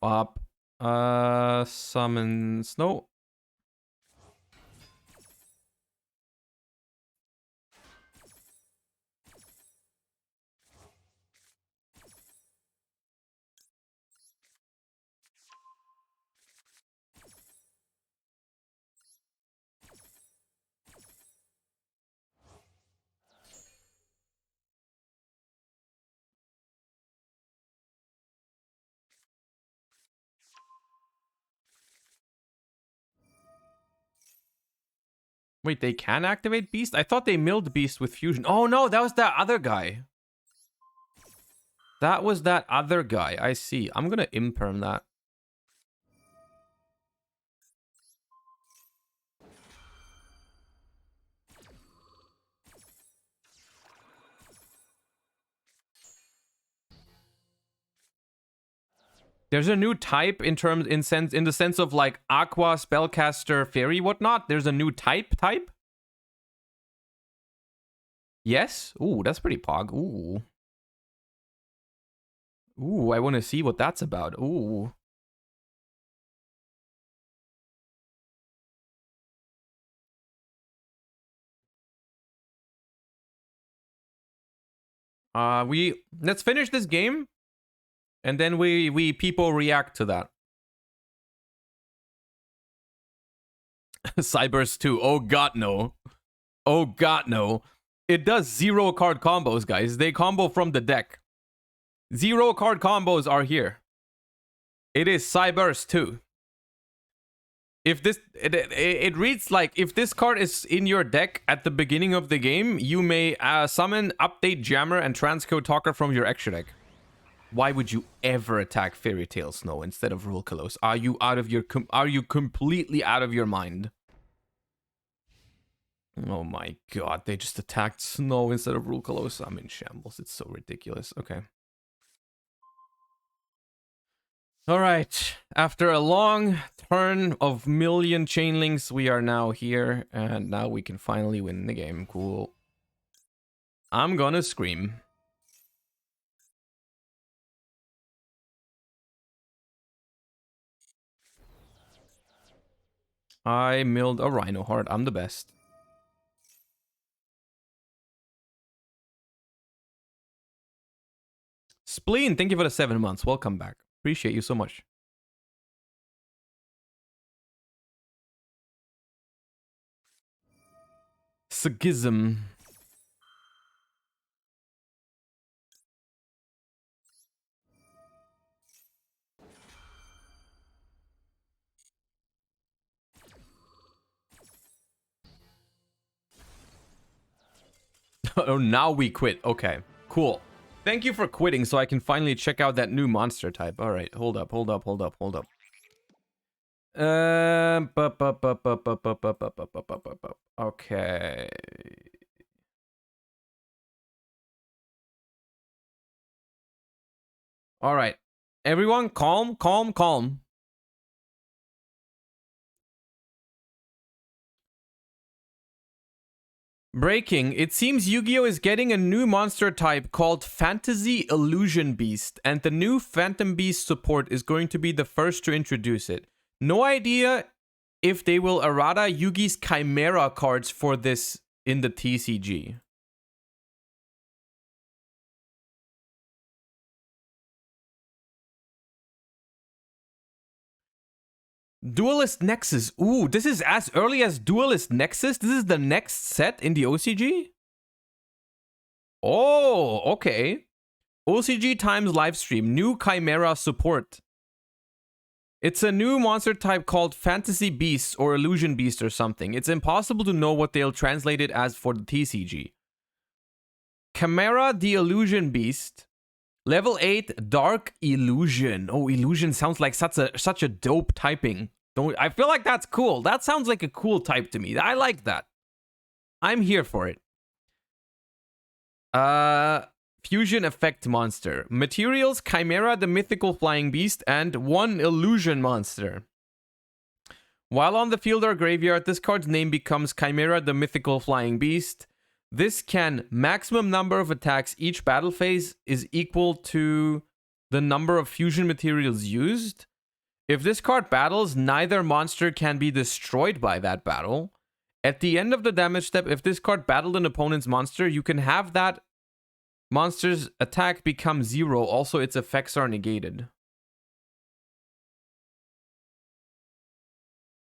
Bop. Summon Snow. Wait, they can activate Beast? I thought they milled Beast with Fusion. Oh no, that was that other guy. That was that other guy. I see. I'm gonna imperm that. There's a new type in the sense of like Aqua, Spellcaster, Fairy, whatnot. There's a new type. Yes? Ooh, that's pretty pog. Ooh. Ooh, I want to see what that's about. Ooh. Let's finish this game. And then we people react to that. Cybers 2. Oh god no. Oh god no. It does 0 card combos, guys. They combo from the deck. 0 card combos are here. It is Cybers 2. If this it reads like if this card is in your deck at the beginning of the game, you may summon Update Jammer and Transcode Talker from your extra deck. Why would you ever attack Fairy Tail Snow instead of Rule Kalos? Are you out of your are you completely out of your mind? Oh my god, they just attacked Snow instead of Rule Kalos. I'm in shambles. It's so ridiculous. Okay. All right. After a long turn of million chainlinks, we are now here, and now we can finally win the game. Cool. I'm gonna scream. I milled a Rhino Heart. I'm the best. Spleen, thank you for the 7 months. Welcome back. Appreciate you so much. Sagism. Oh, now we quit. Okay, cool. Thank you for quitting so I can finally check out that new monster type. All right, hold up. Okay. All right. Everyone, calm. Breaking. It seems Yu-Gi-Oh! Is getting a new monster type called Fantasy Illusion Beast, and the new Phantom Beast support is going to be the first to introduce it. No idea if they will errata Yugi's Chimera cards for this in the TCG. Duelist Nexus. Ooh, this is as early as Duelist Nexus? This is the next set in the OCG? Oh, okay. OCG Times livestream. New Chimera support. It's a new monster type called Fantasy Beast or Illusion Beast or something. It's impossible to know what they'll translate it as for the TCG. Chimera the Illusion Beast. Level 8, Dark Illusion. Oh, Illusion sounds like such a dope typing. I feel like that's cool. That sounds like a cool type to me. I like that. I'm here for it. Fusion Effect Monster. Materials, Chimera the Mythical Flying Beast, and 1 Illusion Monster. While on the field or graveyard, this card's name becomes Chimera the Mythical Flying Beast. This can maximum number of attacks each battle phase is equal to the number of fusion materials used. If this card battles, neither monster can be destroyed by that battle. At the end of the damage step, if this card battled an opponent's monster, you can have that monster's attack become 0. Also, its effects are negated.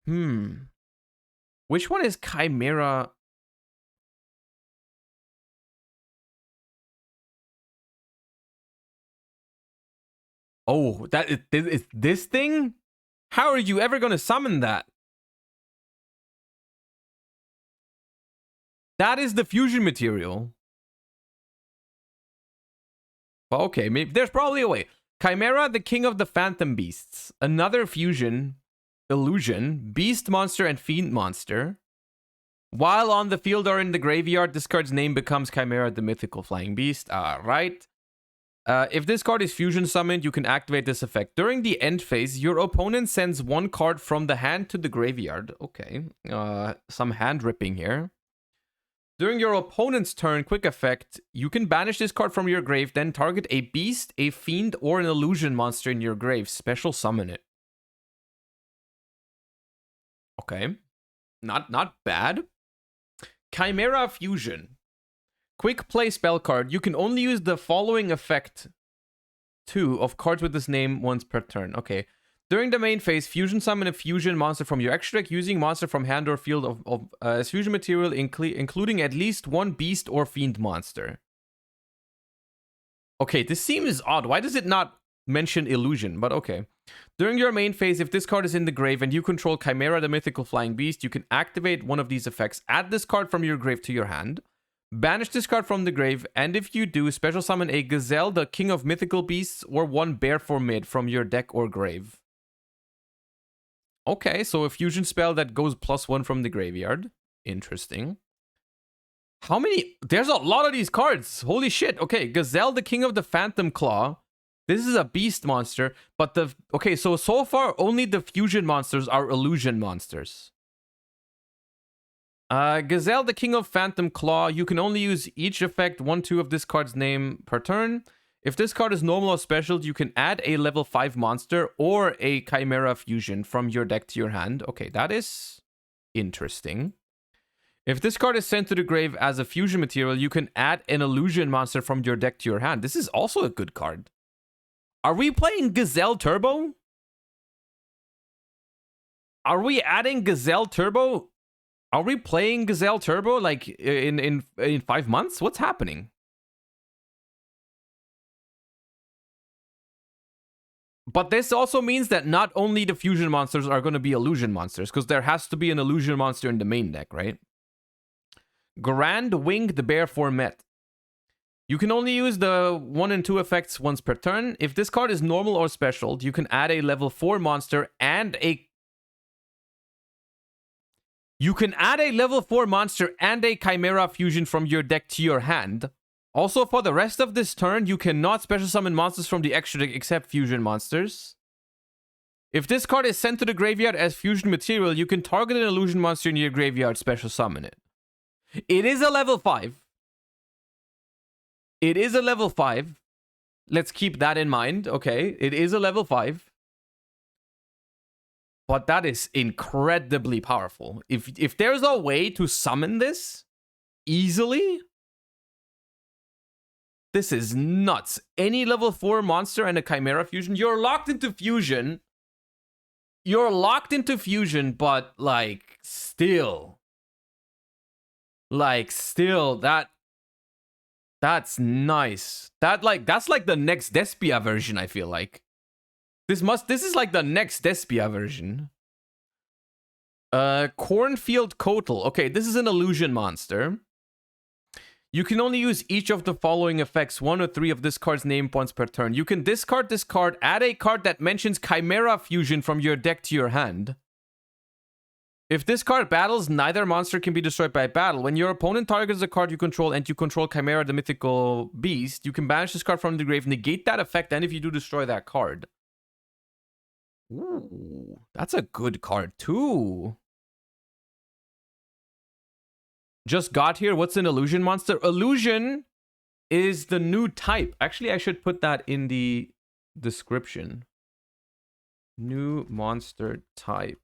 Which one is Chimera? Oh, that is this thing? How are you ever going to summon that? That is the fusion material. Okay, maybe there's probably a way. Chimera, the king of the phantom beasts. Another fusion, illusion, beast monster and fiend monster. While on the field or in the graveyard, this card's name becomes Chimera, the mythical flying beast. Alright. If this card is fusion summoned, you can activate this effect. During the end phase, your opponent sends 1 card from the hand to the graveyard. Okay. Some hand ripping here. During your opponent's turn, quick effect, you can banish this card from your grave, then target a beast, a fiend, or an illusion monster in your grave. Special summon it. Okay. Not bad. Chimera Fusion. Quick play spell card. You can only use the following effect 2 of cards with this name once per turn. Okay. During the main phase, fusion summon a fusion monster from your extra deck using monster from hand or field as fusion material, including at least 1 beast or fiend monster. Okay, this seems odd. Why does it not mention illusion? But okay. During your main phase, if this card is in the grave and you control Chimera the Mythical Flying Beast, you can activate one of these effects. Add this card from your grave to your hand. Banish this card from the grave, and if you do, special summon a Gazelle, the King of Mythical Beasts, or 1 Bear for mid from your deck or grave. Okay, so a fusion spell that goes +1 from the graveyard. Interesting. How many? There's a lot of these cards. Holy shit. Okay, Gazelle, the King of the Phantom Claw. This is a beast monster, but the... Okay, so far, only the fusion monsters are illusion monsters. Gazelle, the King of Phantom Claw. You can only use each effect 1/2 of this card's name per turn. If this card is normal or special, you can add a level 5 monster or a Chimera Fusion from your deck to your hand. Okay, that is interesting. If this card is sent to the grave as a fusion material, you can add an illusion monster from your deck to your hand. This is also a good card. Are we playing Gazelle Turbo? Are we adding Gazelle Turbo? Are we playing Gazelle Turbo like in 5 months? What's happening? But this also means that not only the fusion monsters are going to be illusion monsters, because there has to be an illusion monster in the main deck, right? Grand Winged Bear for Met. You can only use the 1 and 2 effects once per turn. If this card is normal or special, you can add a level 4 monster and a... You can add a level 4 monster and a Chimera Fusion from your deck to your hand. Also, for the rest of this turn, you cannot special summon monsters from the extra deck except fusion monsters. If this card is sent to the graveyard as fusion material, you can target an illusion monster in your graveyard, special summon it. It is a level 5. It is a level 5. Let's keep that in mind. Okay, it is a level 5. But that is incredibly powerful. If there's a way to summon this easily, this is nuts. Any level 4 monster and a Chimera fusion, you're locked into fusion. You're locked into fusion, but like still, that's nice. That's like the next Despia version, I feel like. This is like the next Despia version. Cornfield Kotal. Okay, this is an illusion monster. You can only use each of the following effects, 1 or 3 of this card's name once per turn. You can discard this card, add a card that mentions Chimera Fusion from your deck to your hand. If this card battles, neither monster can be destroyed by battle. When your opponent targets a card you control and you control Chimera the mythical beast, you can banish this card from the grave, negate that effect, and if you do, destroy that card. Ooh, that's a good card too. Just got here. What's an illusion monster? Illusion is the new type. Actually, I should put that in the description. New monster type.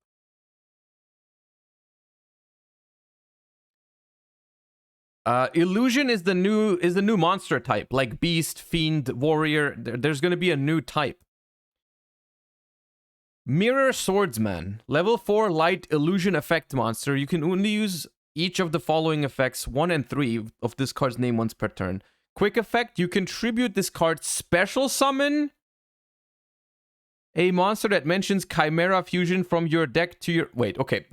Illusion is the new monster type, like beast, fiend, warrior. There's going to be a new type. Mirror Swordsman, level 4 light illusion effect monster. You can only use each of the following effects, 1 and 3 of this card's name once per turn. Quick effect, you contribute this card, special summon a monster that mentions Chimera Fusion from your deck to your... Wait, okay.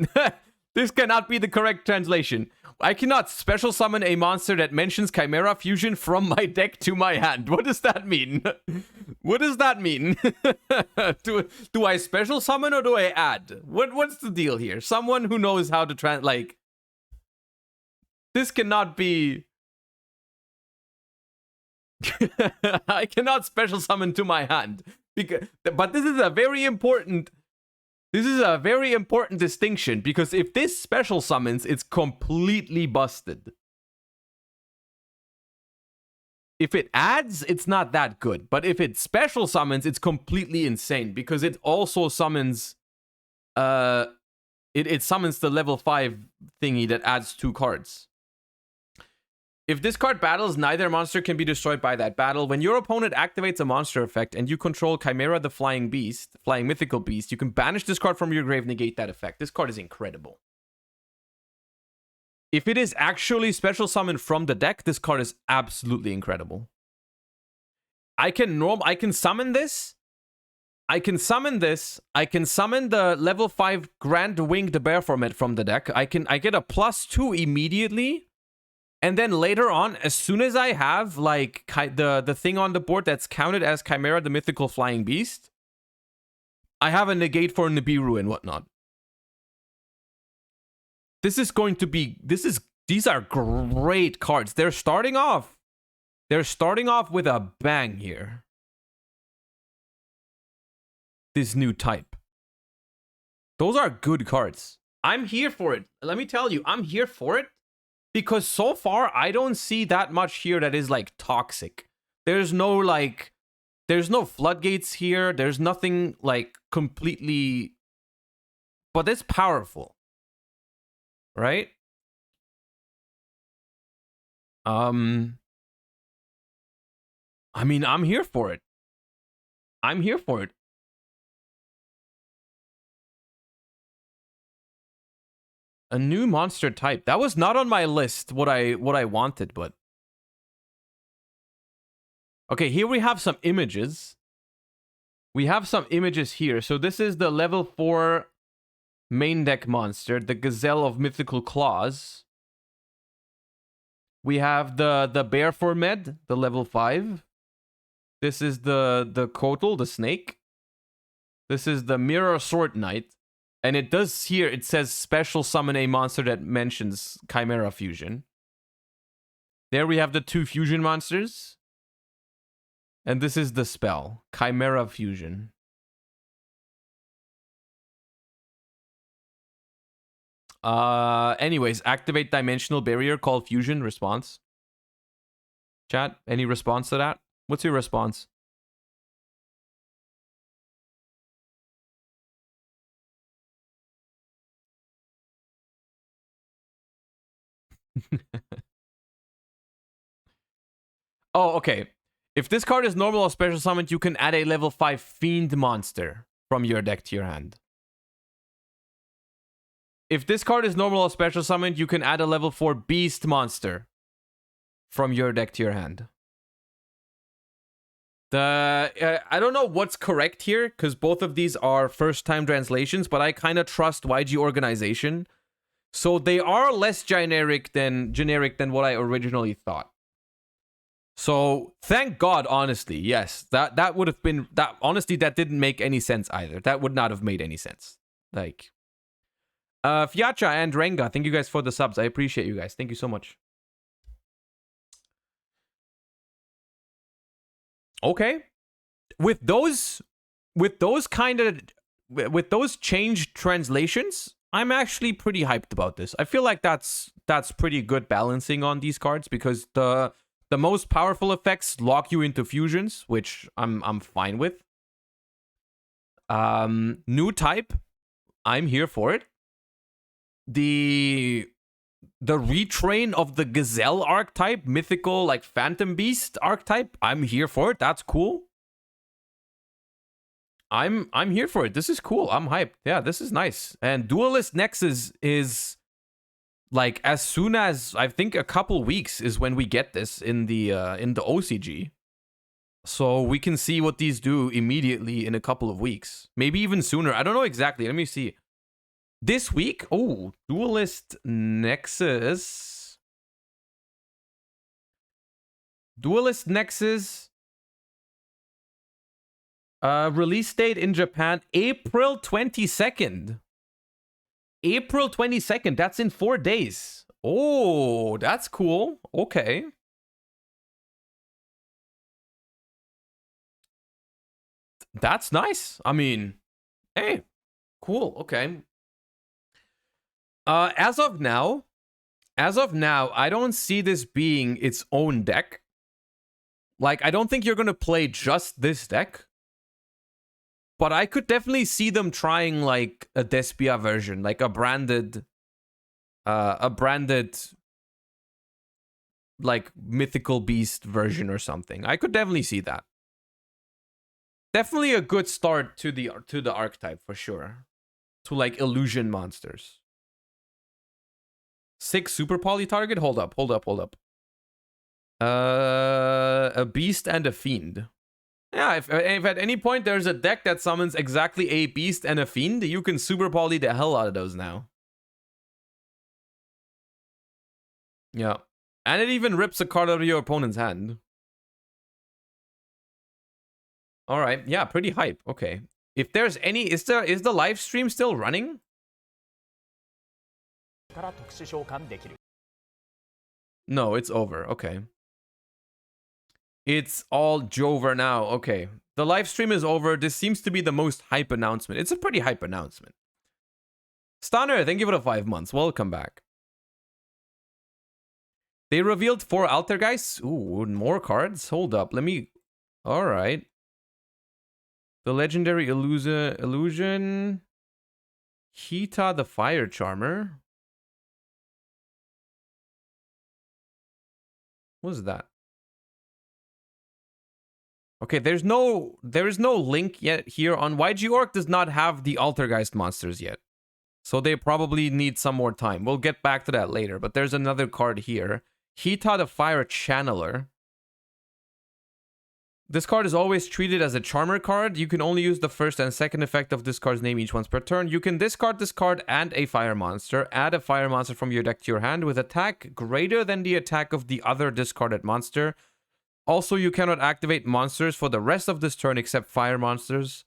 This cannot be the correct translation. I cannot special summon a monster that mentions Chimera Fusion from my deck to my hand. What does that mean? What does that mean? Do I special summon or do I add? What's the deal here? Someone who knows how to like... This cannot be... I cannot special summon to my hand. But this is a very important... This is a very important distinction, because if this special summons, it's completely busted. If it adds, it's not that good. But if it special summons, it's completely insane, because it also summons... It summons the level 5 thingy that adds 2 cards. If this card battles, neither monster can be destroyed by that battle. When your opponent activates a monster effect and you control Chimera the flying mythical beast, you can banish this card from your grave, negate that effect. This card is incredible. If it is actually special summoned from the deck, this card is absolutely incredible. I can summon this. I can summon this. I can summon the level 5 Grand Winged Bear Format from the deck. I get a +2 immediately. And then later on, as soon as I have like the thing on the board that's counted as Chimera the mythical flying beast, I have a negate for Nibiru and whatnot. This is going to be... These are great cards. They're starting off with a bang here. This new type. Those are good cards. I'm here for it. Let me tell you, I'm here for it. Because so far, I don't see that much here that is, like, toxic. There's no floodgates here. There's nothing, like, completely... But it's powerful. Right? I mean, I'm here for it. I'm here for it. A new monster type. That was not on my list, what I wanted, but... Okay, here we have some images. We have some images here. So this is the level 4 main deck monster, the Gazelle of Mythical Claws. We have the Bear Formed, the level 5. This is the Kotal, the snake. This is the Mirror Sword Knight. And it does here, it says special summon a monster that mentions Chimera Fusion. There we have the 2 fusion monsters. And this is the spell, Chimera Fusion. Anyways, activate Dimensional Barrier, call Fusion, response. Chat, any response to that? What's your response? Oh, okay. If this card is normal or special summoned, you can add a level 5 Fiend monster from your deck to your hand. If this card is normal or special summoned, you can add a level 4 Beast monster from your deck to your hand. I don't know what's correct here, because both of these are first-time translations, but I kind of trust YG Organization. So they are less generic than what I originally thought. So thank God, honestly, yes, that would have been that. Honestly, that didn't make any sense either. That would not have made any sense. Like, Fiacha and Renga, thank you guys for the subs. I appreciate you guys. Thank you so much. Okay, with those changed translations, I'm actually pretty hyped about this. I feel like that's pretty good balancing on these cards, because the most powerful effects lock you into fusions, which I'm fine with. New type, I'm here for it. The retrain of the Gazelle archetype, mythical like Phantom Beast archetype, I'm here for it. That's cool. I'm here for it. This is cool. I'm hyped. Yeah, this is nice. And Duelist Nexus is like, as soon as I think a couple weeks is when we get this in the OCG. So we can see what these do immediately in a couple of weeks. Maybe even sooner. I don't know exactly. Let me see. This week? Oh, Duelist Nexus. Duelist Nexus. Release date in Japan, April 22nd. April 22nd. That's in 4 days. Oh, that's cool. Okay. That's nice. I mean, hey, cool. Okay. As of now, I don't see this being its own deck. Like, I don't think you're gonna play just this deck. But I could definitely see them trying like a Despia version, like a branded like mythical beast version or something. I could definitely see that. Definitely a good start to the archetype for sure. To like illusion monsters. 6 super poly target? Hold up. A beast and a fiend. Yeah, if at any point there's a deck that summons exactly a beast and a fiend, you can super poly the hell out of those now. Yeah. And it even rips a card out of your opponent's hand. Alright, yeah, pretty hype. Okay. If there's any, is the live stream still running? No, it's over. Okay. It's all Jover now. Okay. The live stream is over. This seems to be the most hype announcement. It's a pretty hype announcement. Stunner, thank you for the 5 months. Welcome back. They revealed 4 Altergeists. Ooh, more cards. Hold up. Let me... Alright. The legendary illusion. Hita the Fire Charmer. What is that? Okay, there is no link yet here on YG Orc does not have the Altergeist monsters yet. So they probably need some more time. We'll get back to that later, but there's another card here. Hita the Fire Channeler. This card is always treated as a Charmer card. You can only use the first and second effect of this card's name each once per turn. You can discard this card and a Fire Monster. Add a Fire Monster from your deck to your hand with attack greater than the attack of the other discarded monster. Also, you cannot activate monsters for the rest of this turn except Fire Monsters.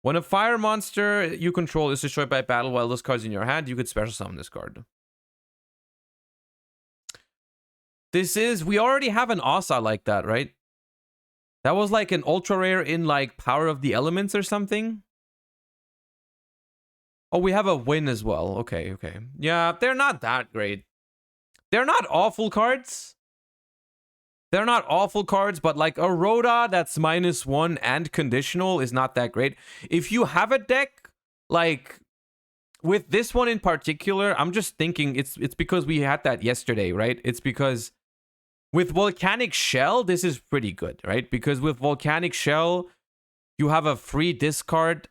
When a Fire Monster you control is destroyed by battle while this card's in your hand, you could special summon this card. This is... We already have an Asa like that, right? That was like an ultra rare in like Power of the Elements or something. Oh, we have a win as well. Okay, okay. Yeah, they're not that great. They're not awful cards. They're not awful cards, but like a Rhoda that's -1 and conditional is not that great. If you have a deck, like with this one in particular, I'm just thinking it's because we had that yesterday, right? It's because with Volcanic Shell, this is pretty good, right? Because with Volcanic Shell, you have a free discard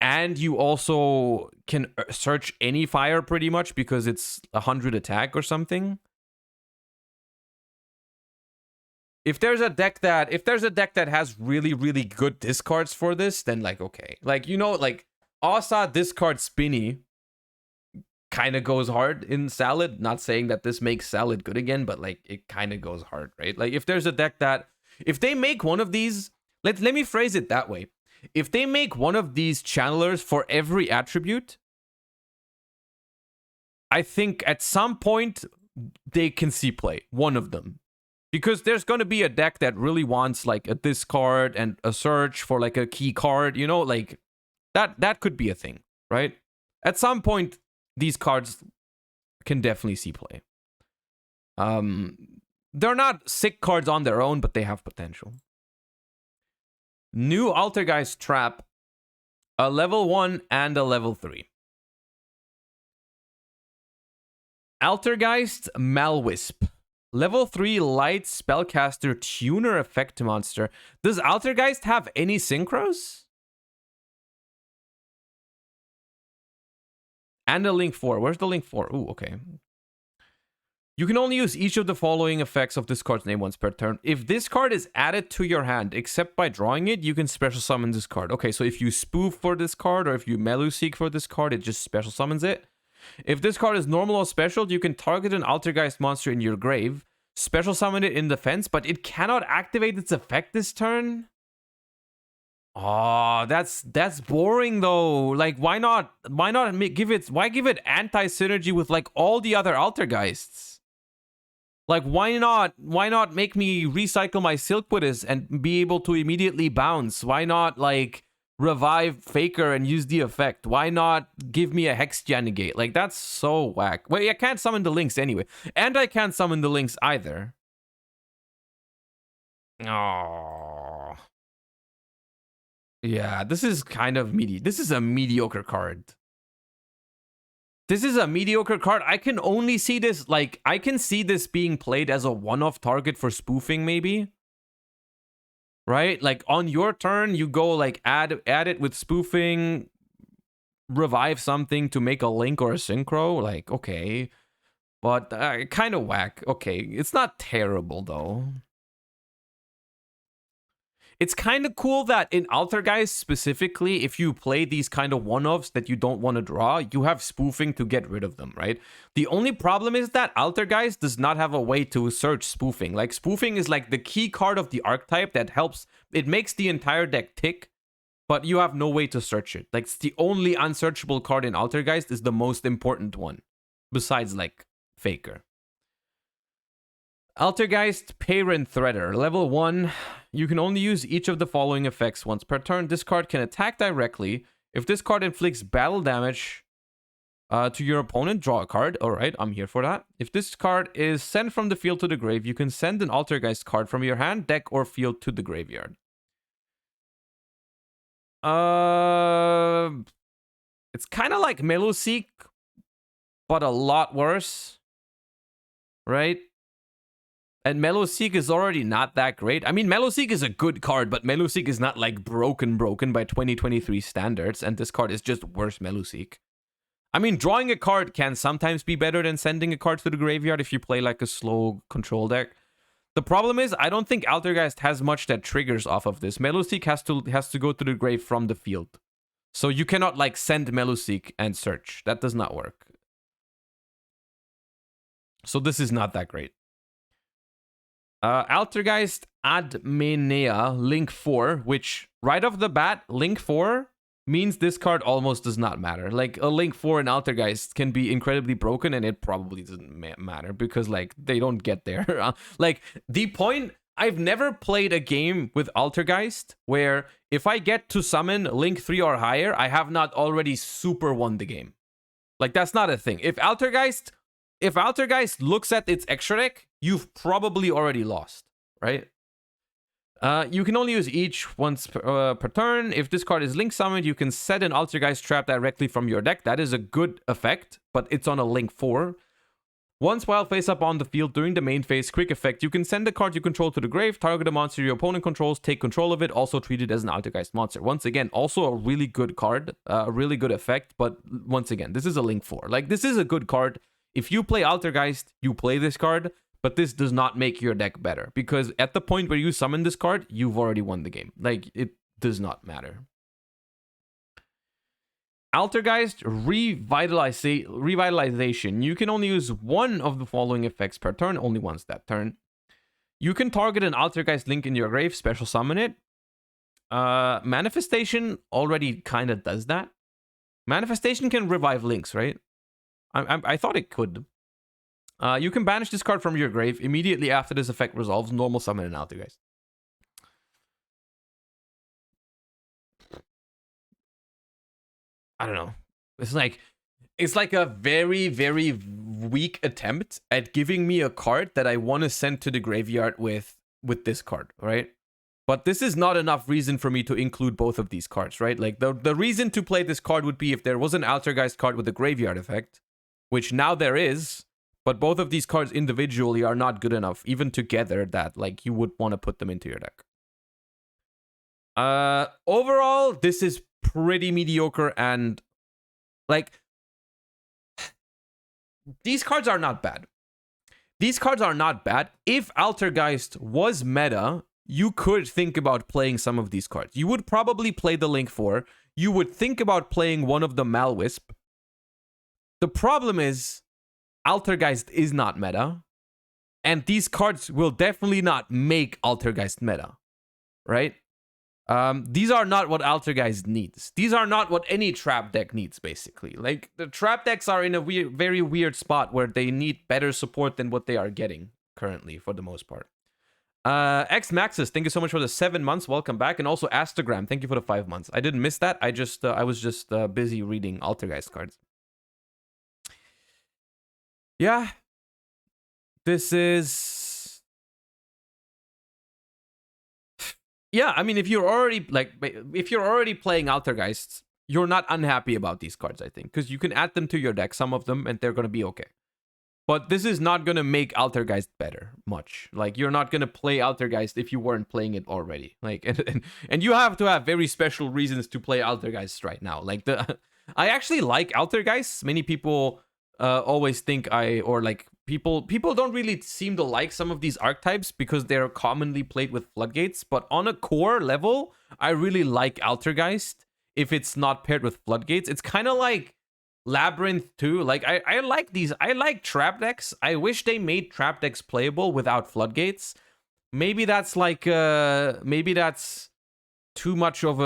and you also can search any fire pretty much because it's 100 attack or something. If there's a deck that has really good discards for this, then like okay. Like you know, like Asa discard Spinny kind of goes hard in Salad. Not saying that this makes Salad good again, but like it kind of goes hard, right? Like if there's a deck that if they make one of these, let me phrase it that way. If they make one of these channelers for every attribute, I think at some point they can see play, one of them. Because there's going to be a deck that really wants like a discard and a search for like a key card, you know, like that could be a thing, right? At some point, these cards can definitely see play. They're not sick cards on their own, but they have potential. New Altergeist Trap, a level 1 and a level 3. Altergeist Malwisp. Level 3 light spellcaster tuner effect monster. Does Altergeist have any synchros? And a link 4. Where's the link 4? Ooh, okay. You can only use each of the following effects of this card's name once per turn. If this card is added to your hand, except by drawing it, you can special summon this card. Okay, so if you spoof for this card or if you Meluseek for this card, it just special summons it. If this card is normal or special, you can target an Altergeist monster in your grave, special summon it in defense, but it cannot activate its effect this turn. Oh, that's boring though. Like, why give it anti-synergy with like all the other Altergeists? Like, why not make me recycle my Silkwoodus and be able to immediately bounce? Why not like revive Faker and use the effect? Why not give me a Hextia negate? Like, that's so whack. Wait, I can't summon the links anyway. And I can't summon the links either. Oh. Yeah, this is kind of this is a mediocre card. This is a mediocre card. I can only see this, like, I can see this being played as a one-off target for spoofing, maybe. Right? Like, on your turn, you go, like, add it with spoofing, revive something to make a link or a synchro. Like, okay. But kind of whack. Okay, it's not terrible, though. It's kind of cool that in Altergeist specifically, if you play these kind of one-offs that you don't want to draw, you have spoofing to get rid of them, right? The only problem is that Altergeist does not have a way to search spoofing. Like, spoofing is like the key card of the archetype that helps. It makes the entire deck tick, but you have no way to search it. Like, it's the only unsearchable card in Altergeist is the most important one, besides, like, Faker. Altergeist Parent Threader. Level 1. You can only use each of the following effects once per turn. This card can attack directly. If this card inflicts battle damage to your opponent, draw a card. Alright, I'm here for that. If this card is sent from the field to the grave, you can send an Altergeist card from your hand, deck, or field to the graveyard. It's kind of like Meluseek, but a lot worse. Right? And Meluseek is already not that great. I mean, Meluseek is a good card, but Meluseek is not like broken by 2023 standards, and this card is just worse Meluseek. I mean, drawing a card can sometimes be better than sending a card to the graveyard if you play like a slow control deck. The problem is, I don't think Altergeist has much that triggers off of this. Meluseek has to go to the grave from the field. So you cannot like send Meluseek and search. That does not work. So this is not that great. Altergeist Admenea, Link 4, which right off the bat, Link 4 means this card almost does not matter. Like, a Link 4 in Altergeist can be incredibly broken, and it probably doesn't matter, because, like, they don't get there. Like, the point I've never played a game with Altergeist where if I get to summon Link 3 or higher, I have not already super won the game. Like, that's not a thing. If Altergeist looks at its extra deck, you've probably already lost, right? You can only use each once per turn. If this card is Link summoned, you can set an Altergeist trap directly from your deck. That is a good effect, but it's on a Link 4. Once while face up on the field during the main phase, quick effect, you can send the card you control to the grave, target a monster your opponent controls, take control of it, also treat it as an Altergeist monster. Once again, also a really good card, a really good effect, but once again, this is a Link 4. Like, this is a good card. If you play Altergeist, you play this card, but this does not make your deck better, because at the point where you summon this card, you've already won the game. Like, it does not matter. Altergeist Revitalization. You can only use one of the following effects per turn, only once that turn. You can target an Altergeist Link in your grave, special summon it. Manifestation already kind of does that. Manifestation can revive Links, right? I thought it could. You can banish this card from your grave. Immediately after this effect resolves, normal summon an Altergeist. I don't know. It's like a very, very weak attempt at giving me a card that I want to send to the graveyard with this card, right? But this is not enough reason for me to include both of these cards, right? Like, the reason to play this card would be if there was an Altergeist card with a graveyard effect, which now there is, but both of these cards individually are not good enough, even together, that, like, you would want to put them into your deck. Overall, this is pretty mediocre, and like, these cards are not bad. These cards are not bad. If Altergeist was meta, you could think about playing some of these cards. You would probably play the Link 4. You would think about playing one of the Malwisp. The problem is, Altergeist is not meta, and these cards will definitely not make Altergeist meta, right? These are not what Altergeist needs. These are not what any trap deck needs, basically. Like, the trap decks are in a very weird spot where they need better support than what they are getting currently, for the most part. X Maxis, thank you so much for the 7 months. Welcome back. And also Astagram, thank you for the 5 months. I didn't miss that. I was just busy reading Altergeist cards. Yeah. This is... Yeah, I mean, if you're already playing Altergeists, you're not unhappy about these cards, I think, because you can add them to your deck, some of them, and they're going to be okay. But this is not going to make Altergeist better much. Like, you're not going to play Altergeist if you weren't playing it already. Like, and you have to have very special reasons to play Altergeist right now. Like, I actually like Altergeists. Many people always think people don't really seem to like some of these archetypes because they're commonly played with floodgates, but on a core level, I really like Altergeist if it's not paired with floodgates. It's kind of like Labyrinth too. Like, I like these. I like trap decks. I wish they made trap decks playable without floodgates. Maybe that's like maybe that's too much of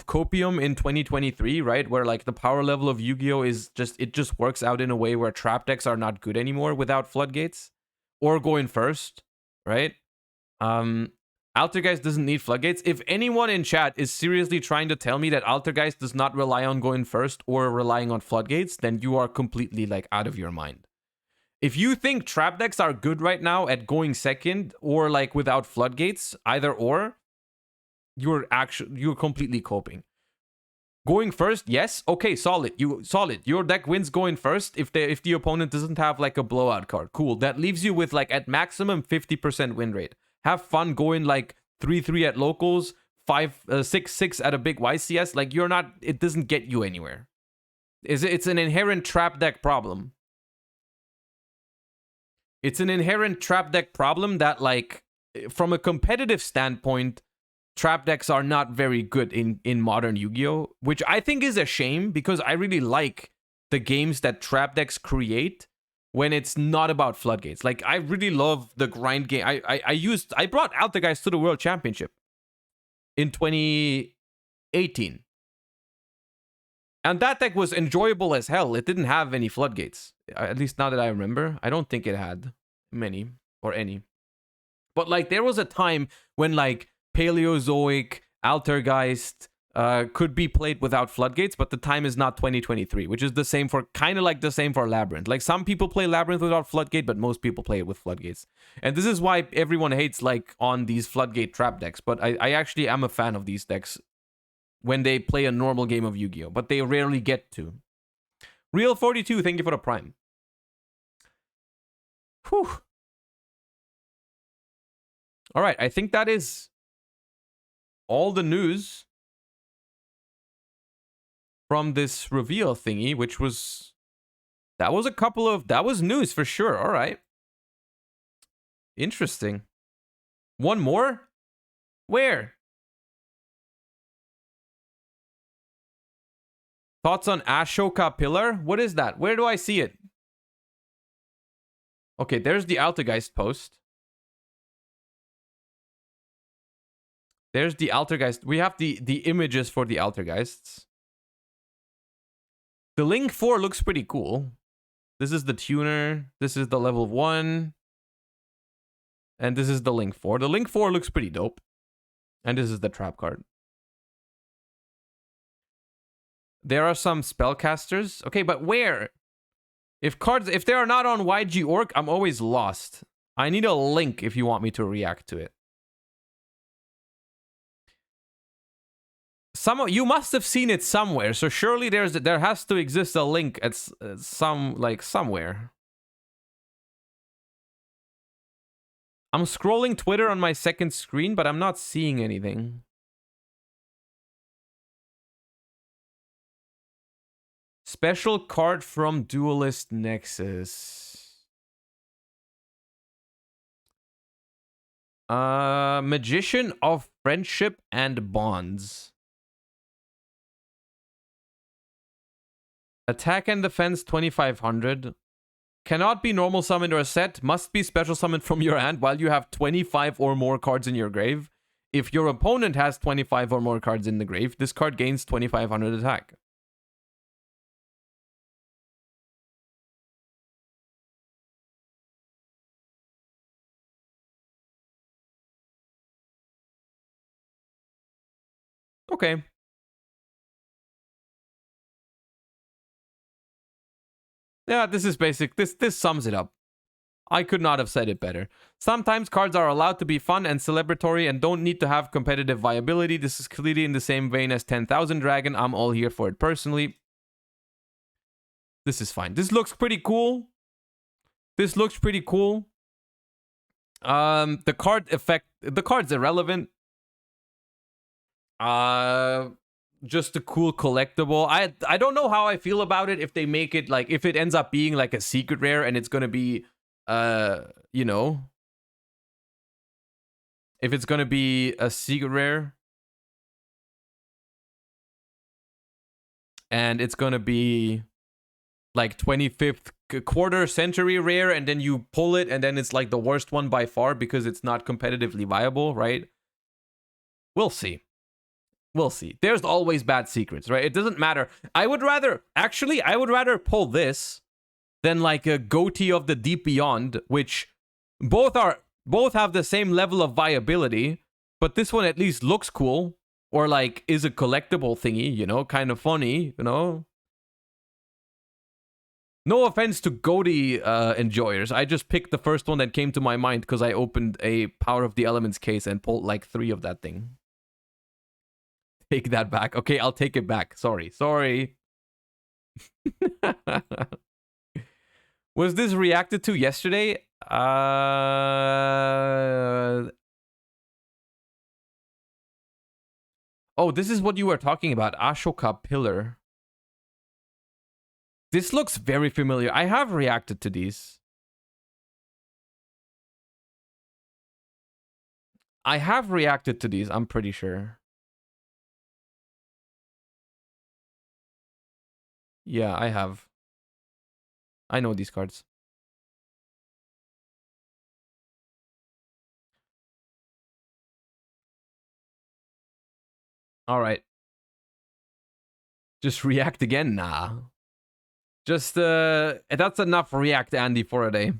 copium in 2023, right? Where, like, the power level of Yu-Gi-Oh is just works out in a way where trap decks are not good anymore without floodgates or going first, right? Altergeist doesn't need floodgates. If anyone in chat is seriously trying to tell me that Altergeist does not rely on going first or relying on floodgates, then you are completely, like, out of your mind. If you think trap decks are good right now at going second or, like, without floodgates, either or, you're completely coping. Going first, yes, okay, solid. Your deck wins going first if the opponent doesn't have, like, a blowout card. Cool. That leaves you with, like, at maximum 50% win rate. Have fun going, like, 3-3 at locals, 6-6 at a big YCS. Like, it doesn't get you anywhere. It's an inherent trap deck problem. It's an inherent trap deck problem that, like, from a competitive standpoint, trap decks are not very good in modern Yu-Gi-Oh!, which I think is a shame because I really like the games that trap decks create when it's not about floodgates. Like, I really love the grind game. I brought Altergeist to the World Championship in 2018. And that deck was enjoyable as hell. It didn't have any floodgates. At least now that I remember. I don't think it had many or any. But like there was a time when like Paleozoic, Altergeist could be played without floodgates, but the time is not 2023, which is the same for kind of like the same for Labyrinth. Like some people play Labyrinth without floodgate, but most people play it with floodgates. And this is why everyone hates like on these floodgate trap decks. But I actually am a fan of these decks when they play a normal game of Yu-Gi-Oh, but they rarely get to. Real 42, thank you for the prime. Whew. All right, I think that is all the news from this reveal thingy, which was... That was news for sure. All right. Interesting. One more? Where? Thoughts on Ashoka Pillar? What is that? Where do I see it? Okay, there's the Altergeist post. There's the Altergeist. We have the images for the Altergeists. The Link 4 looks pretty cool. This is the tuner. This is the level 1. And this is the Link 4. The Link 4 looks pretty dope. And this is the trap card. There are some spellcasters. Okay, but where? If they are not on YG.org, I'm always lost. I need a link if you want me to react to it. You must have seen it somewhere, so surely there has to exist a link at somewhere. I'm scrolling Twitter on my second screen, but I'm not seeing anything. Special card from Duelist Nexus. Magician of Friendship and Bonds. Attack and defense 2500. Cannot be normal summoned or set. Must be special summoned from your hand while you have 25 or more cards in your grave. If your opponent has 25 or more cards in the grave, this card gains 2500 attack. Okay. Yeah, this is basic. This sums it up. I could not have said it better. Sometimes cards are allowed to be fun and celebratory and don't need to have competitive viability. This is clearly in the same vein as 10,000 Dragon. I'm all here for it personally. This is fine. This looks pretty cool. This looks pretty cool. The card effect, the card's irrelevant. Just a cool collectible. I don't know how I feel about it if they make it like, if it ends up being like a secret rare and it's gonna be you know, if it's gonna be a secret rare and it's gonna be like 25th quarter century rare and then you pull it and then it's like the worst one by far because it's not competitively viable, right? We'll see. We'll see. There's always bad secrets, right? It doesn't matter. I would rather pull this than like a Goatee of the Deep Beyond, which both have the same level of viability, but this one at least looks cool or like is a collectible thingy, you know, kind of funny, you know. No offense to Goatee enjoyers. I just picked the first one that came to my mind because I opened a Power of the Elements case and pulled like 3 of that thing. Take that back. Okay, I'll take it back. Sorry. Was this reacted to yesterday? Oh, this is what you were talking about. Ashoka Pillar. This looks very familiar. I have reacted to these. I'm pretty sure. Yeah, I have. I know these cards. All right. Just react again? Nah. Just, that's enough react, Andy, for a day.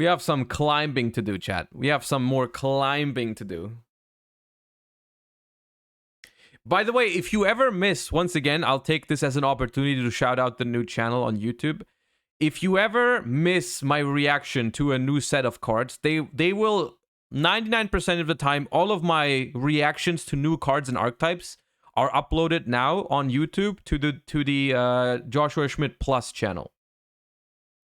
We have some climbing to do, chat. We have some more climbing to do. By the way, if you ever miss, once again, I'll take this as an opportunity to shout out the new channel on YouTube. If you ever miss my reaction to a new set of cards, they will 99% of the time, all of my reactions to new cards and archetypes are uploaded now on YouTube to the Joshua Schmidt Plus channel.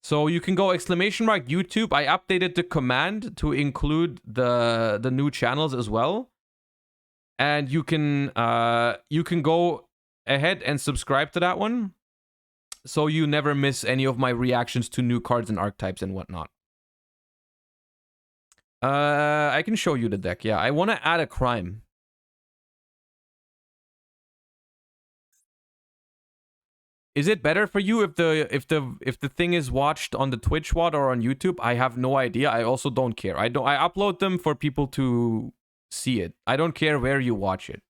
So you can go !YouTube. I updated the command to include the new channels as well. And you can go ahead and subscribe to that one, so you never miss any of my reactions to new cards and archetypes and whatnot. I can show you the deck. Yeah, I want to add a crime. Is it better for you if the thing is watched on the Twitch VOD or on YouTube? I have no idea. I also don't care. I upload them for people to see it. I don't care where you watch it.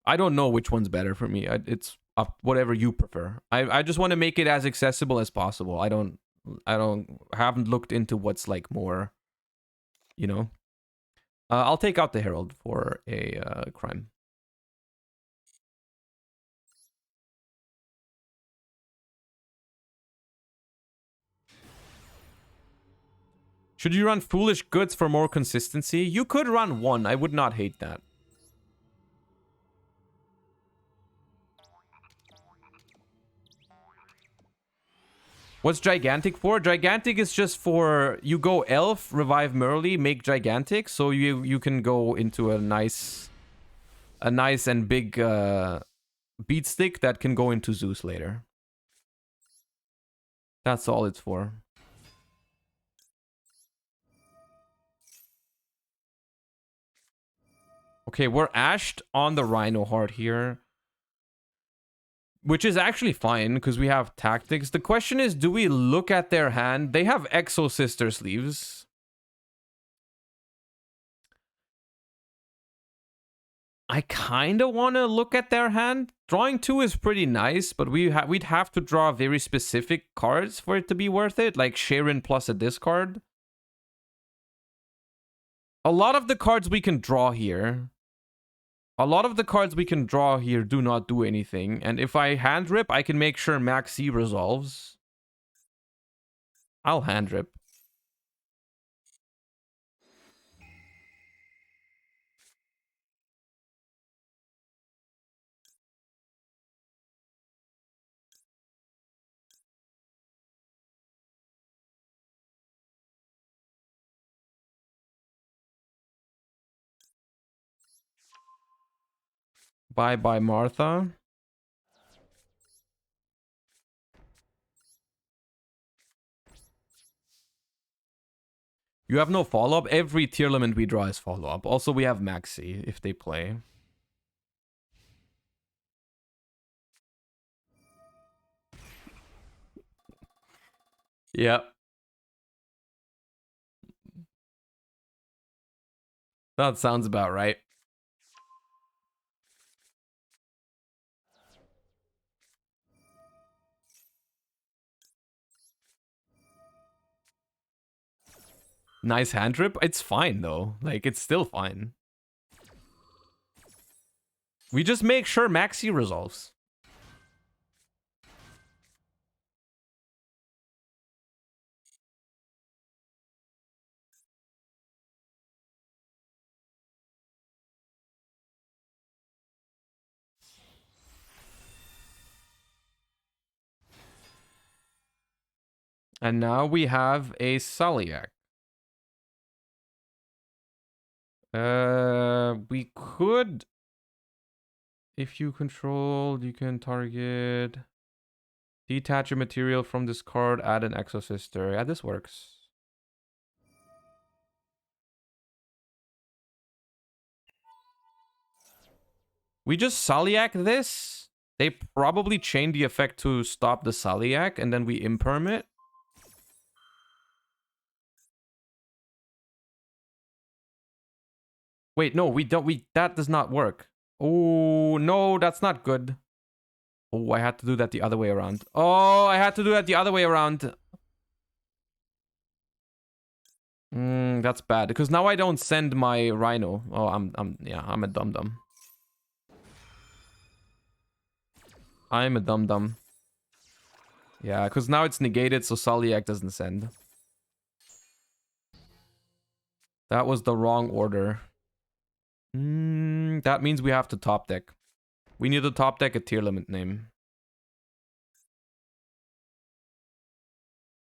I don't know which one's better for me. It's up, whatever you prefer. I just want to make it as accessible as possible. I haven't looked into what's like more, you know. I'll take out the Herald for a crime. Should you run Foolish Goods for more consistency? You could run one. I would not hate that. What's Gigantic for? Gigantic is just for, you go Elf, revive Merly, make Gigantic, so you can go into a nice and big beat stick that can go into Zeus later. That's all it's for. Okay, we're ashed on the Rhino Heart here, which is actually fine because we have tactics. The question is, do we look at their hand? They have Exo Sister sleeves. I kind of want to look at their hand. Drawing 2 is pretty nice, but we'd have to draw very specific cards for it to be worth it, like Sharon plus a discard. A lot of the cards we can draw here do not do anything. And if I hand rip, I can make sure Maxi resolves. I'll hand rip. Bye-bye, Martha. You have no follow-up? Every Tearlament we draw is follow-up. Also, we have Maxi if they play. Yep. That sounds about right. Nice hand rip. It's fine though. Like, it's still fine. We just make sure Maxi resolves. And now we have a Saliak. We could, if you control, you can target, detach a material from this card, add an Exo Sister. Yeah, this works. We just Saliak this. They probably chain the effect to stop the Saliak, and then we imperm it. Wait, no, we don't. That does not work. Oh, no, that's not good. Oh, I had to do that the other way around. Oh, I had to do that the other way around. That's bad because now I don't send my Rhino. Oh, I'm a dum dum. I'm a dum dum. Yeah, because now it's negated, so Saliak doesn't send. That was the wrong order. That means we have to top deck. We need to top deck a Tearlament name.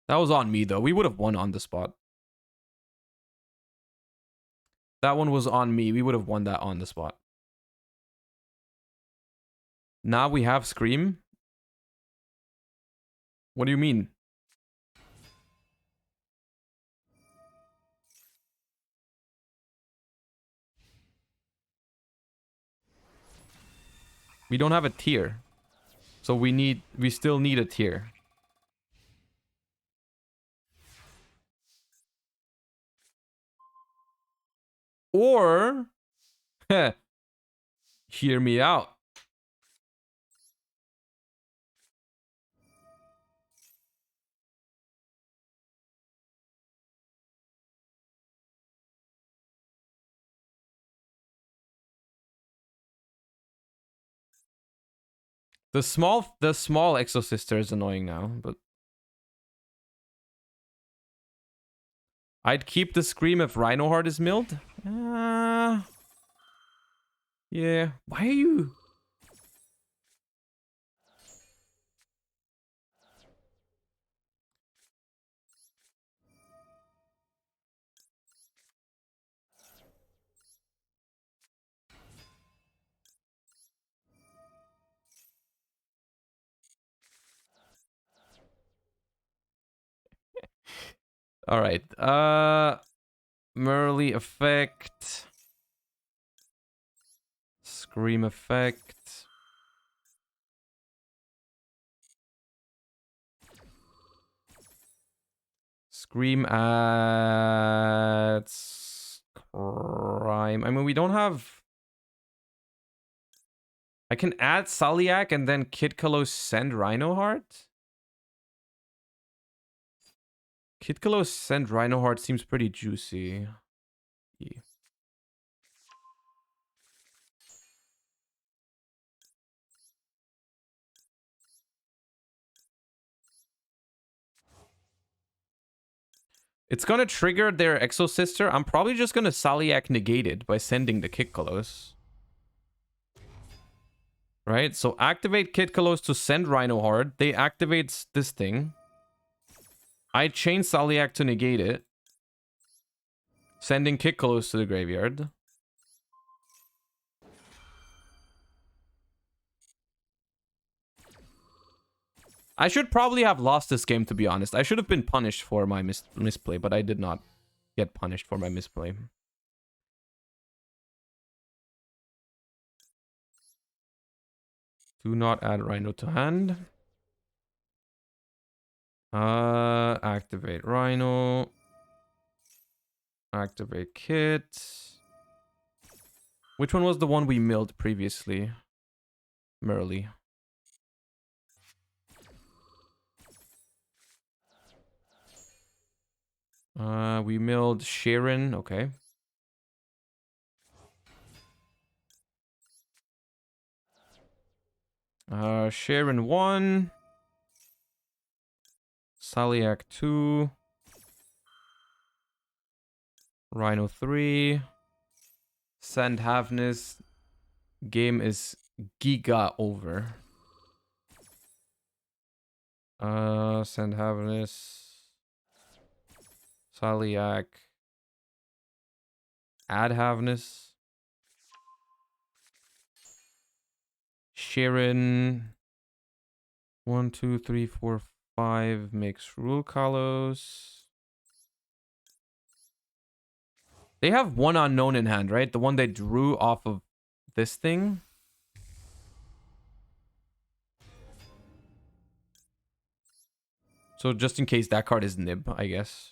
That was on me, though. We would have won on the spot. That one was on me. We would have won that on the spot. Now we have Scream. What do you mean? We don't have a tier. So we still need a tier. Or hear me out. The small Exosister is annoying now, but I'd keep the Scream if Rhinoheart is milled. Yeah. Why are you? All right. Merly effect. Scream effect. Scream adds crime. I mean, we don't have... I can add Saliak and then Kid Kalos send Rhinoheart? Kid Kalos send Rhinoheart seems pretty juicy. Yeah. It's gonna trigger their Exosister. I'm probably just gonna Saliak negate it by sending the Kid Kalos. Right? So activate Kid Kalos to send Rhinoheart. They activate this thing. I chain Saliak to negate it. Sending Kid Kalos to the graveyard. I should probably have lost this game, to be honest. I should have been punished for my misplay, but I did not get punished for my misplay. Do not add Rhino to hand. Activate Rhino. Activate Kit. Which one was the one we milled previously? Merly. We milled Sharon. Okay. Sharon 1. Saliak 2. Rhino 3. Send Havness. Game is giga over. Send Havness. Saliak. Add Havness. Sharon. 1, 2, 3, 4, 5 makes Rule Kalos. They have one unknown in hand, right? The one they drew off of this thing. So just in case that card is Nib, I guess.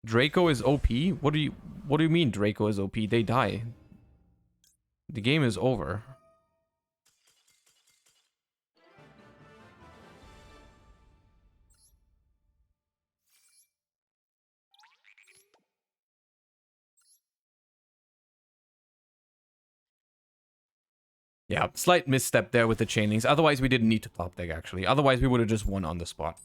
Draco is OP? What do you... What do you mean Draco is OP? They die. The game is over. Yeah, slight misstep there with the chainings. Otherwise, we didn't need to top deck, actually. Otherwise, we would have just won on the spot.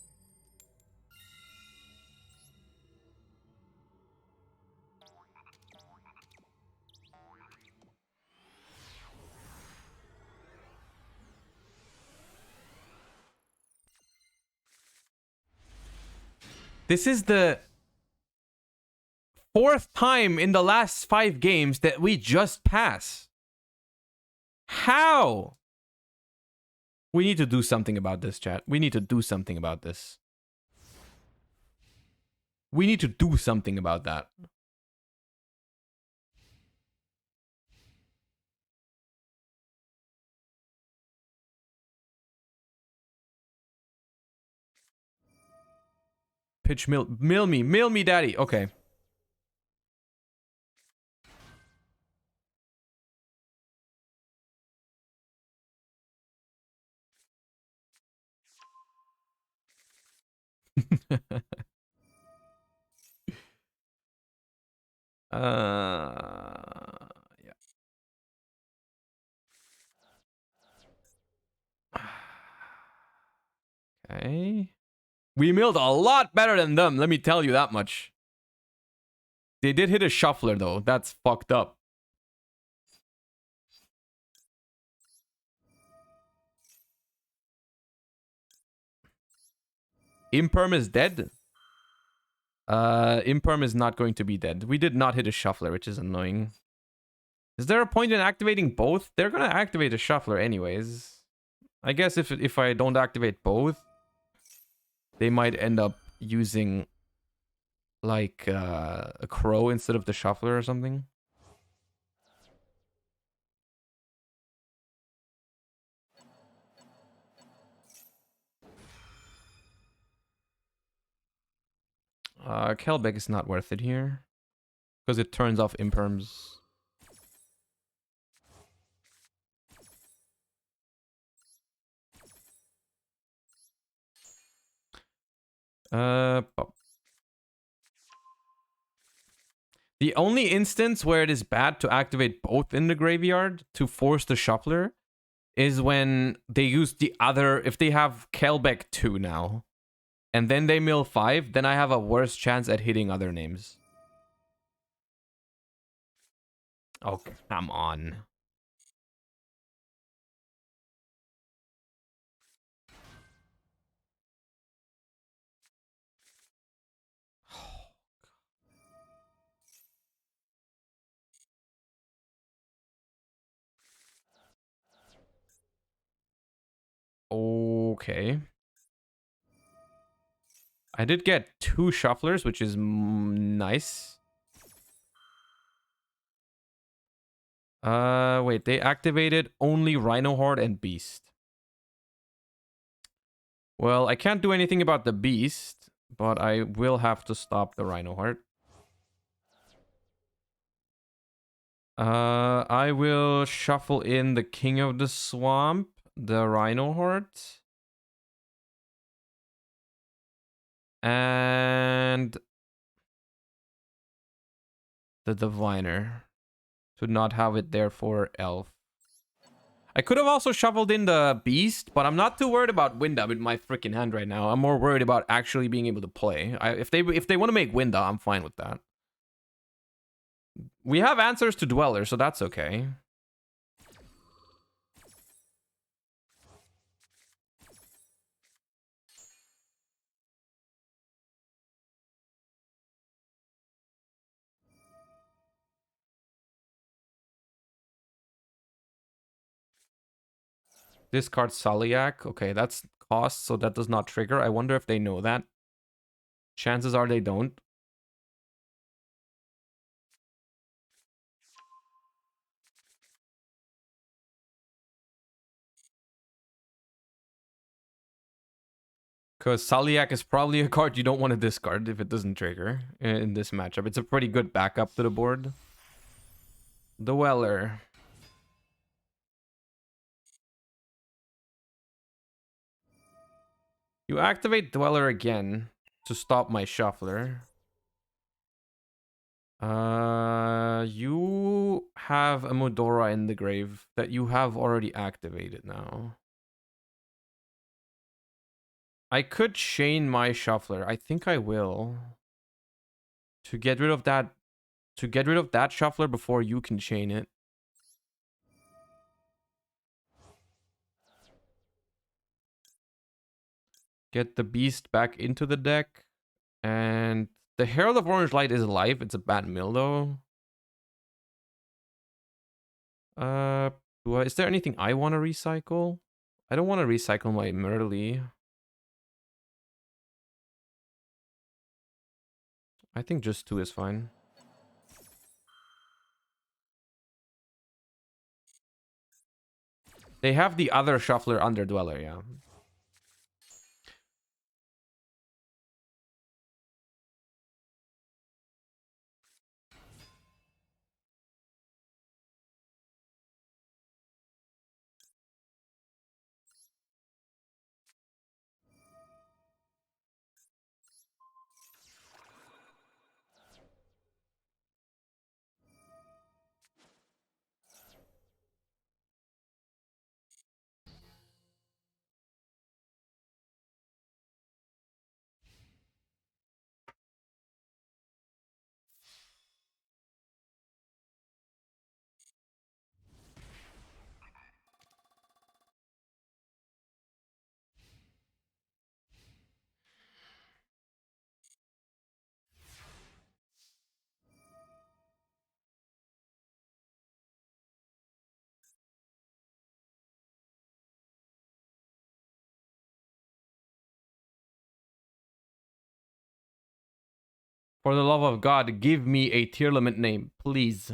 This is the 4th time in the last 5 games that we just pass. How? We need to do something about this, chat. We need to do something about this. We need to do something about that. Pitch mill me, daddy. Okay. Yeah. Okay. We milled a lot better than them, let me tell you that much. They did hit a shuffler, though. That's fucked up. Imperm is dead? Imperm is not going to be dead. We did not hit a shuffler, which is annoying. Is there a point in activating both? They're gonna activate a shuffler anyways. I guess if I don't activate both, they might end up using like a crow instead of the shuffler or something. Kelbeck is not worth it here because it turns off imperms. The only instance where it is bad to activate both in the graveyard to force the shuffler is when they use the other, if they have Kelbeck 2 now, and then they mill 5, then I have a worse chance at hitting other names. Oh, come on. Okay. I did get 2 shufflers, which is nice. Wait, they activated only Rhino Horde and Beast. Well, I can't do anything about the Beast, but I will have to stop the Rhino Horde. I will shuffle in the King of the Swamp, the Rhino Horde, and the Diviner to not have it there for Elf. I could have also shuffled in the Beast, but I'm not too worried about Winda with my freaking hand right now. I'm more worried about actually being able to play. If they want to make Winda, I'm fine with that. We have answers to Dweller, so that's okay. Discard Saliak. Okay, that's cost, so that does not trigger. I wonder if they know that. Chances are they don't. Because Saliak is probably a card you don't want to discard if it doesn't trigger in this matchup. It's a pretty good backup to the board. Dweller. You activate Dweller again to stop my Shuffler. You have a Modora in the grave that you have already activated now. I could chain my Shuffler. I think I will. To get rid of that Shuffler before you can chain it. Get the beast back into the deck. And the Herald of Orange Light is alive. It's a bad mill though. Is there anything I want to recycle? I don't want to recycle my Merly. I think just 2 is fine. They have the other Shuffler under Dweller, yeah. For the love of God, give me a Tearlament name, please.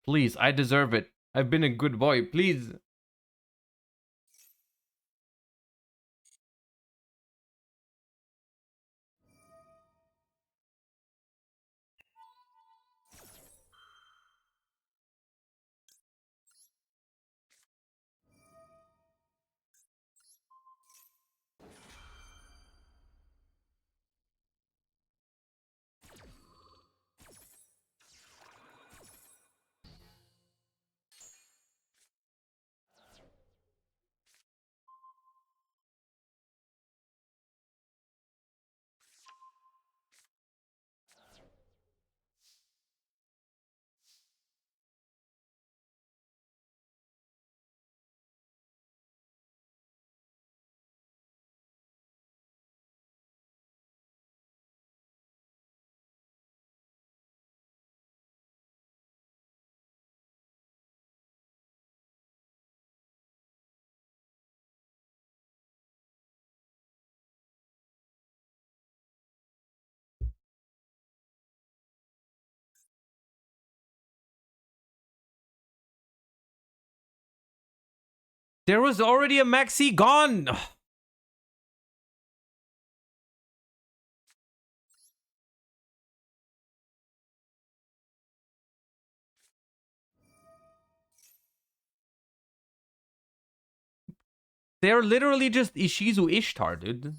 Please, I deserve it. I've been a good boy, please. There was already a Maxi gone. They're literally just Ishizu Ishtar, dude.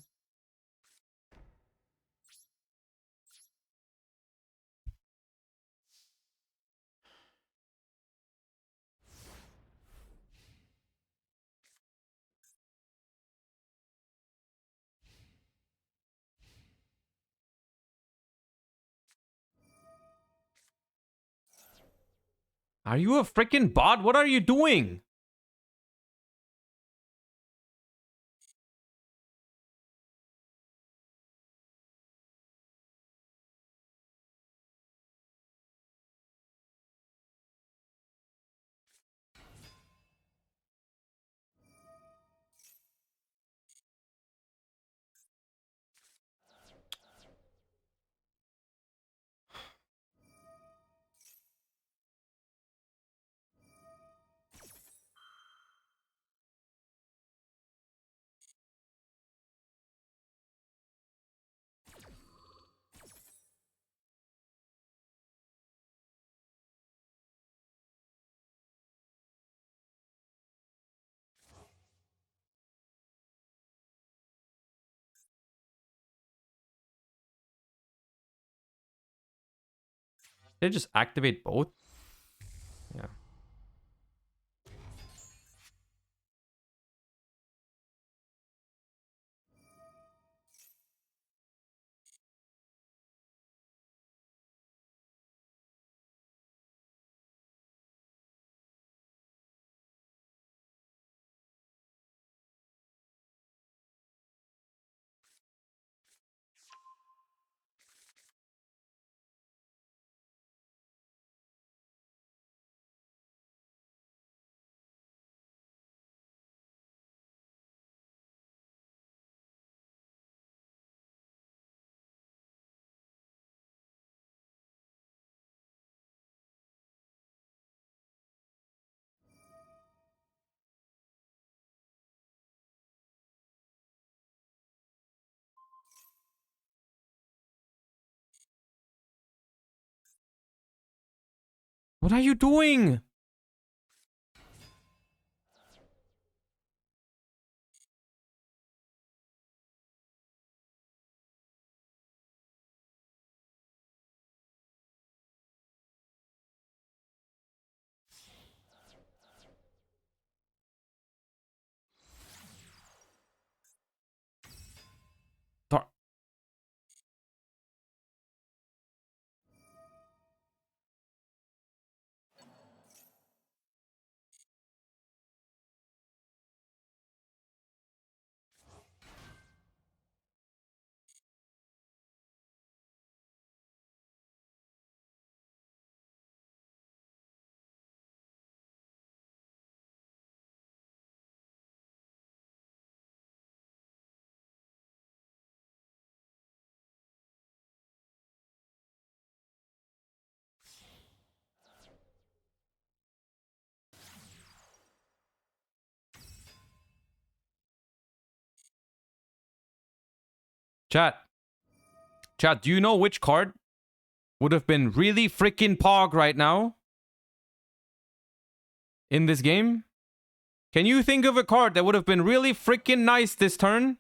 Are you a freaking bot? What are you doing? They just activate both? Yeah. What are you doing? Tar- Chat. Chat, do you know which card would have been really freaking pog right now? In this game? Can you think of a card that would have been really freaking nice this turn?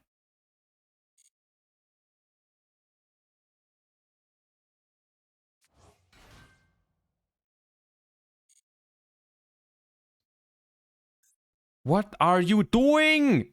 What are you doing?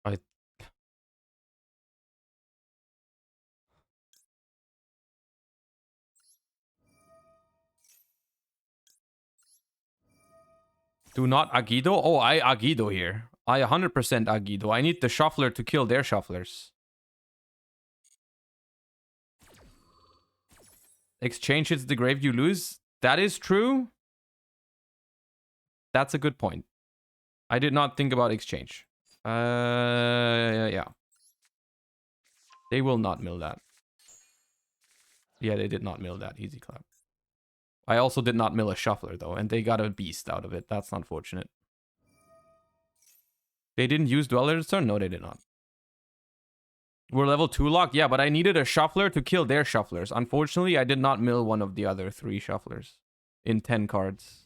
I do not Agido? Oh, I Agido here. I 100% Agido. I need the shuffler to kill their shufflers. Exchange hits the grave, you lose. That is true. That's a good point. I did not think about exchange. Yeah. They will not mill that. Yeah, they did not mill that. Easy clap. I also did not mill a shuffler, though, and they got a beast out of it. That's unfortunate. They didn't use Dweller this turn? No, they did not. We're level 2 locked? Yeah, but I needed a shuffler to kill their shufflers. Unfortunately, I did not mill one of the other 3 shufflers in 10 cards.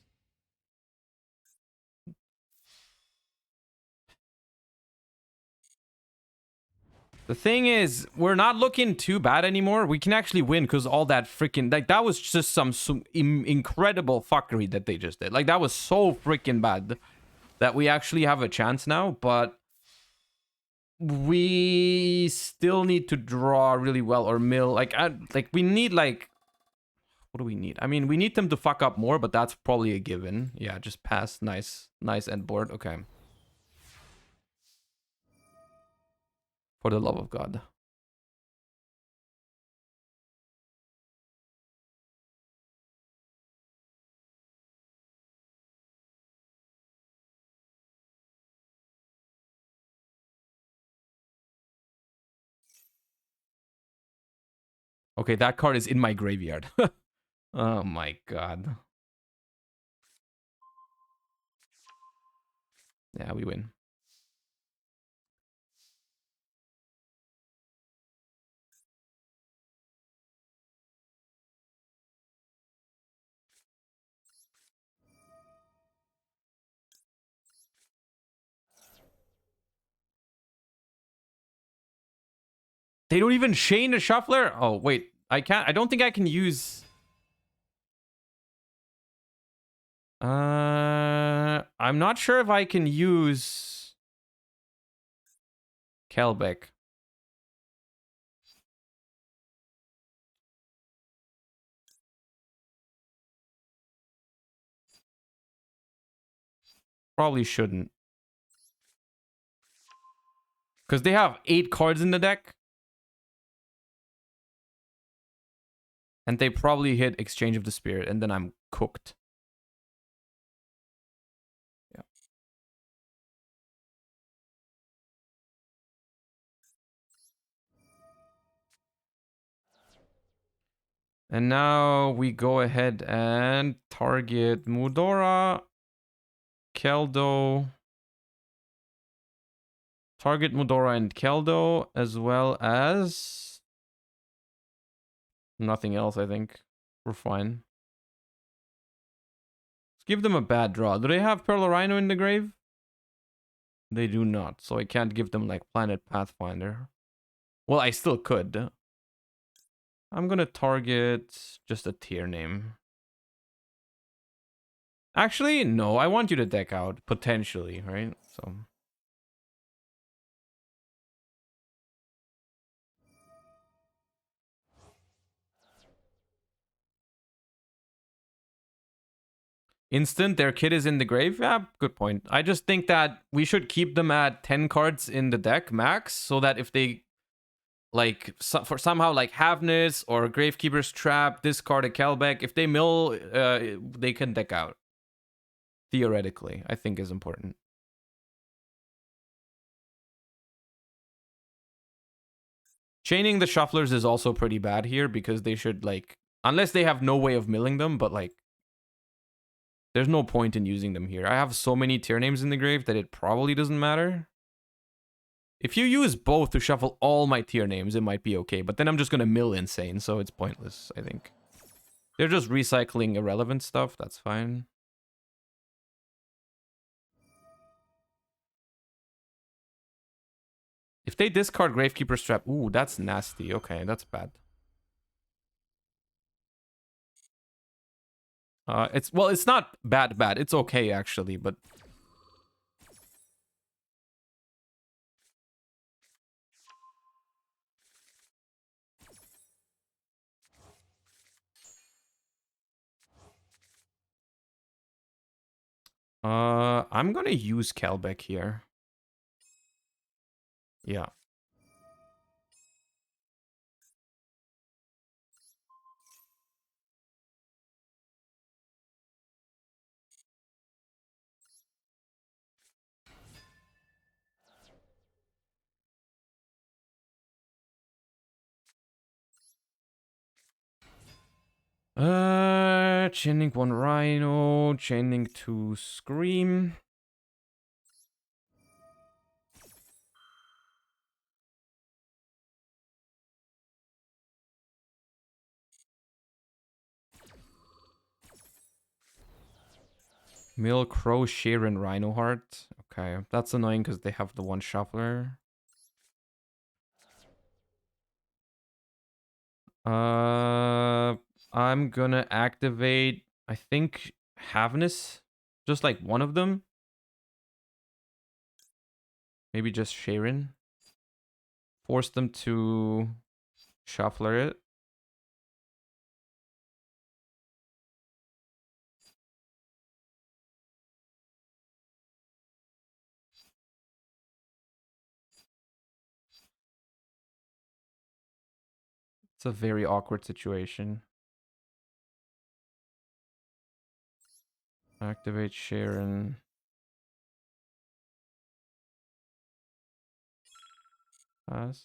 The thing is, we're not looking too bad anymore. We can actually win because all that freaking... Like, that was just some incredible fuckery that they just did. Like, that was so freaking bad that we actually have a chance now. But we still need to draw really well or mill. Like, we need, like... What do we need? I mean, we need them to fuck up more, but that's probably a given. Yeah, just pass. Nice. Nice end board. Okay. For the love of God. Okay, that card is in my graveyard. Oh my god. Yeah, we win. They don't even chain the shuffler? Oh, wait. I can't. I don't think I can use... I'm not sure if I can use... Kelbeck. Probably shouldn't. Because they have 8 cards in the deck. And they probably hit Exchange of the Spirit, and then I'm cooked. Yeah. And now we go ahead and target Mudora, Keldo. Target Mudora and Keldo, as well as... nothing else, I think. We're fine. Let's give them a bad draw. Do they have Pearl Rhino in the grave? They do not, so I can't give them, like, Planet Pathfinder. Well, I still could. I'm gonna target just a tier name. Actually, no, I want you to deck out, potentially, right? So... Instant, their kid is in the grave? Yeah, good point. I just think that we should keep them at 10 cards in the deck max, so that if they, like, for somehow, like, Havness or Gravekeeper's Trap, discard a Kelbeck, if they mill, they can deck out. Theoretically, I think is important. Chaining the Shufflers is also pretty bad here, because they should, like, unless they have no way of milling them, but, like, there's no point in using them here. I have so many tier names in the grave that it probably doesn't matter. If you use both to shuffle all my tier names, it might be okay. But then I'm just going to mill insane, so it's pointless, I think. They're just recycling irrelevant stuff. That's fine. If they discard Gravekeeper's Trap... Ooh, that's nasty. Okay, that's bad. It's not bad. It's okay, actually, but... I'm gonna use Kelbeck here. Yeah. Chaining 1 Rhino, chaining 2 Scream. Mill, Crow, Sharon, Rhino Heart. Okay, that's annoying because they have the 1 Shuffler. I'm gonna activate, I think, Havness. Just like one of them. Maybe just Sharon. Force them to shuffler it. It's a very awkward situation. Activate Sharon. Pass.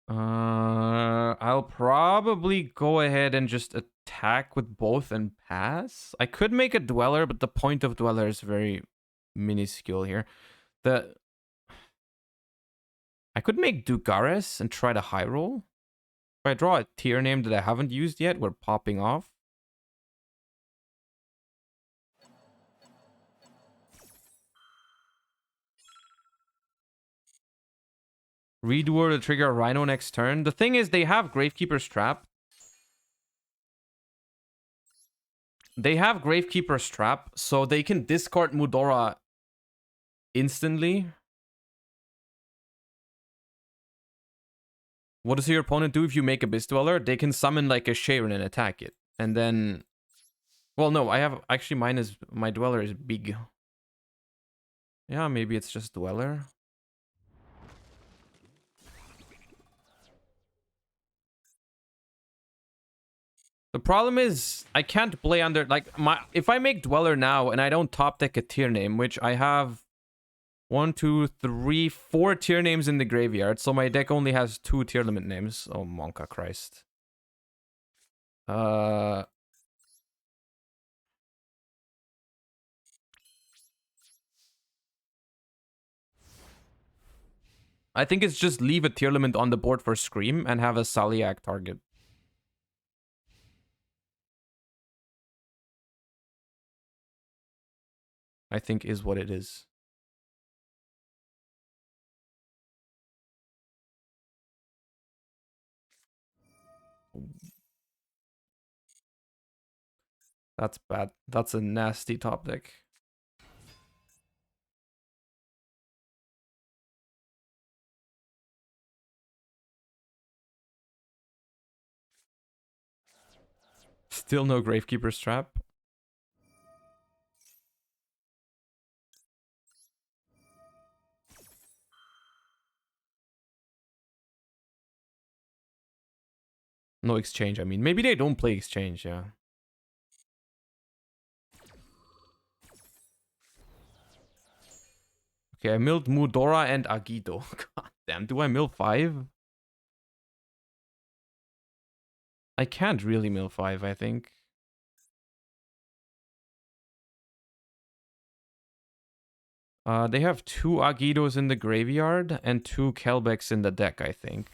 I'll probably go ahead and just attack with both and pass. I could make a Dweller, but the point of Dweller is very minuscule here. I could make Dugares and try to high roll. If I draw a tier name that I haven't used yet, we're popping off. Redoer to trigger a Rhino next turn. The thing is, they have Gravekeeper's Trap. They have Gravekeeper's Trap, so they can discard Mudora instantly. What does your opponent do if you make a Beast Dweller? They can summon like a Sharon and attack it. And then... Well, no, I have... Actually, my Dweller is big. Yeah, maybe it's just Dweller. The problem is, I can't play under... Like, if I make Dweller now and I don't top deck a tier name, which I have 1, 2, 3, 4 tier names in the graveyard, so my deck only has 2 Tearlament names. Oh, Monka Christ. I think it's just leave a Tearlament on the board for Scream and have a Saliak target. I think is what it is. That's bad. That's a nasty top deck. Still no Gravekeeper's Trap. No exchange, I mean. Maybe they don't play exchange, yeah. Okay, I milled Mudora and Agido. God damn, do I mill 5? I can't really mill 5, I think. They have 2 Agidos in the graveyard and 2 Kelbecks in the deck, I think.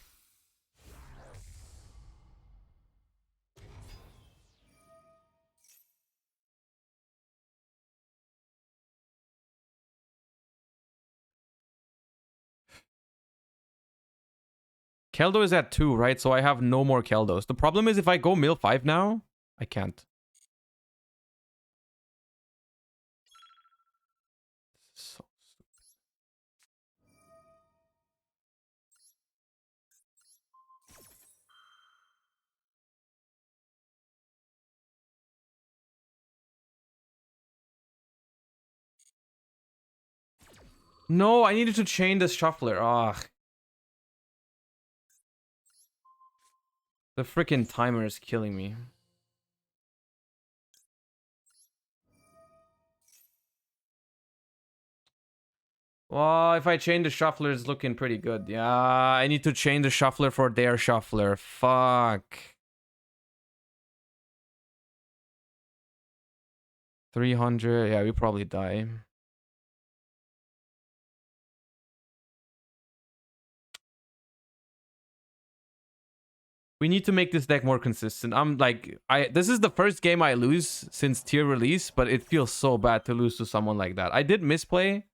Keldo is at 2, right? So I have no more Keldos. The problem is if I go mill 5 now, I can't. So no, I needed to chain the shuffler. Ugh. The freaking timer is killing me. Well, if I chain the shuffler, it's looking pretty good. Yeah, I need to chain the shuffler for their shuffler. Fuck. 300. Yeah, we probably die. We need to make this deck more consistent. I'm like, this is the first game I lose since tier release, but it feels so bad to lose to someone like that. I did misplay,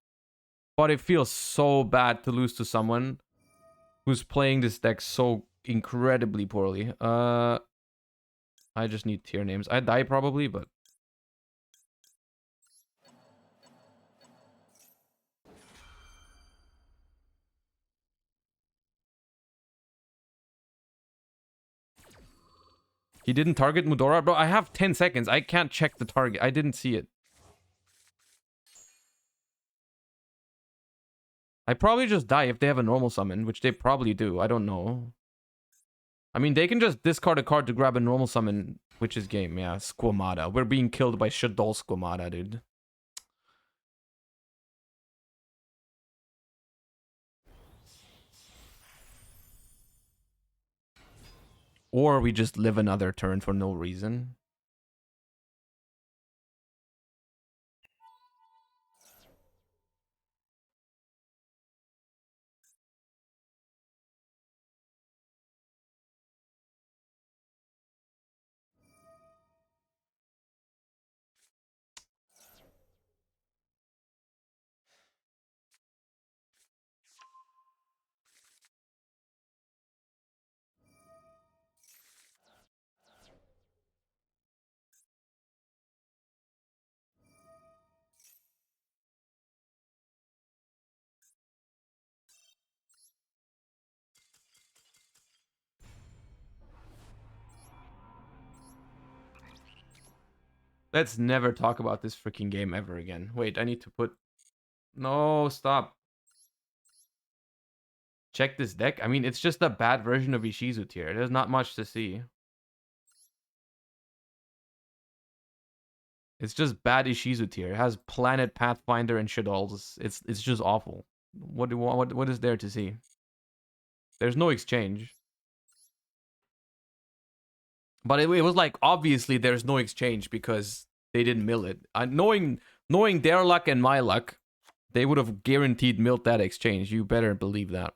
but it feels so bad to lose to someone who's playing this deck so incredibly poorly. I just need tier names. I die probably, but he didn't target Mudora. Bro, I have 10 seconds. I can't check the target. I didn't see it. I probably just die if they have a normal summon, which they probably do. I don't know. I mean, they can just discard a card to grab a normal summon, which is game. Yeah, Squamata. We're being killed by Shadow Squamata, dude. Or we just live another turn for no reason. Let's never talk about this freaking game ever again. Wait, I need to put... No, stop. Check this deck. I mean, it's just a bad version of Ishizu tier. There's not much to see. It's just bad Ishizu tier. It has Planet Pathfinder and Shaddolls. It's just awful. What is there to see? There's no exchange. But it was like, obviously there's no exchange because they didn't mill it. Knowing their luck and my luck, they would have guaranteed milled that exchange. You better believe that.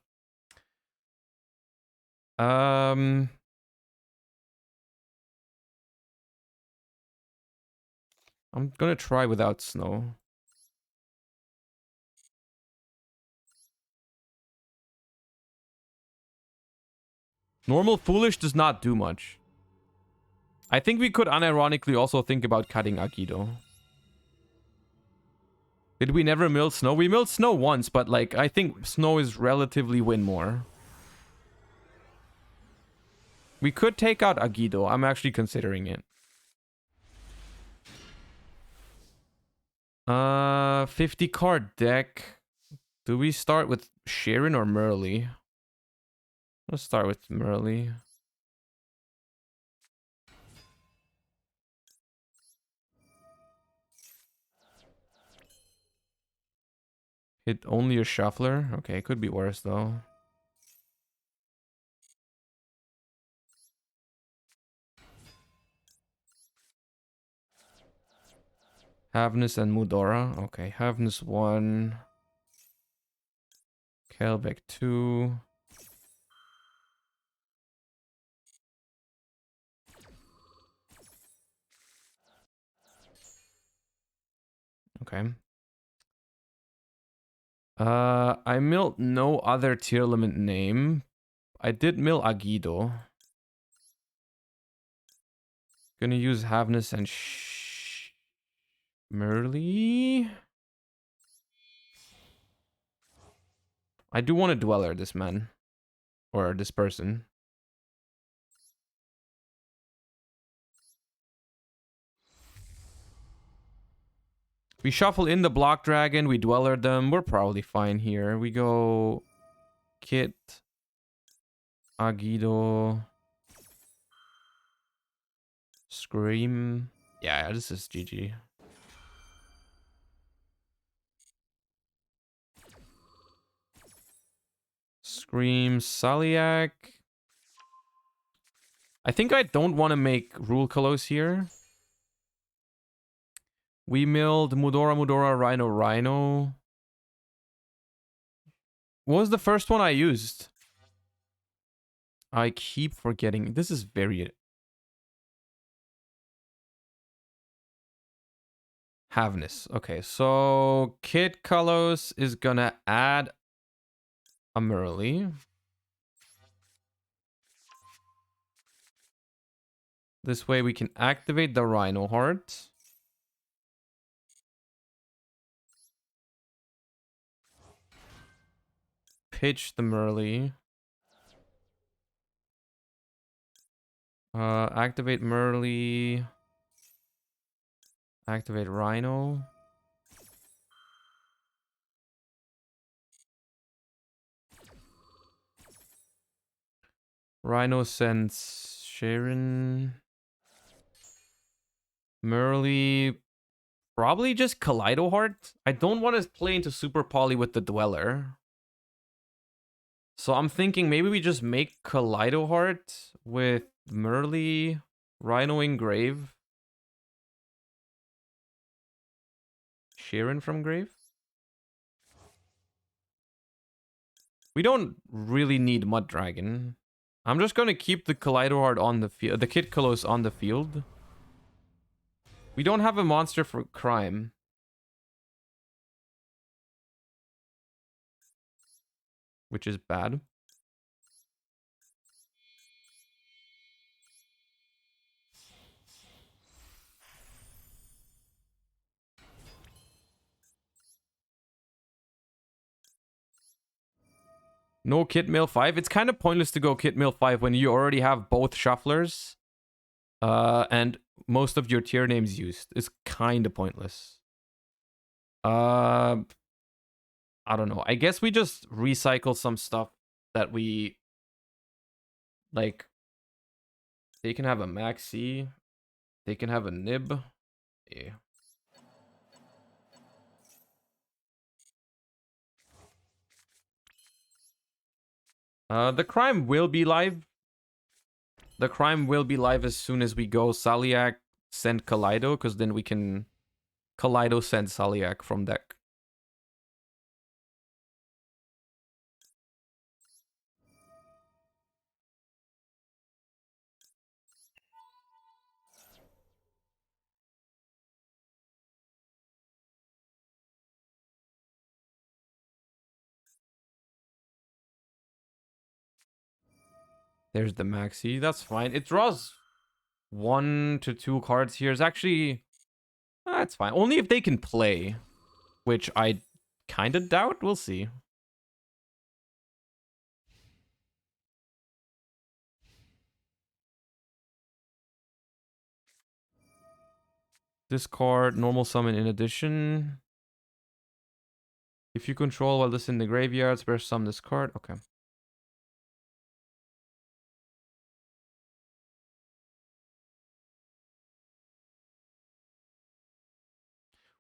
I'm gonna try without snow. Normal Foolish does not do much. I think we could unironically also think about cutting Akido. Did we never mill snow? We milled snow once, but like, I think snow is relatively win more. We could take out Agido. I'm actually considering it. 50 card deck. Do we start with Sharon or Merly? Let's start with Merly. Hit only a shuffler. Okay, could be worse though. Havnus and Mudora. Okay, Havnus 1. Kelbeck 2. Okay. I milled no other Tearlament name. I did mill Agido. Gonna use Havnus and Merly. I do want a Dweller, this man. Or this person. We shuffle in the Block Dragon, we Dweller them. We're probably fine here. We go Kit, Agido, Scream. Yeah, this is GG. Scream, Saliak. I think I don't want to make Rule Colossus here. We milled Mudora, Rhino. What was the first one I used? I keep forgetting. This is very... Havness. Okay, so Kid Kalos is gonna add a Merly. This way we can activate the Rhino Heart. Pitch the Merly. Activate Merly. Activate Rhino. Rhino sends Sharon. Merly. Probably just Kaleido Heart. I don't want to play into Super Poly with the Dweller. So I'm thinking maybe we just make Kaleido Heart with Merly, Rhino Engrave, Sharon from Grave. We don't really need Mud Dragon. I'm just going to keep the Kaleido Heart on the field, the Kid Kalos on the field. We don't have a monster for crime. Which is bad. No Kit Mill 5. It's kind of pointless to go Kit Mill 5 when you already have both shufflers. And most of your tier names used. It's kind of pointless. I don't know. I guess we just recycle some stuff that we... Like... They can have a Maxi. They can have a Nib. Yeah. The crime will be live. The crime will be live as soon as we go Saliak, send Kaleido, because then we can Kaleido send Saliak from deck. There's the Maxi. That's fine. It draws 1 to 2 cards here. It's actually... That's fine. Only if they can play. Which I kind of doubt. We'll see. Discard. Normal summon in addition. If you control while this in the graveyard, spare summon this card. Okay.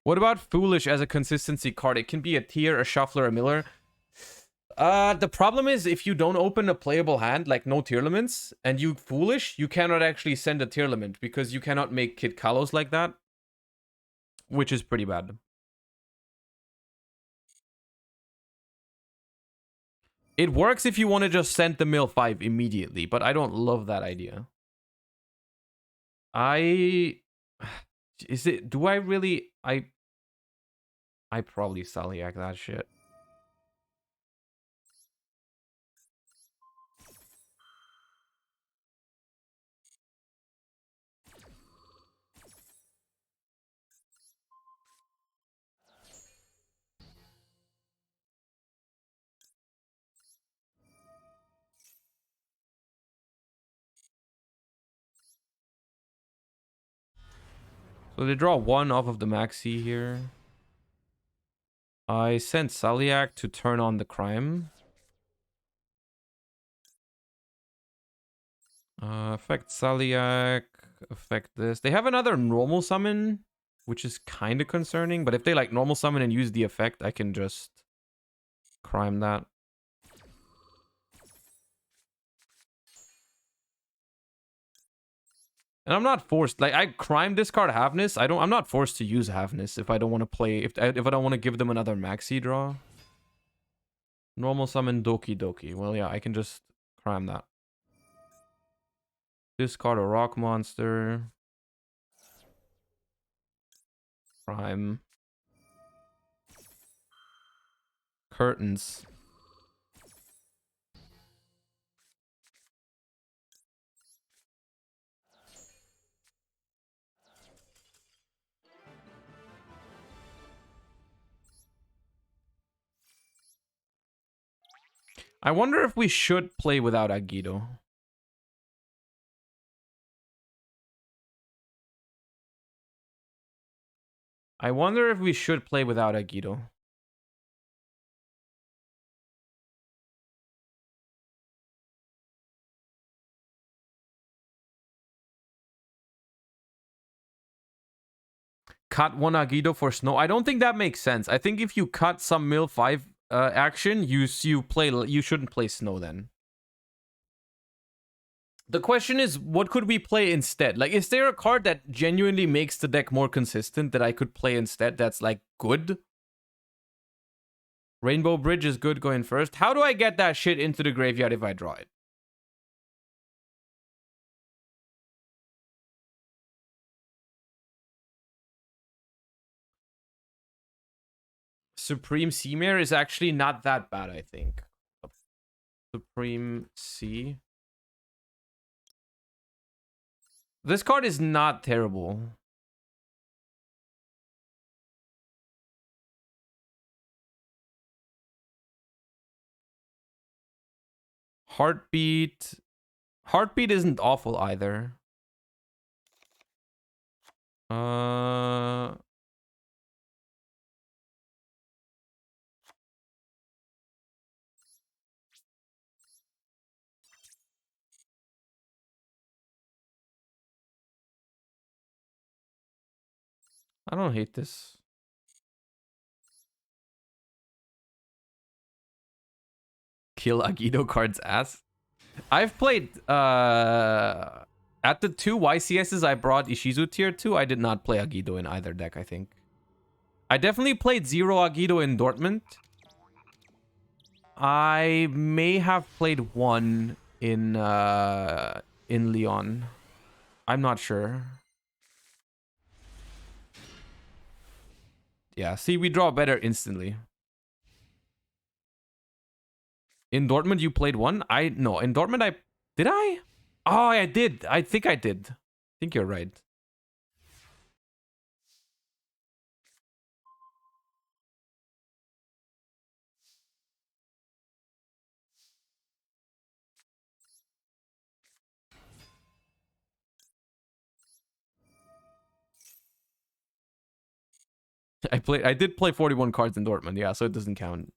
What about Foolish as a consistency card? It can be a tier, a shuffler, a miller. The problem is if you don't open a playable hand, like no Tearlaments, and you Foolish, you cannot actually send a Tearlament because you cannot make Kid Kalos like that. Which is pretty bad. It works if you want to just send the mill 5 immediately, but I don't love that idea. Do I really... I probably Saliak that shit. So they draw 1 off of the Maxi here. I sent Saliak to turn on the crime. Affect Saliak. Affect this. They have another normal summon, which is kind of concerning. But if they like normal summon and use the effect, I can just crime that. And I'm not forced. Like I crime discard Havness. I'm not forced to use Havness if I don't want to play. If I don't want to give them another Maxi draw. Normal summon Doki Doki. Well, yeah, I can just crime that. Discard a rock monster. Prime. Curtains. I wonder if we should play without Agido. I wonder if we should play without Agido. Cut one Agido for Snow. I don't think that makes sense. I think if you cut some mill 5 action, you shouldn't play Snow then. The question is, what could we play instead? Like, is there a card that genuinely makes the deck more consistent that I could play instead that's like good? Rainbow Bridge is good going first. How do I get that shit into the graveyard if I draw it? Supreme Seamare is actually not that bad, I think. Supreme Sea. This card is not terrible. Heartbeat. Heartbeat isn't awful either. I don't hate this. Kill Agido card's ass. I've played at the 2 YCSs I brought Ishizu tier 2, I did not play Agido in either deck, I think. I definitely played 0 Agido in Dortmund. I may have played 1 in Lyon. I'm not sure. Yeah, see, we draw better instantly. In Dortmund, you played 1? No, in Dortmund, did I? Oh, I did. I think I did. I think you're right. I did play 41 cards in Dortmund, yeah, so it doesn't count.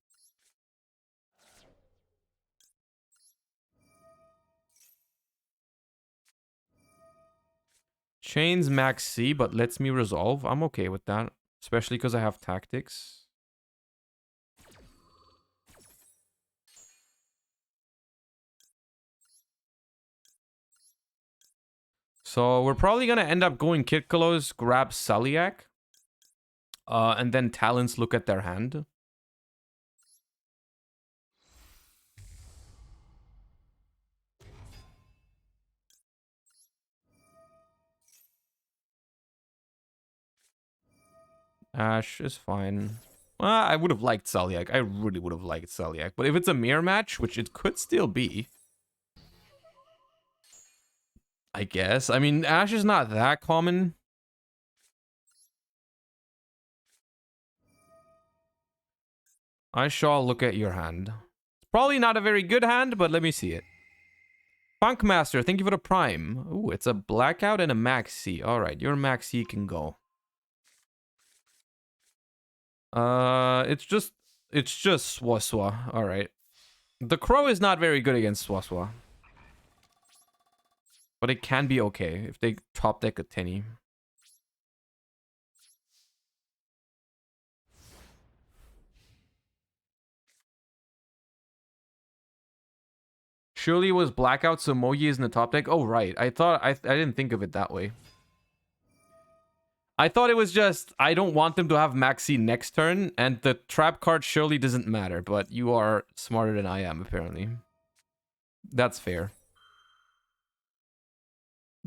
Chains max C, but lets me resolve. I'm okay with that, especially because I have tactics. So we're probably going to end up going Kitkalos, grab Saliak. And then Talents look at their hand. Ash is fine. Well, I would have liked Saliak. I really would have liked Saliak. But if it's a mirror match, which it could still be, I guess. I mean, Ash is not that common. I shall look at your hand. It's probably not a very good hand, but let me see it. Funkmaster, thank you for the prime. Ooh, it's a blackout and a maxi. Alright, your maxi can go. It's just Swaswa. Alright. The Crow is not very good against Swaswa. But it can be okay if they top deck a Tenny. Surely it was blackout, so Mogi is in the top deck. Oh, right. I didn't think of it that way. I thought it was just, I don't want them to have Maxi next turn, and the trap card surely doesn't matter, but you are smarter than I am, apparently. That's fair.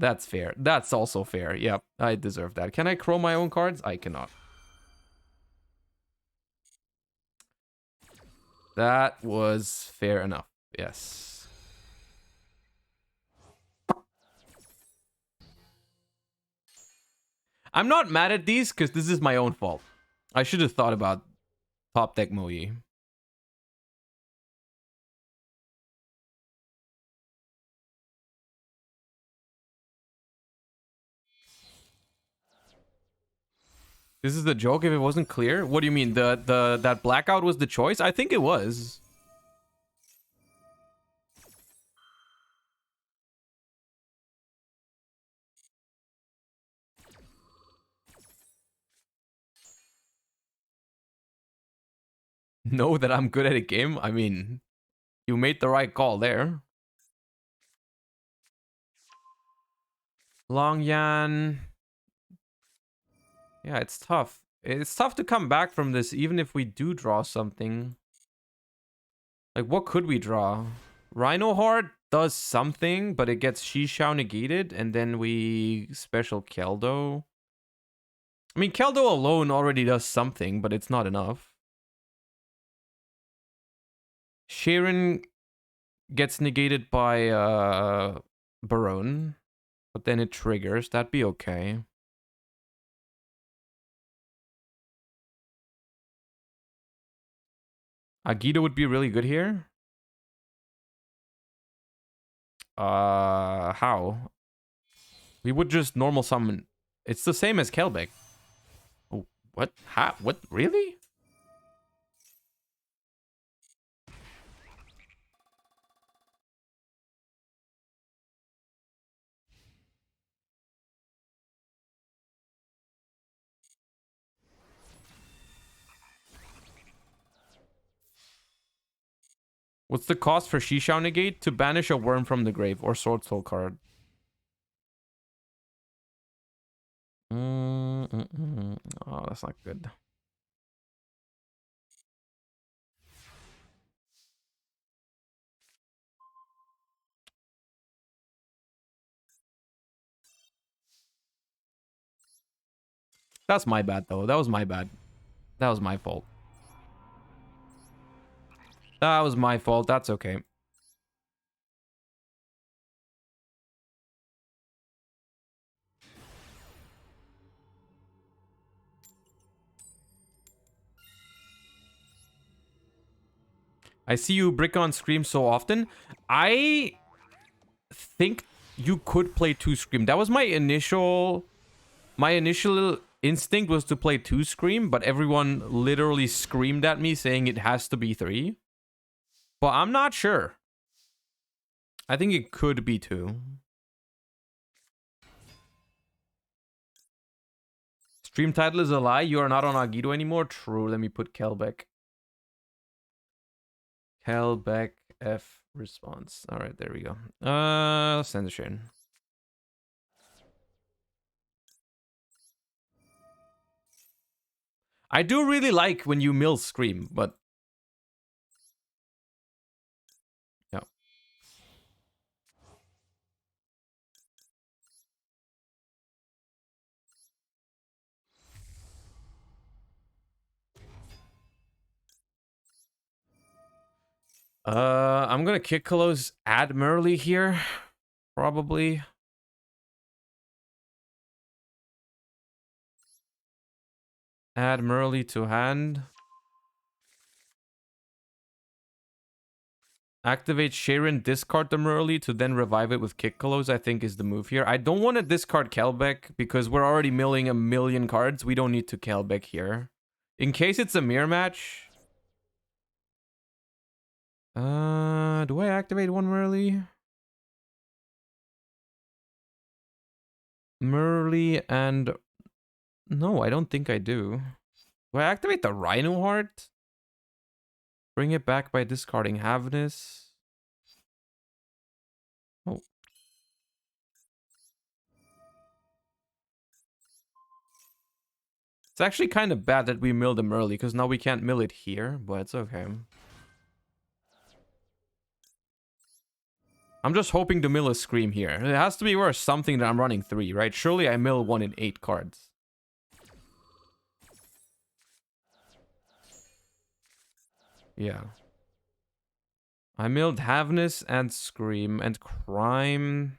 That's fair. That's also fair. Yep, I deserve that. Can I crow my own cards? I cannot. That was fair enough. Yes. I'm not mad at these because this is my own fault. I should have thought about top deck Moe. This is the joke if it wasn't clear? What do you mean? That blackout was the choice? I think it was. Know that I'm good at a game? I mean, you made the right call there. Long Yan. Yeah, it's tough. It's tough to come back from this, even if we do draw something. Like, what could we draw? Rhino Heart does something, but it gets Shishao negated, and then we special Keldo. I mean, Keldo alone already does something, but it's not enough. Sharon gets negated by Baron, but then it triggers. That'd be okay. Agito would be really good here. How? We would just normal summon. It's the same as Kelbeck. Oh, what? How? What? Really? What's the cost for Shishao negate? To banish a worm from the grave or Sword Soul card. Oh, that's not good. That's my bad, though. That was my bad. That was my fault. That was my fault. That's okay. I see you brick on Scream so often. I think you could play 2 Scream. That was my initial instinct was to play 2 Scream, but everyone literally screamed at me saying it has to be 3. But I'm not sure. I think it could be 2. Stream title is a lie. You are not on Agito anymore. True. Let me put Kelbeck. Kelbeck F response. All right, there we go. Send the Sharon. I do really like when you mill Scream, but yeah. I'm gonna kick Kalos, add Merly here, probably. Add Merly to hand. Activate Sharon, discard the Merly to then revive it with Kick Kalos, I think is the move here. I don't want to discard Kelbeck because we're already milling a million cards. We don't need to Kelbeck here. In case it's a mirror match. Do I activate one Merly? Merly and... No, I don't think I do. Do I activate the Rhino Heart? Bring it back by discarding Havness. Oh. It's actually kind of bad that we milled him early, because now we can't mill it here, but it's okay. I'm just hoping to mill a Scream here. It has to be worth something that I'm running 3, right? Surely I mill 1 in 8 cards. Yeah. I milled Havness and Scream and Crime.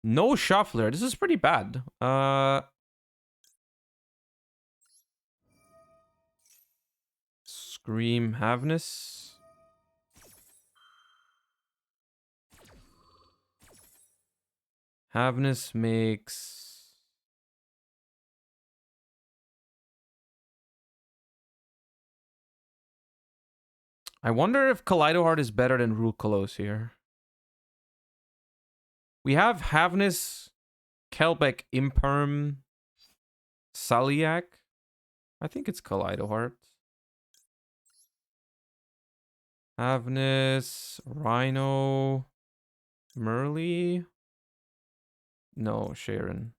No Shuffler. This is pretty bad. Scream, Havness. Havness makes... I wonder if Kaleido Heart is better than Rule Colosse here. We have Havness, Kelbeck, Imperm, Saliak. I think it's Kaleido Heart. Havness, Rhino, Merly. No, Sharon.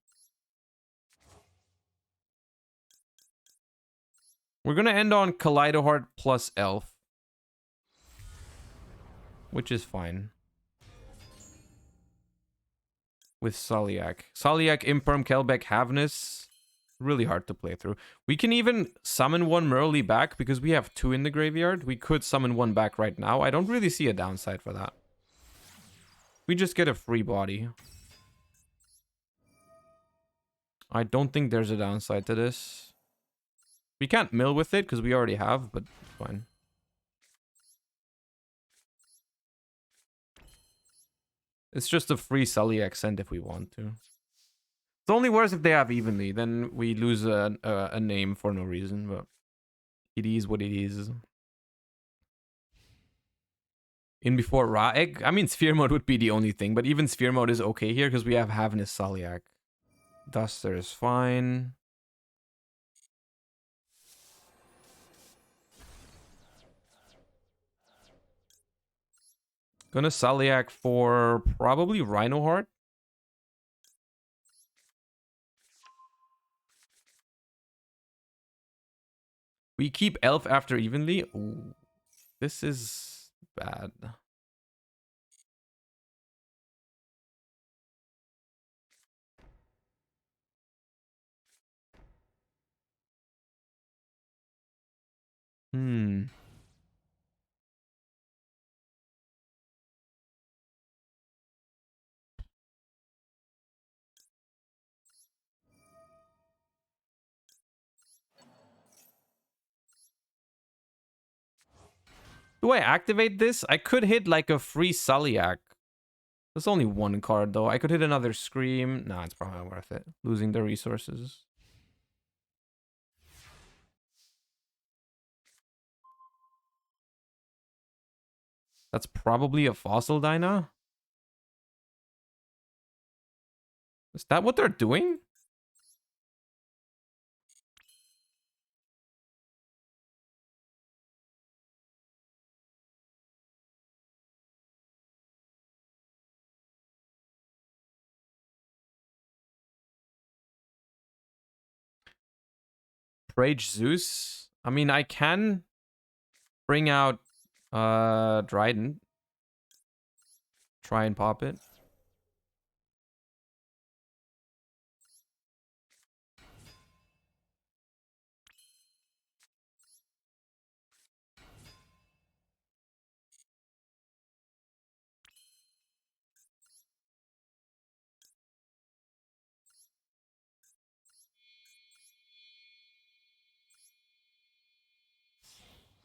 We're gonna end on Kaleido Heart plus Elf, which is fine. With Saliak. Saliak, Imperm, Kelbeck, Havness. Really hard to play through. We can even summon one Merly back because we have 2 in the graveyard. We could summon one back right now. I don't really see a downside for that. We just get a free body. I don't think there's a downside to this. We can't mill with it because we already have, but it's fine. It's just a free Sully accent if we want to. It's only worse if they have evenly. Then we lose a name for no reason, but it is what it is. In before Ra Egg? I mean, Sphere Mode would be the only thing, but even Sphere Mode is okay here because we have Havness Saliak. Duster is fine. Gonna Saliak for probably Rhino Heart. We keep Elf after evenly. Ooh, this is bad. Hmm. Do I activate this? I could hit like a free Saliak. There's only one card though. I could hit another Scream. Nah, it's probably not worth it. Losing the resources. That's probably a Fossil Dyna. Is that what they're doing? Rage Zeus. I mean, I can bring out Dryden. Try and pop it.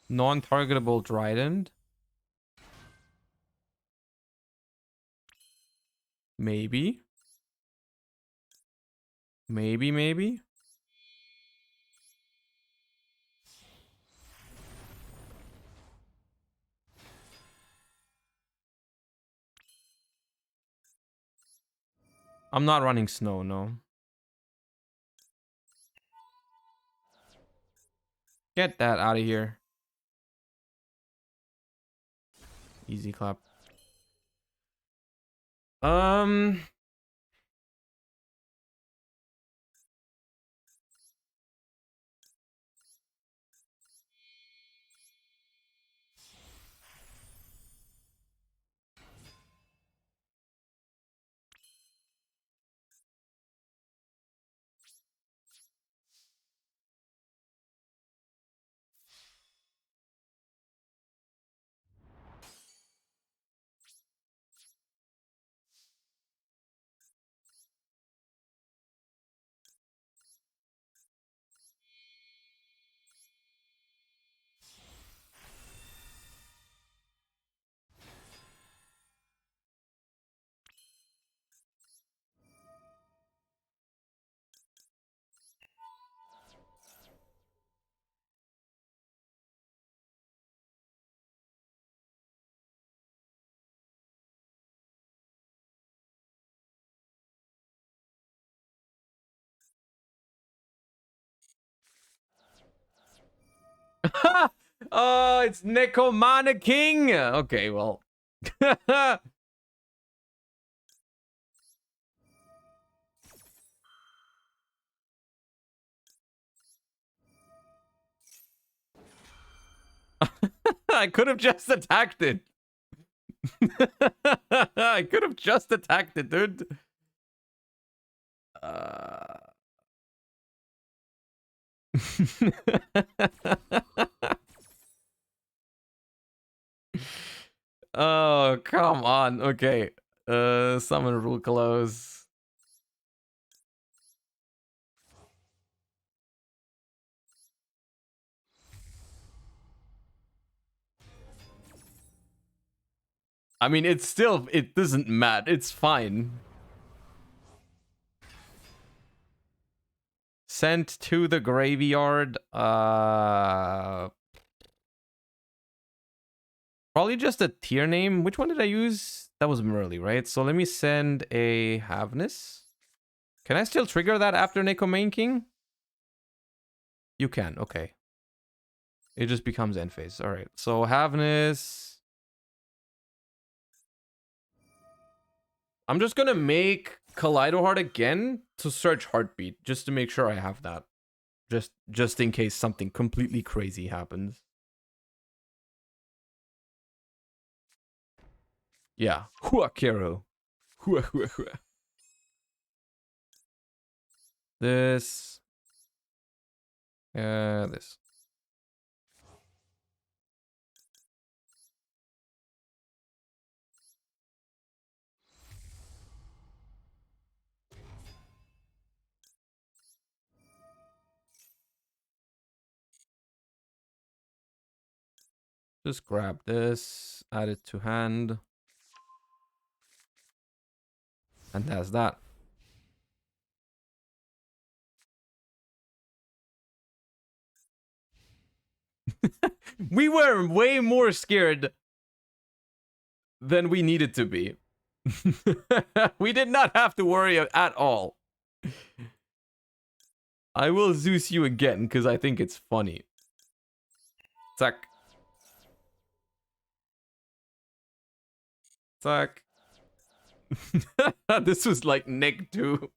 Non-targetable Dryden. Maybe. Maybe. I'm not running Snow, no. Get that out of here. Easy clap. Oh, it's Necomana King. Okay, well. I could have just attacked it. I could have just attacked it, dude. Oh, come on. Okay. Summon rule close. I mean, it doesn't matter. It's fine. Sent to the graveyard. Probably just a tier name. Which one did I use? That was Merly, right? So let me send a Havness. Can I still trigger that after Necomane King? You can, okay. It just becomes end phase. Alright, so Havness. I'm just gonna make Kaleido Heart again to search Heartbeat, just to make sure I have that. Just in case something completely crazy happens. Yeah. Hua Kero. Hua hua hua. This. This. Just grab this, add it to hand. And that's that. We were way more scared than we needed to be. We did not have to worry at all. I will Zeus you again because I think it's funny. Zack. Zack. This was like Nick too.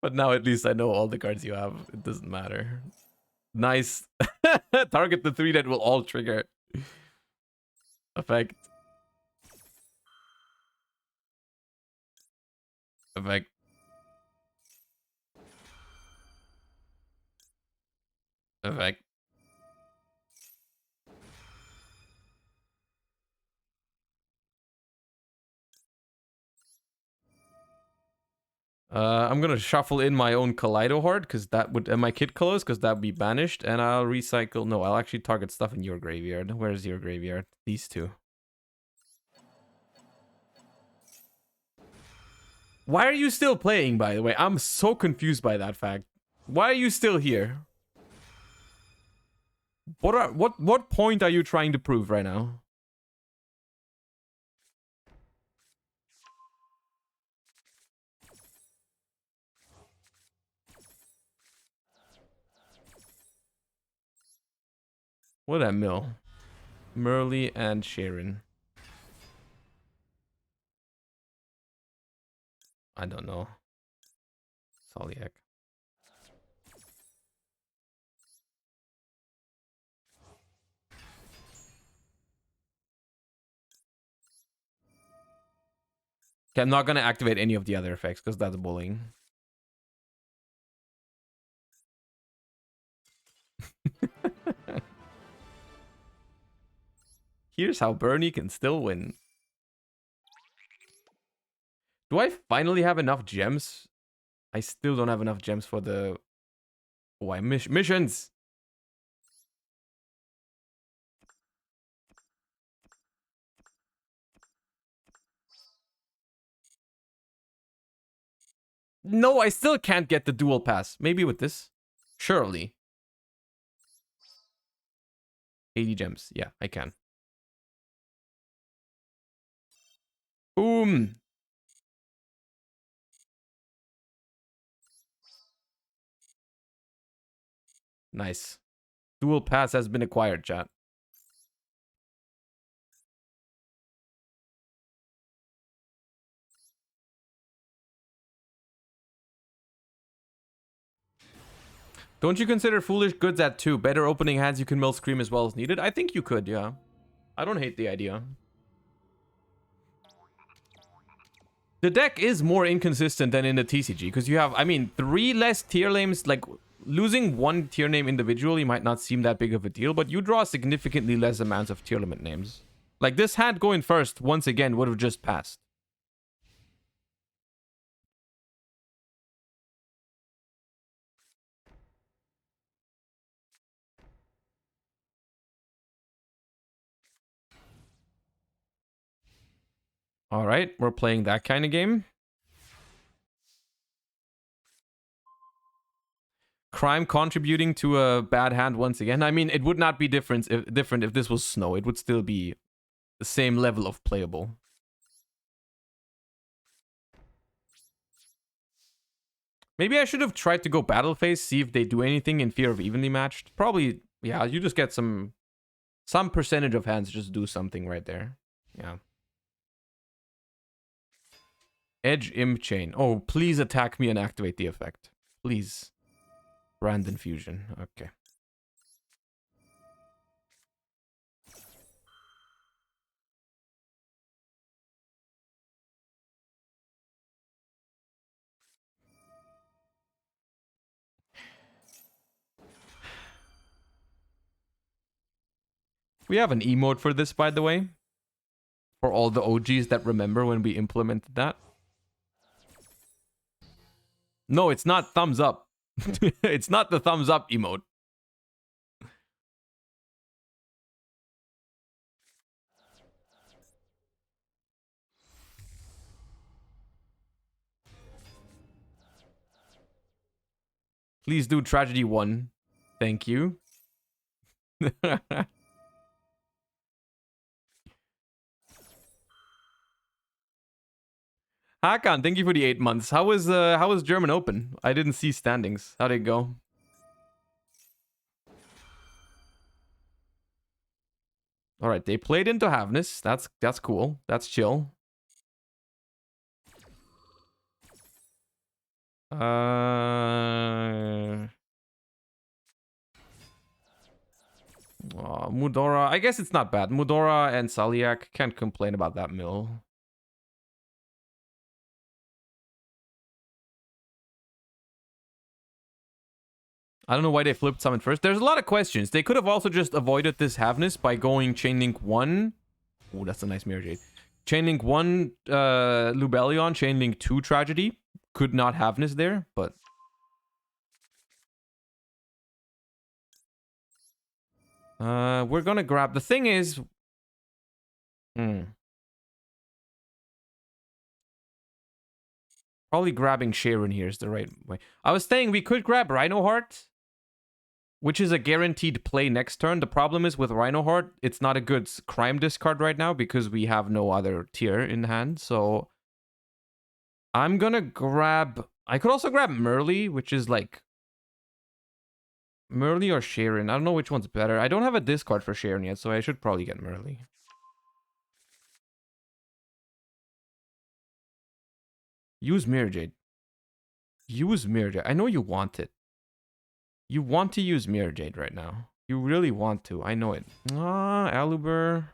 But now at least I know all the cards you have. It doesn't matter. Nice. Target the 3 that will all trigger. Effect. Effect. Effect. I'm gonna shuffle in my own Kaleido Heart because that would, and my Kid Colors because that would be banished, and I'll recycle. No, I'll actually target stuff in your graveyard. Where's your graveyard? These two. Why are you still playing, by the way? I'm so confused by that fact. Why are you still here? What point are you trying to prove right now? What that mill? Merly and Sharon. I don't know. Soliak. Okay, I'm not gonna activate any of the other effects because that's bullying. Here's how Bernie can still win. Do I finally have enough gems? I still don't have enough gems for the missions. No, I still can't get the dual pass. Maybe with this. Surely. 80 gems. Yeah, I can. Boom. Nice. Dual pass has been acquired, chat. Don't you consider Foolish Goods at 2? Better opening hands, you can mill Scream as well as needed? I think you could, yeah. I don't hate the idea. The deck is more inconsistent than in the TCG, because you have, I mean, 3 less tier names. Like, losing 1 tier name individually might not seem that big of a deal, but you draw significantly less amounts of tier limit names. Like, this hand going first, once again, would have just passed. All right, we're playing that kind of game. Crime contributing to a bad hand once again. I mean, it would not be different if this was Snow. It would still be the same level of playable. Maybe I should have tried to go battle phase, see if they do anything in fear of evenly matched. Probably, yeah, you just get some percentage of hands just do something right there. Yeah. Edge Imp Chain. Oh, please attack me and activate the effect. Please. Brand Infusion. Okay. We have an emote for this, by the way. For all the OGs that remember when we implemented that. No, it's not thumbs up. It's not the thumbs up emote. Please do Tragedy 1. Thank you. Hakan, thank you for the 8 months. How was German Open? I didn't see standings. How'd it go? All right, they played into Havness. That's cool. That's chill. Mudora. I guess it's not bad. Mudora and Saliak can't complain about that mill. I don't know why they flipped summon first. There's a lot of questions. They could have also just avoided this Havness by going Chainlink 1. Oh, that's a nice Mirror Jade. Chainlink 1 Lubellion, Chainlink 2 Tragedy. Could not Havness there, but... we're gonna grab... The thing is... Probably grabbing Sharon here is the right way. I was saying we could grab Rhinoheart, which is a guaranteed play next turn. The problem is with Rhinoheart, it's not a good crime discard right now because we have no other tier in hand. So I'm gonna grab... I could also grab Merly, which is like... Merly or Sharon. I don't know which one's better. I don't have a discard for Sharon yet, so I should probably get Merly. Use Mirror Jade. Use Mirror Jade. I know you want it. You want to use Mirror Jade right now. You really want to. I know it. Aluber.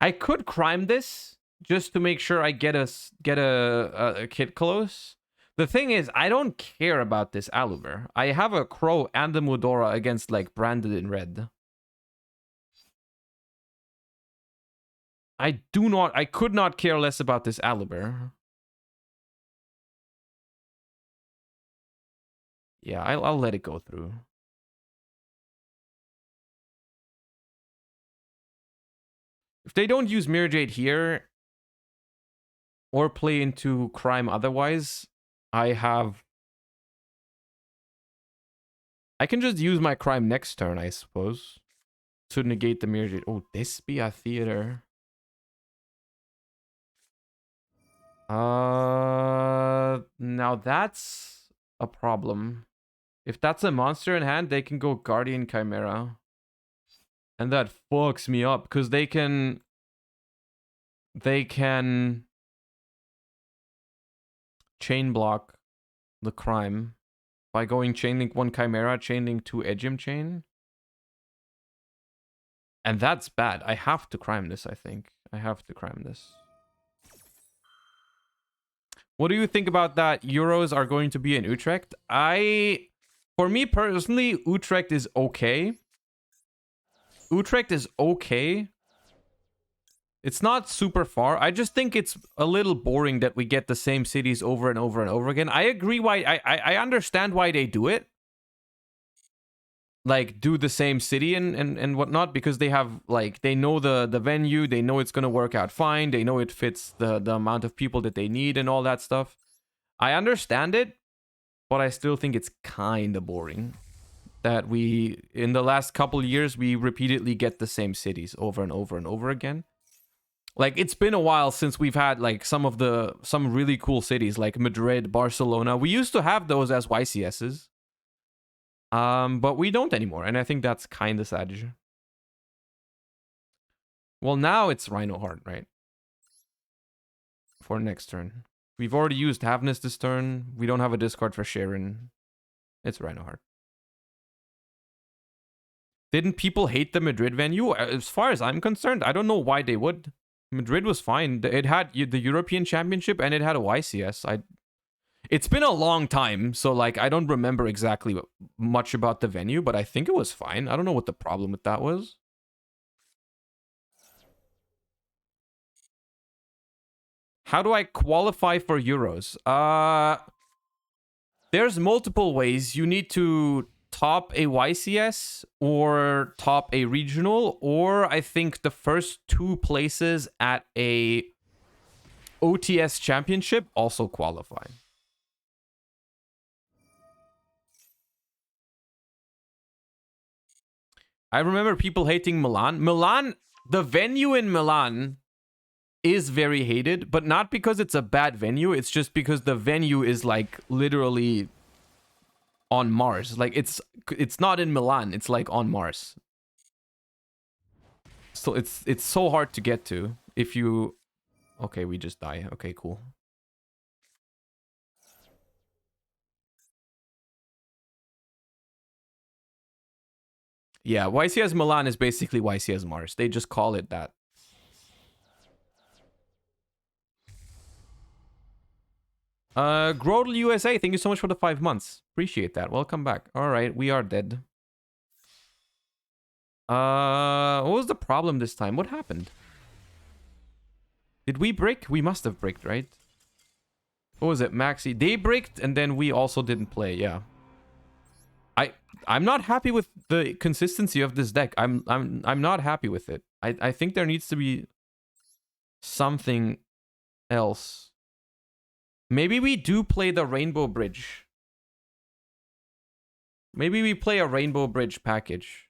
I could crime this just to make sure I get a kid close. The thing is, I don't care about this Aluber. I have a Crow and a Mudora against like branded in red. I could not care less about this Aluber. Yeah, I'll let it go through. If they don't use Mirror Jade here or play into crime otherwise, I can just use my crime next turn, I suppose, to negate the Mirror Jade. Oh, Despia Theater. Now that's a problem. If that's a monster in hand, they can go Guardian Chimera. And that fucks me up because they can chain block the crime by going chain link 1 Chimera, chain link 2 Edgem chain. And that's bad. I have to crime this, I think. I have to crime this. What do you think about that? Euros are going to be in Utrecht? For me personally, Utrecht is okay. Utrecht is okay. It's not super far. I just think it's a little boring that we get the same cities over and over and over again. I agree why I understand why they do it. Like do the same city and whatnot, because they have like they know the venue, they know it's gonna work out fine, they know it fits the amount of people that they need and all that stuff. I understand it, but I still think it's kind of boring that we in the last couple years we repeatedly get the same cities over and over and over again. Like it's been a while since we've had like some really cool cities like Madrid, Barcelona. We used to have those as YCSs. But we don't anymore, and I think that's kind of sad. Well, now it's Rhino Heart, right? For next turn. We've already used Havness this turn. We don't have a discard for Sharon. It's Rhino Heart. Didn't people hate the Madrid venue? As far as I'm concerned, I don't know why they would. Madrid was fine. It had the European Championship and it had a YCS. It's been a long time, so like I don't remember exactly much about the venue, but I think it was fine. I don't know what the problem with that was. How do I qualify for Euros? There's multiple ways. You need to top a YCS or top a regional, or I think the first 2 places at a OTS championship also qualify. I remember people hating Milan. The venue in Milan is very hated, but not because it's a bad venue. It's just because the venue is like literally on Mars. Like it's not in Milan. It's like on Mars. So it's so hard to get to if you... Okay, we just die. Okay, cool. Yeah, YCS Milan is basically YCS Mars. They just call it that. Grodel USA, thank you so much for the 5 months. Appreciate that. Welcome back. All right, we are dead. What was the problem this time? What happened? Did we break? We must have bricked, right? What was it, Maxi? They bricked, and then we also didn't play. Yeah. I'm not happy with the consistency of this deck. I'm not happy with it. I think there needs to be something else. Maybe we do play the Rainbow Bridge. Maybe we play a Rainbow Bridge package.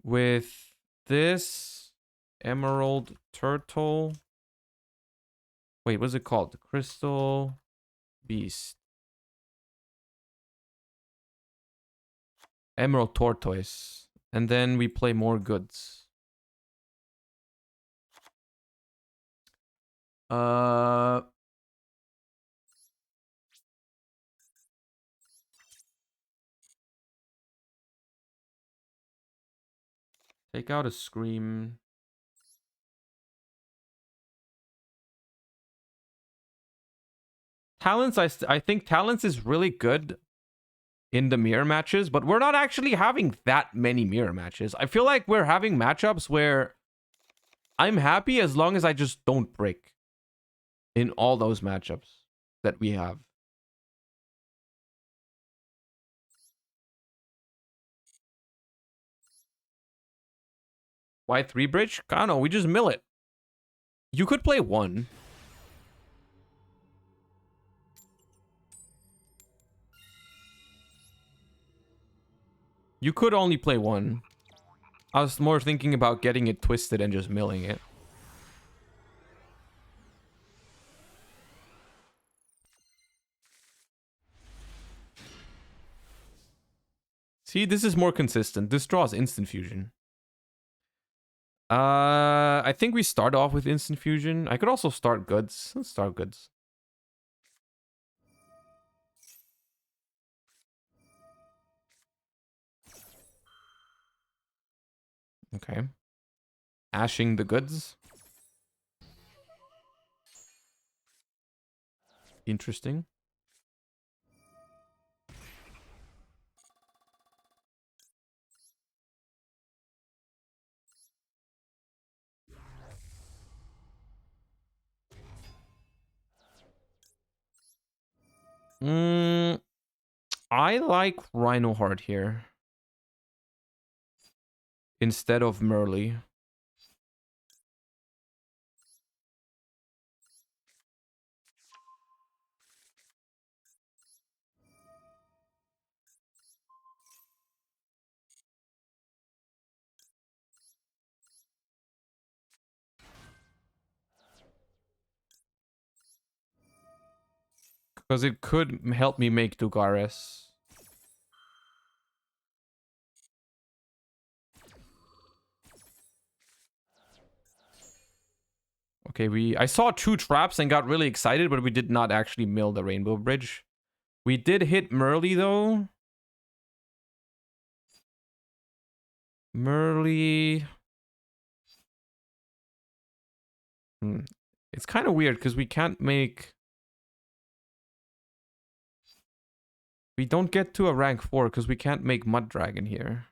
With this Emerald Turtle. Wait, what's it called? Crystal Beast. Emerald Tortoise. And then we play more goods. Take out a Scream. Talents, I think Talents is really good in the mirror matches, but we're not actually having that many mirror matches. I feel like we're having matchups where I'm happy as long as I just don't break in all those matchups that we have. Why 3 bridge? I don't know, we just mill it. You could play 1. You could only play 1. I was more thinking about getting it twisted and just milling it. See, this is more consistent. This draws instant fusion. I think we start off with instant fusion. I could also start goods. Let's start goods. Okay. Ashing the goods. Interesting. I like Rhino Heart here instead of Merly. Because it could help me make Dugares. Okay, I saw 2 traps and got really excited, but we did not actually mill the Rainbow Bridge. We did hit Merly though. Merly. It's kind of weird because we can't make... We don't get to a rank 4 because we can't make Mud Dragon here.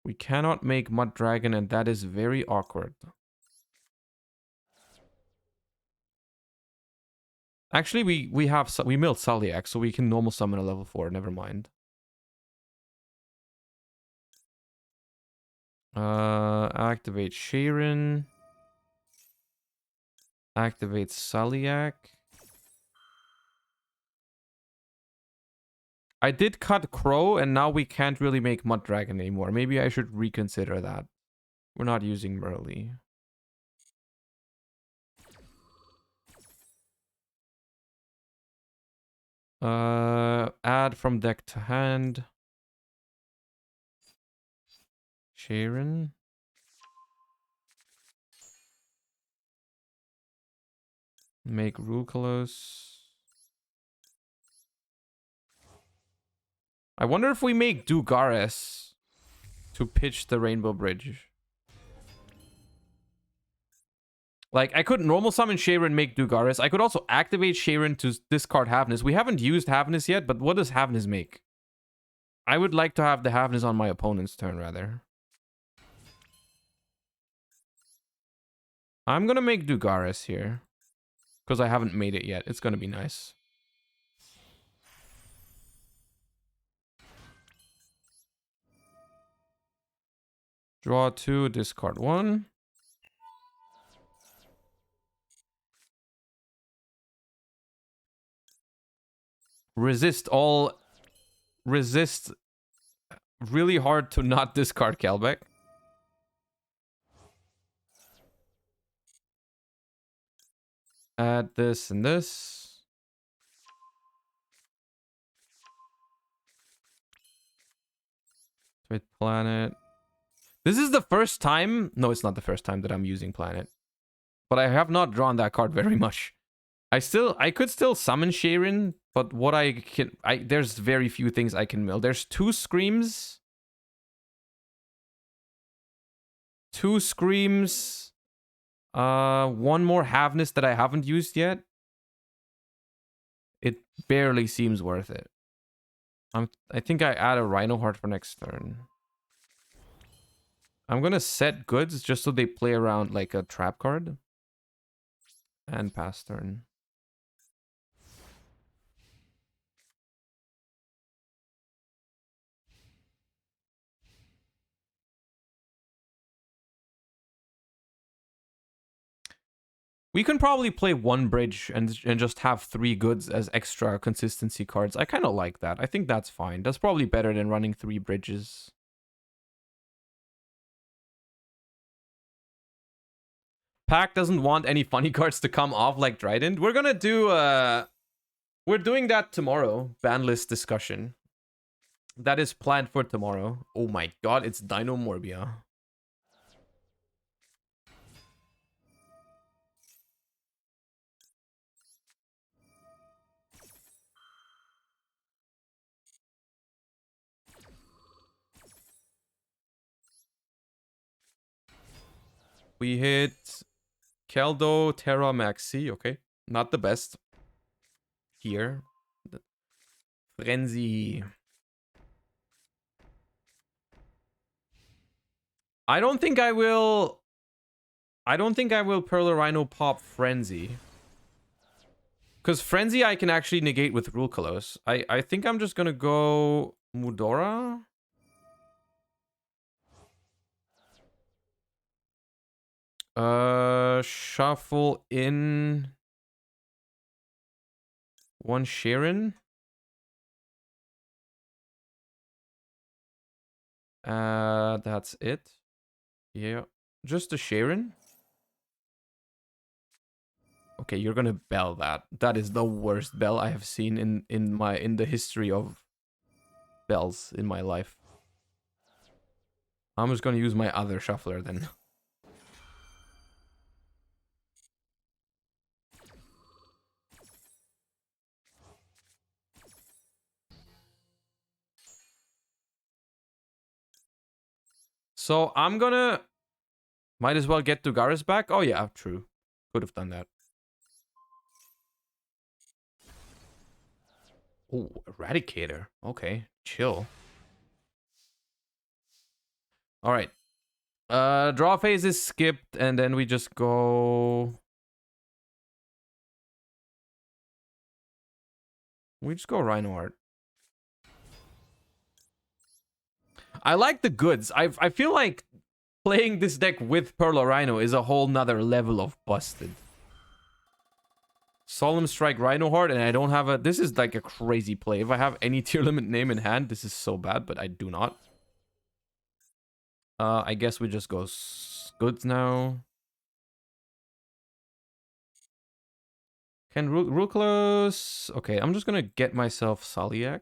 We cannot make Mud Dragon, and that is very awkward. Actually, we milled Sulliak, so we can normal summon a level 4. Never mind. Activate Sharon. Activate Sulliak. I did cut Crow, and now we can't really make Mud Dragon anymore. Maybe I should reconsider that. We're not using Merly. Add from deck to hand. Sharon. Make Rukalos. I wonder if we make Dugares to pitch the Rainbow Bridge. Like, I could normal summon Sharon, make Dugares. I could also activate Sharon to discard Havness. We haven't used Havness yet, but what does Havness make? I would like to have the Havness on my opponent's turn, rather. I'm gonna make Dugares here. Because I haven't made it yet. It's gonna be nice. Draw 2, discard 1. Resist really hard to not discard Kelbeck. Add this and this. With Planet. This is the first time... No, it's not the first time that I'm using Planet. But I have not drawn that card very much. I could still summon Sharon, but what I can... there's very few things I can mill. There's 2 Screams. 2 Screams. 1 more Havness that I haven't used yet. It barely seems worth it. I think I add a Rhino Heart for next turn. I'm gonna set goods just so they play around like a trap card. And pass turn. We can probably play 1 bridge and just have 3 goods as extra consistency cards. I kind of like that. I think that's fine. That's probably better than running 3 bridges. Pack doesn't want any funny cards to come off like Trident. We're gonna do We're doing that tomorrow. Ban list discussion. That is planned for tomorrow. Oh my god, it's Dino Morbia. We hit Keldo, Terra, Maxi. Okay, not the best. Here. Frenzy. I don't think I will Pearl Rhino pop Frenzy. Because Frenzy I can actually negate with Rule Colors. I think I'm just gonna go Mudora. Shuffle in one Sharon. That's it. Yeah, just a Sharon. Okay, you're gonna bell that. That is the worst bell I have seen in the history of bells in my life. I'm just gonna use my other shuffler then. So I'm gonna might as well get Dugaris back. Oh yeah, true. Could have done that. Oh, Eradicator. Okay, chill. All right. Draw phase is skipped, and then we just go. We just go Rhino Art. I like the goods. I feel like playing this deck with Pearl Rhino is a whole nother level of busted. Solemn Strike Rhino Heart, and I don't have a... This is like a crazy play. If I have any tier limit name in hand, this is so bad, but I do not. I guess we just go goods now. Can rule close? Okay, I'm just gonna get myself Saliak.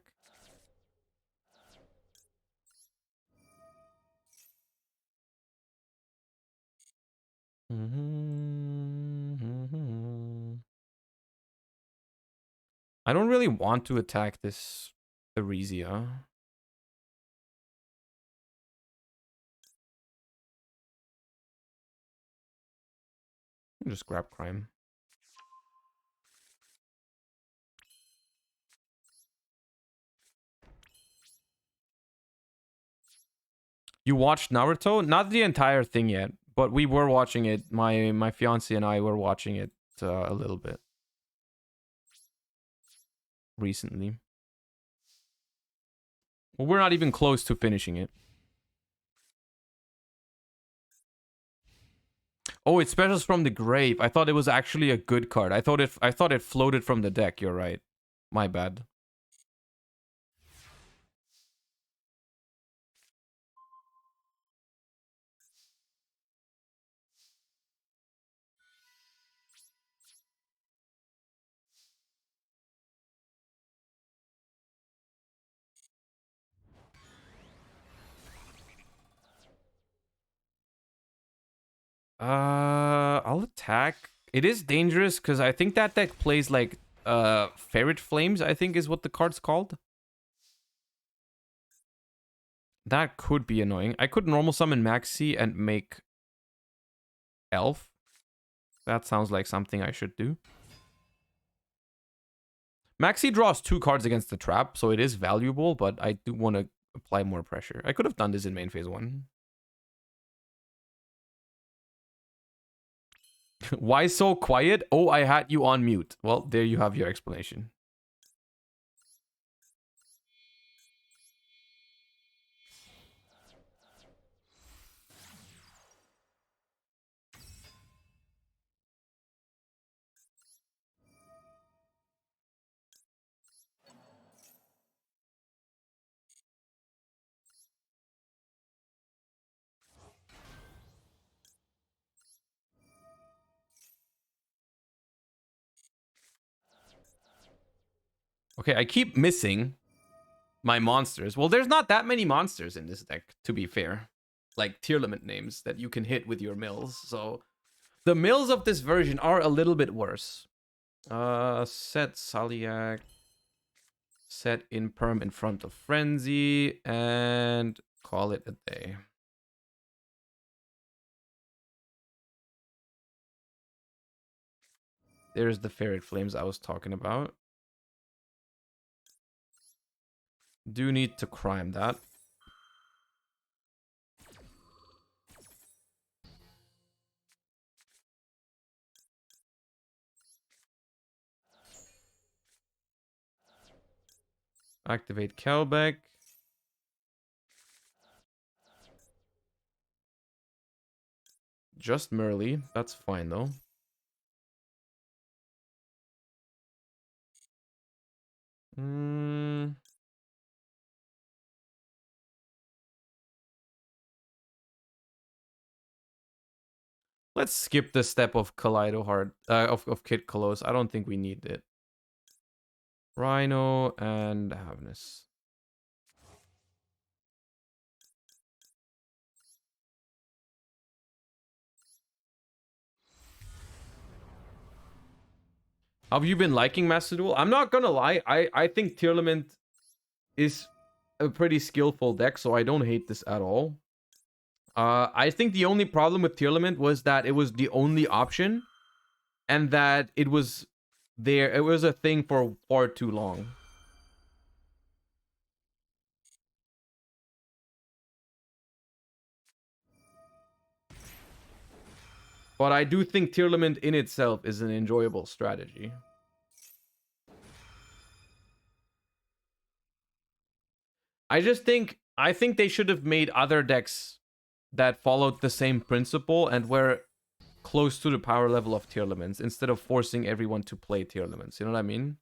I don't really want to attack this Theresia. Just grab Crime. You watched Naruto? Not the entire thing yet, but we were watching it. My fiance and I were watching it a little bit recently. Well, we're not even close to finishing it. Oh, it specials from the grave. I thought it was actually a good card. I thought it floated from the deck. You're right. My bad. I'll attack. It is dangerous because I think that deck plays like Ferret Flames, I think is what the card's called. That could be annoying. I could normal summon Maxi and make Elf. That sounds like something I should do. Maxi draws 2 cards against the trap, so it is valuable, but I do want to apply more pressure. I could have done this in main phase 1. Why so quiet? Oh, I had you on mute. Well, there you have your explanation. Okay, I keep missing my monsters. Well, there's not that many monsters in this deck, to be fair. Like Tearlament names that you can hit with your mills. So the mills of this version are a little bit worse. Set Saliak. Set Imperm in front of Frenzy. And call it a day. There's the Ferret Flames I was talking about. Do need to crime that. Activate Kelbeck. Just Merly. That's fine though. Let's skip the step of Kaleido Heart, of Kid Kolos. I don't think we need it. Rhino and Havness. Have you been liking Master Duel? I'm not gonna lie. I think Tearlament is a pretty skillful deck, so I don't hate this at all. I think the only problem with Tearlament was that it was the only option, and that it was there. It was a thing for far too long. But I do think Tearlament in itself is an enjoyable strategy. I think they should have made other decks that followed the same principle and were close to the power level of Tearlaments instead of forcing everyone to play Tearlaments. You know what I mean?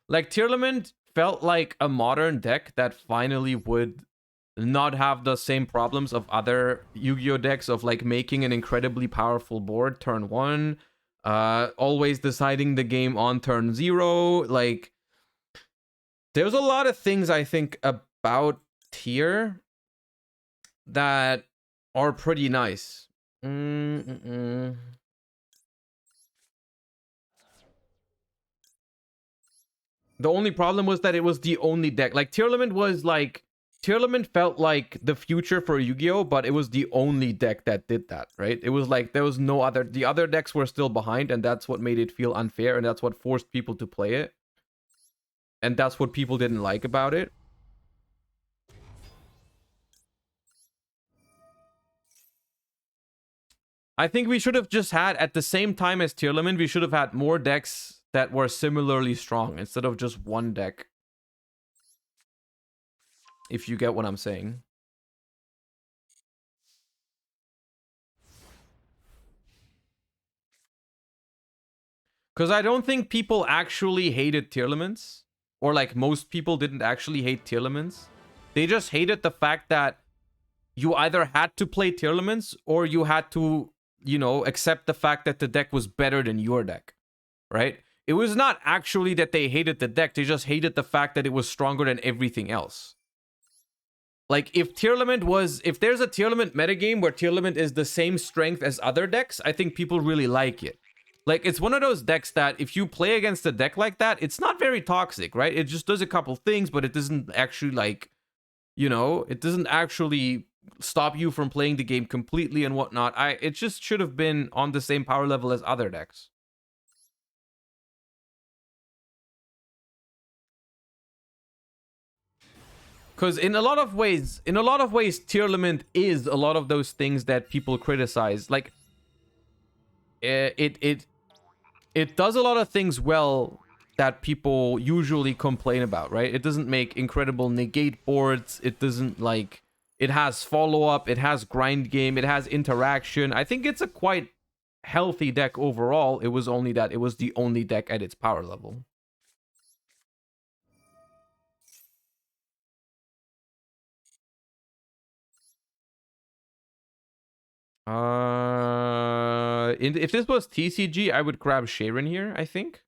Like, Tearlament felt like a modern deck that finally would not have the same problems of other Yu-Gi-Oh decks of like making an incredibly powerful board turn 1, always deciding the game on turn 0. Like, there's a lot of things I think about Tier that are pretty nice. The only problem was that it was the only deck. Like, Tearlament felt like the future for Yu-Gi-Oh, but it was the only deck that did that, right? It was like there was no other. The other decks were still behind, and that's what made it feel unfair, and that's what forced people to play it. And that's what people didn't like about it. I think we should have just had, at the same time as Tearlament, we should have had more decks that were similarly strong instead of just one deck. If you get what I'm saying. Because I don't think people actually hated Tearlaments. Or like most people didn't actually hate Tearlaments. They just hated the fact that you either had to play Tearlaments or you had to, you know, accept the fact that the deck was better than your deck. Right? It was not actually that they hated the deck. They just hated the fact that it was stronger than everything else. Like, if there's a Tearlament metagame where Tearlament is the same strength as other decks, I think people really like it. Like, it's one of those decks that if you play against a deck like that, it's not very toxic, right? It just does a couple things, but it doesn't actually, like, you know, it doesn't actually stop you from playing the game completely and whatnot. It just should have been on the same power level as other decks. Because in a lot of ways, Tearlament is a lot of those things that people criticize. Like, it does a lot of things well that people usually complain about, right? It doesn't make incredible negate boards. It doesn't, like, it has follow-up, it has grind game, it has interaction. I think it's a quite healthy deck overall. It was only that it was the only deck at its power level. If this was TCG, I would grab Sharon here, I think.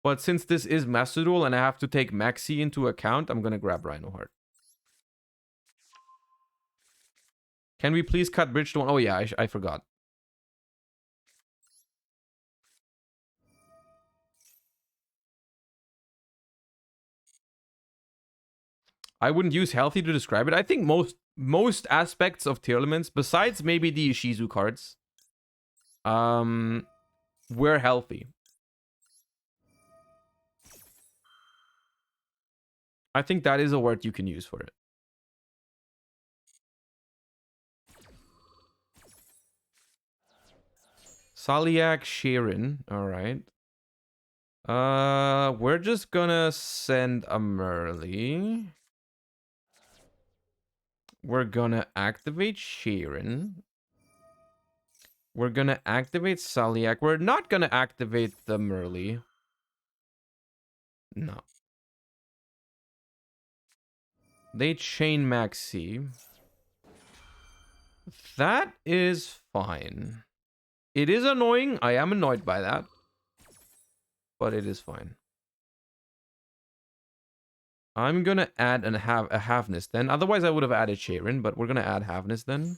But since this is Master Duel and I have to take Maxi into account, I'm gonna grab Rhinoheart. Can we please cut bridge to one? Oh yeah, I forgot. I wouldn't use healthy to describe it. I think most aspects of Tearlaments, besides maybe the Ishizu cards, were healthy. I think that is a word you can use for it. Saliak Sharon. Alright. We're just gonna send a Merly. We're gonna activate Sharon. We're gonna activate Saliak. We're not gonna activate the Merly. No. They chain Maxi. That is fine. It is annoying. I am annoyed by that. But it is fine. I'm gonna add a Havness then. Otherwise, I would have added Sharon, but we're gonna add Havness then.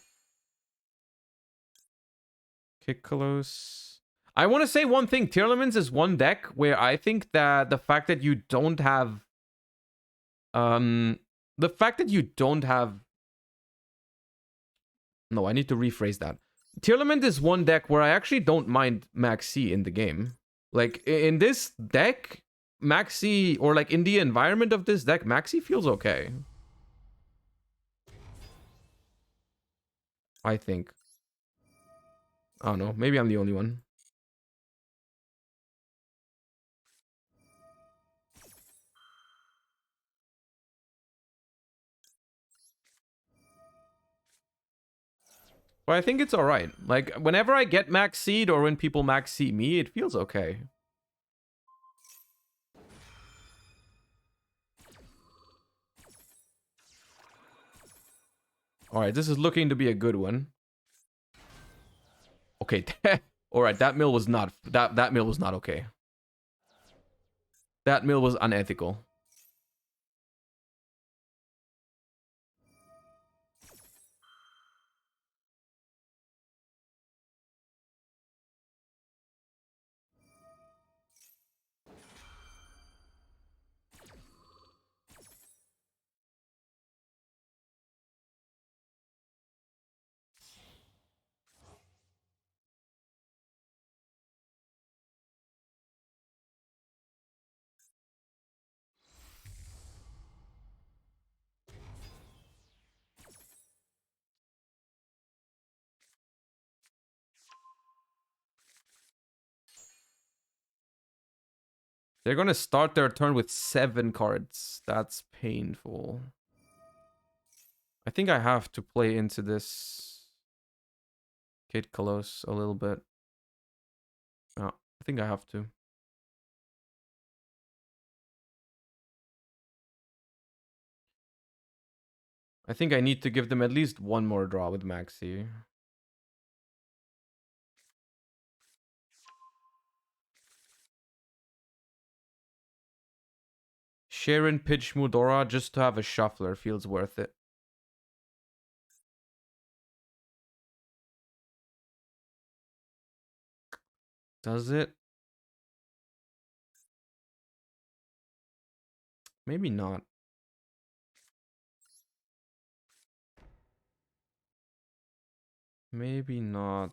Kikkalos. I want to say one thing. Tearlaments is one deck where I think that the fact that you don't have... The fact that you don't have... No, I need to rephrase that. Tearlament is one deck where I actually don't mind Maxi in the game. Like, in this deck, Maxi, or like in the environment of this deck, Maxi feels okay. I think. I don't know. Maybe I'm the only one. But I think it's alright. Like, whenever I get max seed or when people max seed me, it feels okay. Alright, this is looking to be a good one. Okay, alright, that mill was not... That mill was not okay. That mill was unethical. They're gonna start their turn with 7 cards. That's painful. I think I have to play into this Kid Kalos a little bit. Oh, I think I have to. I think I need to give them at least one more draw with Maxi. Sharon pitch Mudora just to have a shuffler feels worth it. Does it? Maybe not. Maybe not.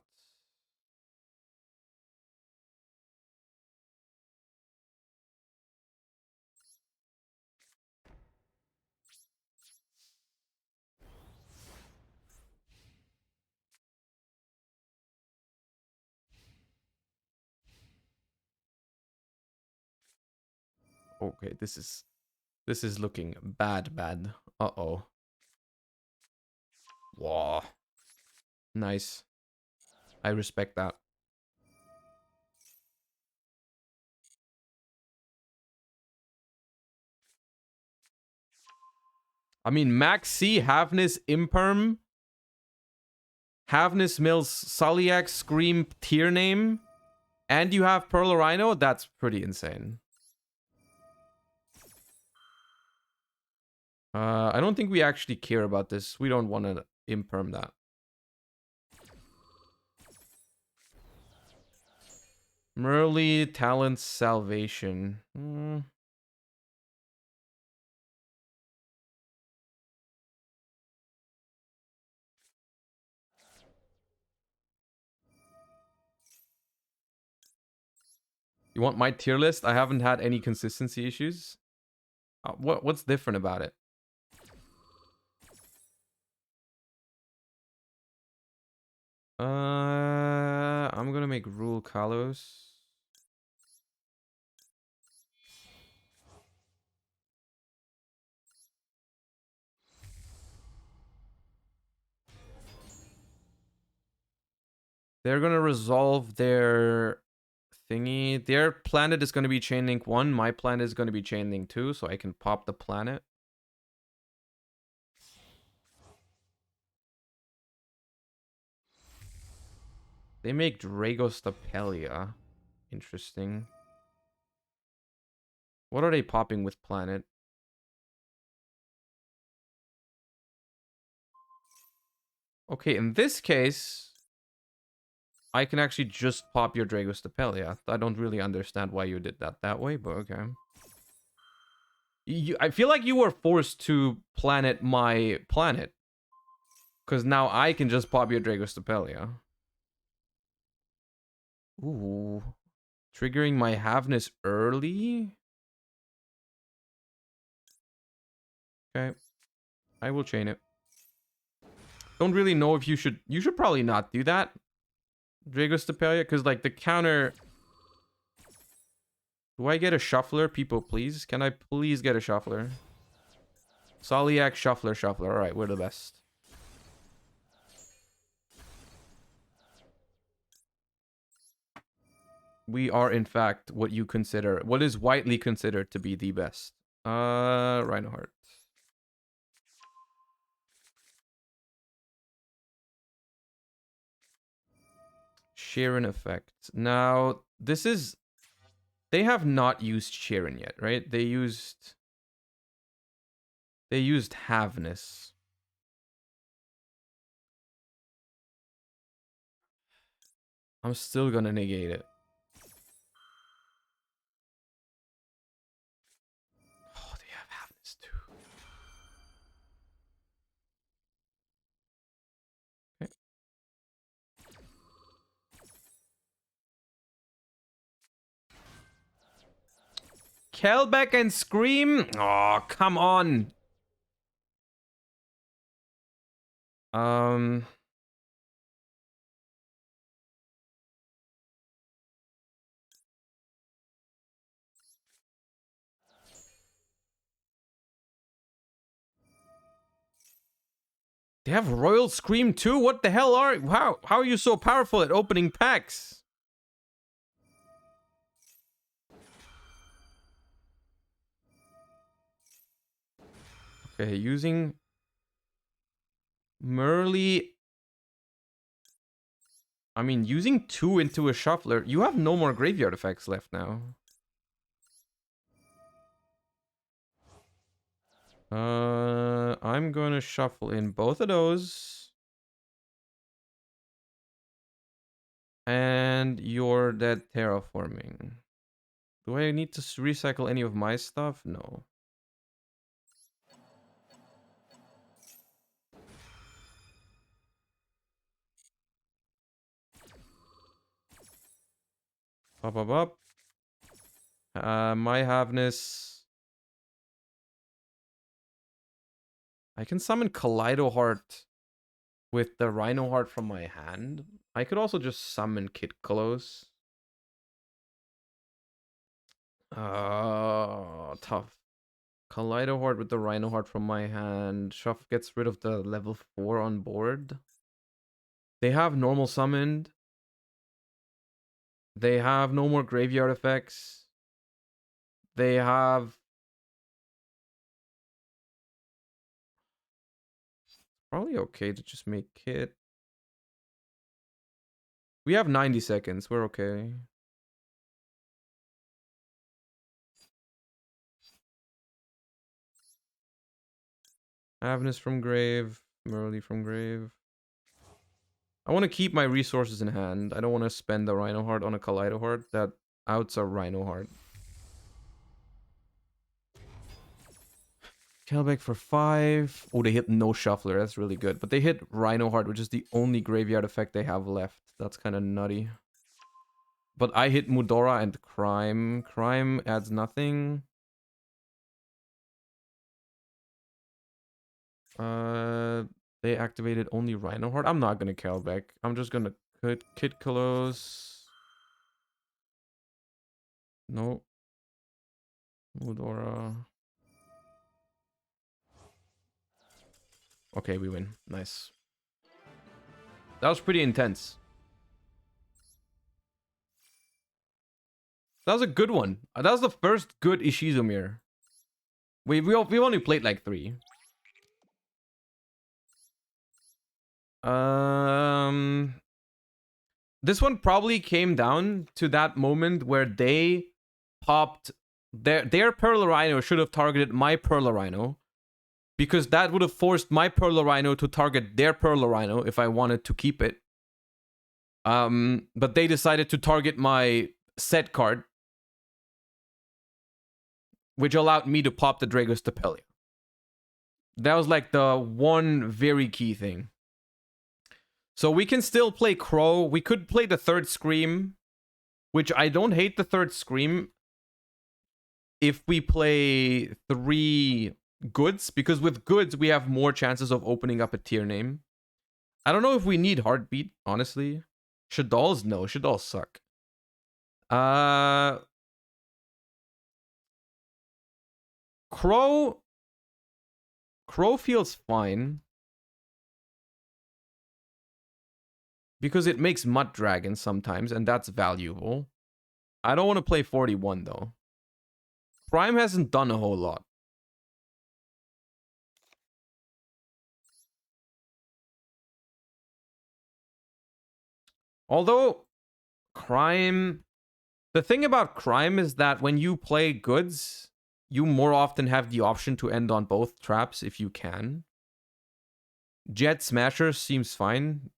Okay, this is looking bad. Uh-oh. Wow. Nice. I respect that. I mean, Max C, Havness, Imperm. Havness Mills, Soliak, Scream, tier name, and you have Pearl Rhino. That's pretty insane. I don't think we actually care about this. We don't want to imperm that. Merly, Talent, Salvation. You want my tier list? I haven't had any consistency issues. What's different about it? I'm gonna make Rule Kalos. They're gonna resolve their thingy. Their planet is gonna be Chain Link 1. My planet is gonna be Chain Link 2, so I can pop the planet. They make Dragostapelia. Interesting. What are they popping with planet? Okay, in this case, I can actually just pop your Dragostapelia. I don't really understand why you did that way, but okay. I feel like you were forced to planet my planet. Because now I can just pop your Dragostapelia. Ooh. Triggering my Havness early? Okay. I will chain it. Don't really know if you should... You should probably not do that. Dragostapelia, because like the counter... Do I get a shuffler, people, please? Can I please get a shuffler? Soliak, shuffler. Alright, we're the best. We are, in fact, what is widely considered to be the best. Reinhardt. Sharon effect. Now, this is... They have not used Sharon yet, right? They used Havness. I'm still gonna negate it. Oh, they have Havness too. Okay. Kelbeck and Scream? Oh, come on. They have Royal Scream too? What the hell are... How are you so powerful at opening packs? Okay, using... Merly... I mean, using 2 into a shuffler... You have no more graveyard effects left now. I'm going to shuffle in both of those. And you're dead terraforming. Do I need to recycle any of my stuff? No. Up. My Havness. I can summon Kaleido Heart with the Rhino Heart from my hand. I could also just summon Kid Kalos. Tough. Kaleido Heart with the Rhino Heart from my hand. Shuff gets rid of the level 4 on board. They have normal summoned. They have no more graveyard effects. They have... Probably okay to just make Kit. We have 90 seconds. We're okay. Avernus from grave. Merly from grave. I want to keep my resources in hand. I don't want to spend the Rhino Heart on a Kaleido Heart. That outs a Rhino Heart. Kelbeck for 5. Oh, they hit no Shuffler. That's really good. But they hit Rhino Heart, which is the only graveyard effect they have left. That's kind of nutty. But I hit Mudora and Crime. Crime adds nothing. They activated only Rhino Heart. I'm not gonna Kelbeck. I'm just gonna Kid Kalos. No. Mudora. Okay, we win. Nice. That was pretty intense. That was a good one. That was the first good Ishizu mirror. We only played like 3. This one probably came down to that moment where they popped their Pearl Rhino should have targeted my Pearl Rhino, because that would have forced my Pearl Rhino to target their Pearl Rhino if I wanted to keep it. But they decided to target my set card, which allowed me to pop the Dragos Tapelia. That was like the one very key thing. So we can still play Crow. We could play the third Scream, which I don't hate the third Scream if we play 3 goods, because with goods we have more chances of opening up a tier name. I don't know if we need Heartbeat, honestly. Shaddoll's? No, Shaddoll's suck. Crow feels fine, because it makes Mud Dragon sometimes, and that's valuable. I don't want to play 41, though. Prime hasn't done a whole lot. Although, Crime... The thing about Crime is that when you play goods, you more often have the option to end on both traps if you can. Jet Smasher seems fine.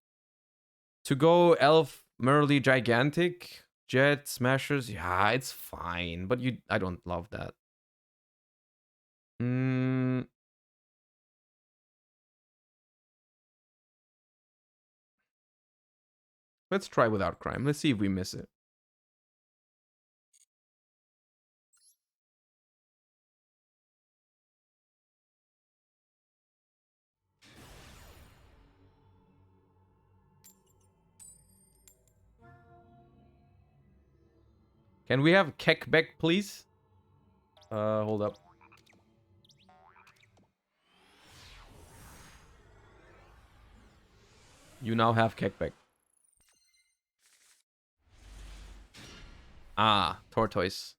To go Elf, Merly, Gigantic, Jet, Smashers, yeah, it's fine. But I don't love that. Let's try without Crime. Let's see if we miss it. Can we have Kekbeck, please? Hold up. You now have Kekbeck. Ah, Tortoise.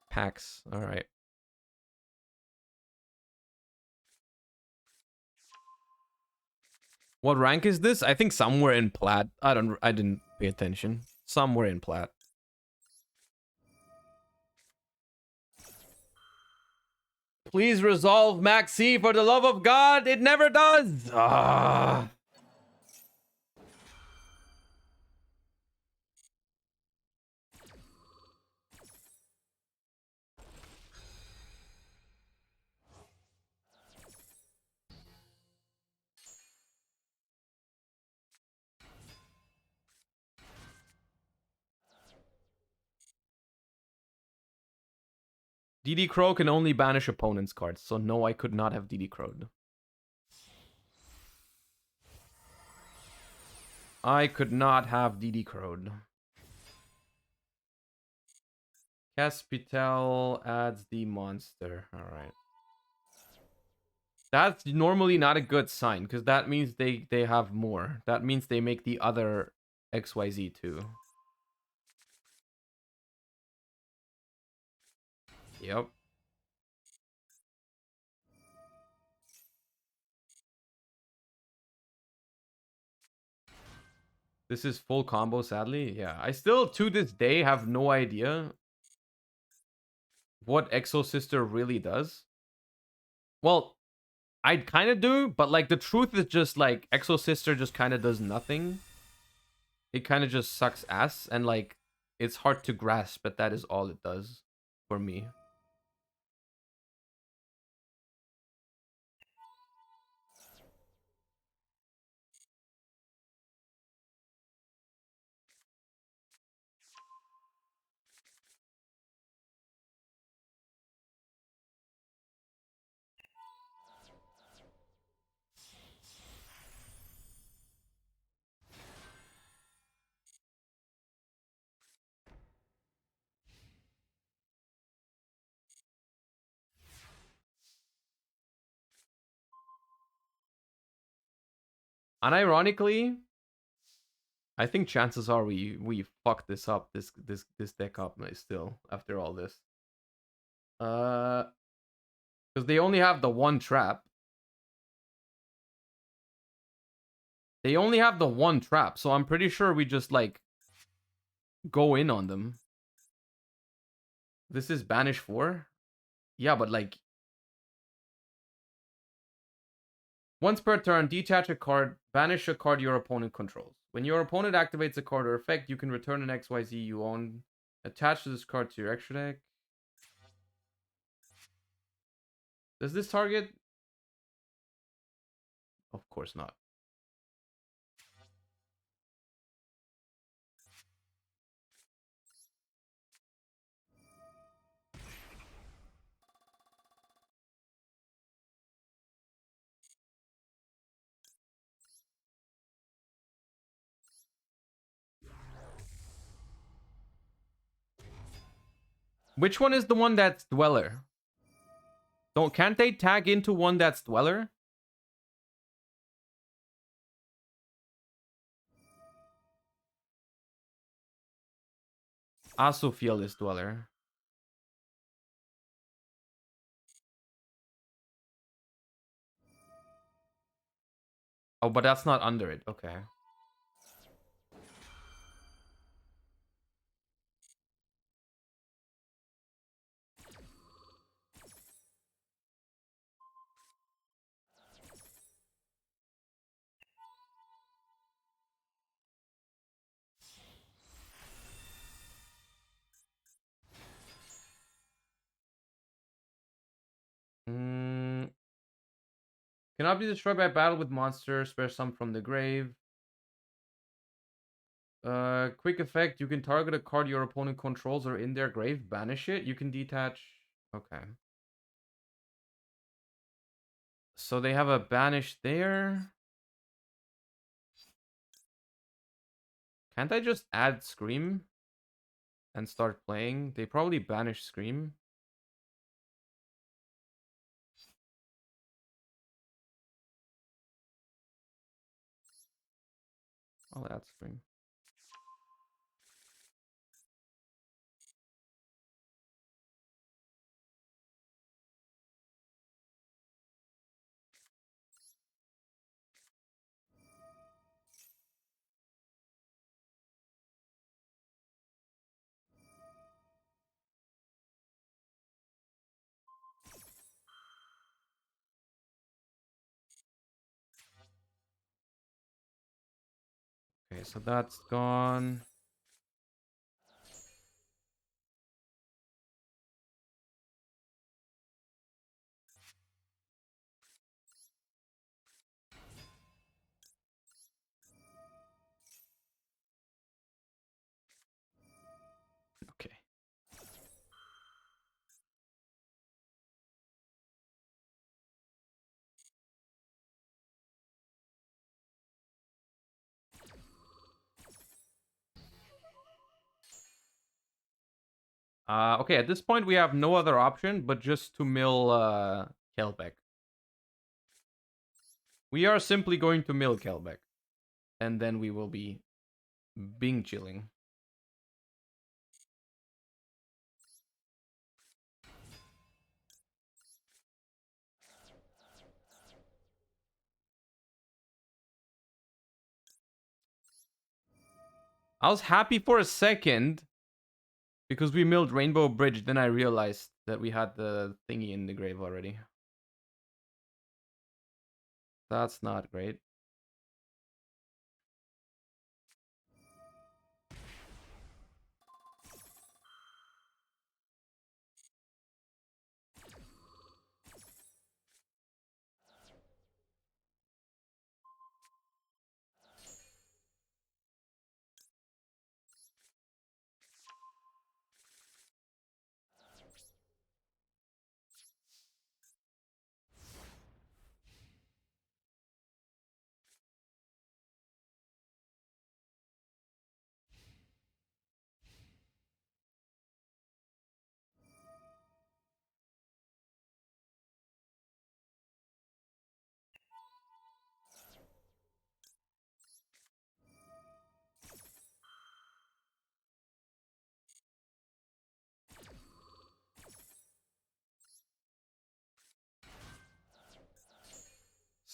Pax. All right. What rank is this? I think somewhere in plat. I didn't pay attention. Somewhere in plat. Please resolve Maxi for the love of God. It never does. Ah. DD Crow can only banish opponent's cards, so no, I could not have DD Crowed. I could not have DD Crowed. Caspitel adds the monster. Alright. That's normally not a good sign, because that means they have more. That means they make the other XYZ too. Yep. This is full combo, sadly. Yeah, I still, to this day, have no idea what Exo Sister really does. Well, I kind of do, but like the truth is just like Exo Sister just kind of does nothing. It kind of just sucks ass, and like it's hard to grasp that that is all it does for me. Unironically, I think chances are we fucked this up, this deck up still after all this. Because they only have the one trap. They only have the one trap, so I'm pretty sure we just like go in on them. This is banish 4. Yeah, but like once per turn, detach a card, banish a card your opponent controls. When your opponent activates a card or effect, you can return an XYZ you own attached to this card to your extra deck. Does this target? Of course not. Which one is the one that's Dweller? Can't they tag into one that's Dweller? Asufiel is Dweller. Oh, but that's not under it. Okay. Cannot be destroyed by battle with monsters. Spare some from the grave. Quick effect. You can target a card your opponent controls or in their grave. Banish it. You can detach. Okay. So they have a banish there. Can't I just add Scream and start playing? They probably banish Scream. I'll add Scream. Okay, so that's gone. Okay. Okay, at this point we have no other option but just to mill Kelbeck. We are simply going to mill Kelbeck. And then we will be Bing chilling. I was happy for a second because we milled Rainbow Bridge. Then I realized that we had the thingy in the grave already. That's not great.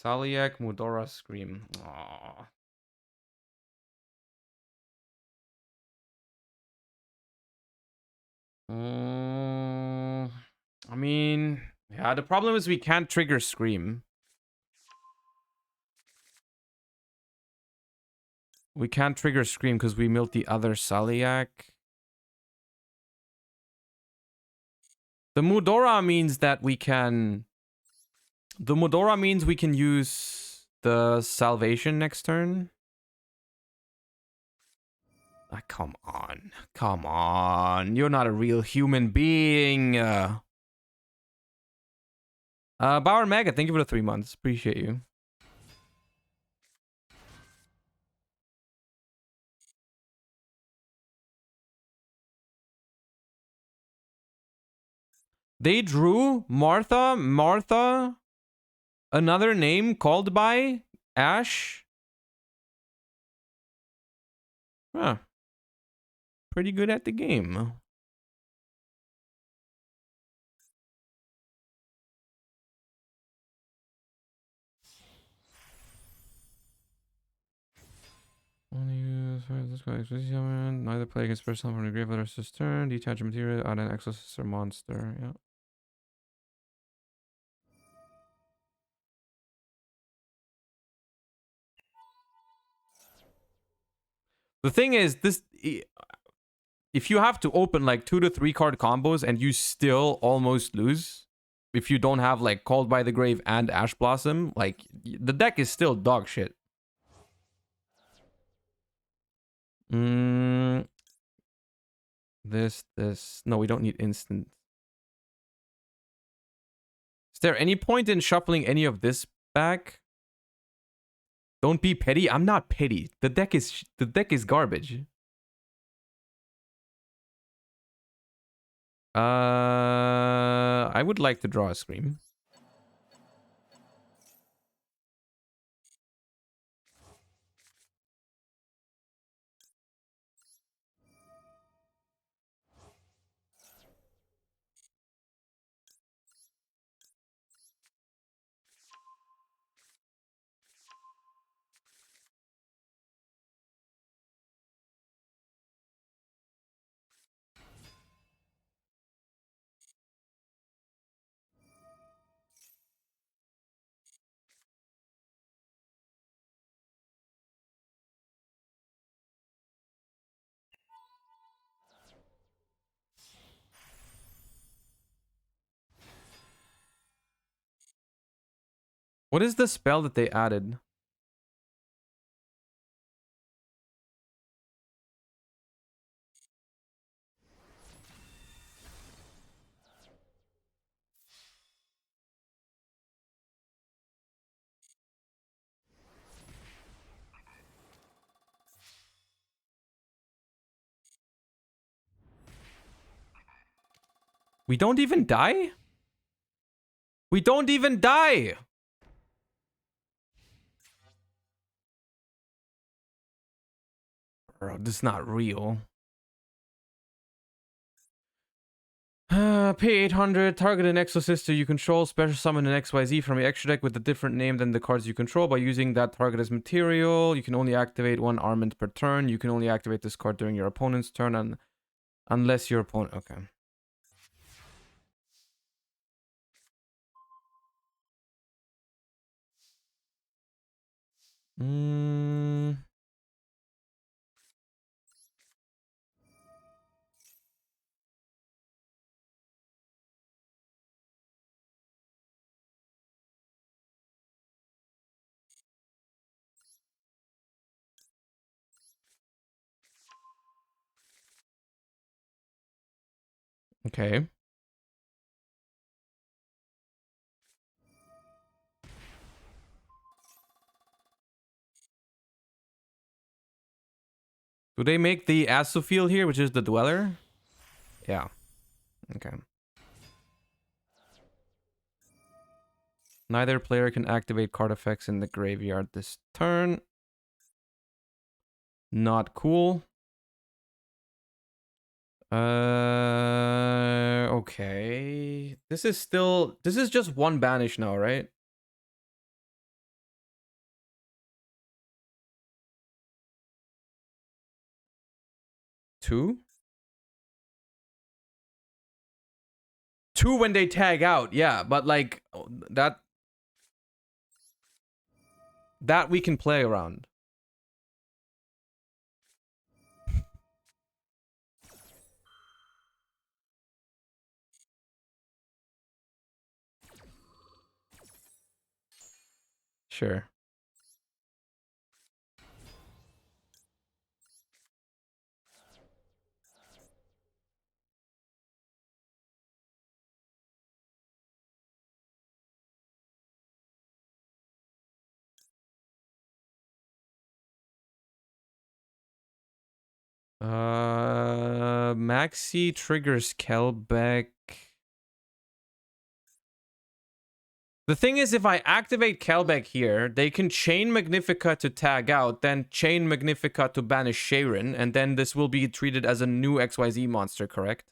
Saliak, Mudora, Scream. Aww. I mean, yeah, the problem is we can't trigger Scream. We can't trigger Scream because we milled the other Saliak. The Mudora means that we can... The Mudora means we can use the Salvation next turn. Ah, come on. Come on. You're not a real human being. Bauer Mega, thank you for the 3 months. Appreciate you. They drew Martha, another name called by Ash. Huh. Pretty good at the game. Neither play against person from the grave or his turn. Detach material, add an exorcist or monster. Yeah. The thing is, this... If you have to open like 2 to 3 card combos and you still almost lose, if you don't have like Called by the Grave and Ash Blossom, like the deck is still dog shit. This. No, we don't need instant. Is there any point in shuffling any of this back? Don't be petty. I'm not petty. The deck is garbage. I would like to draw a Scream. What is the spell that they added? We don't even die? We don't even die! Bro, this is not real. Pay 800. Target an Exosister you control. Special summon an XYZ from your extra deck with a different name than the cards you control by using that target as material. You can only activate one armament per turn. You can only activate this card during your opponent's turn, unless your opponent. Okay. Okay. Do they make the Asophiel here, which is the Dweller? Yeah. Okay. Neither player can activate card effects in the graveyard this turn. Not cool. Okay. This is just one banish now, right? Two? Two when they tag out, yeah, but like that we can play around. Sure. Maxi triggers Kelbeck. The thing is, if I activate Kelbeck here, they can chain Magnifica to tag out, then chain Magnifica to banish Sharon, and then this will be treated as a new XYZ monster, correct?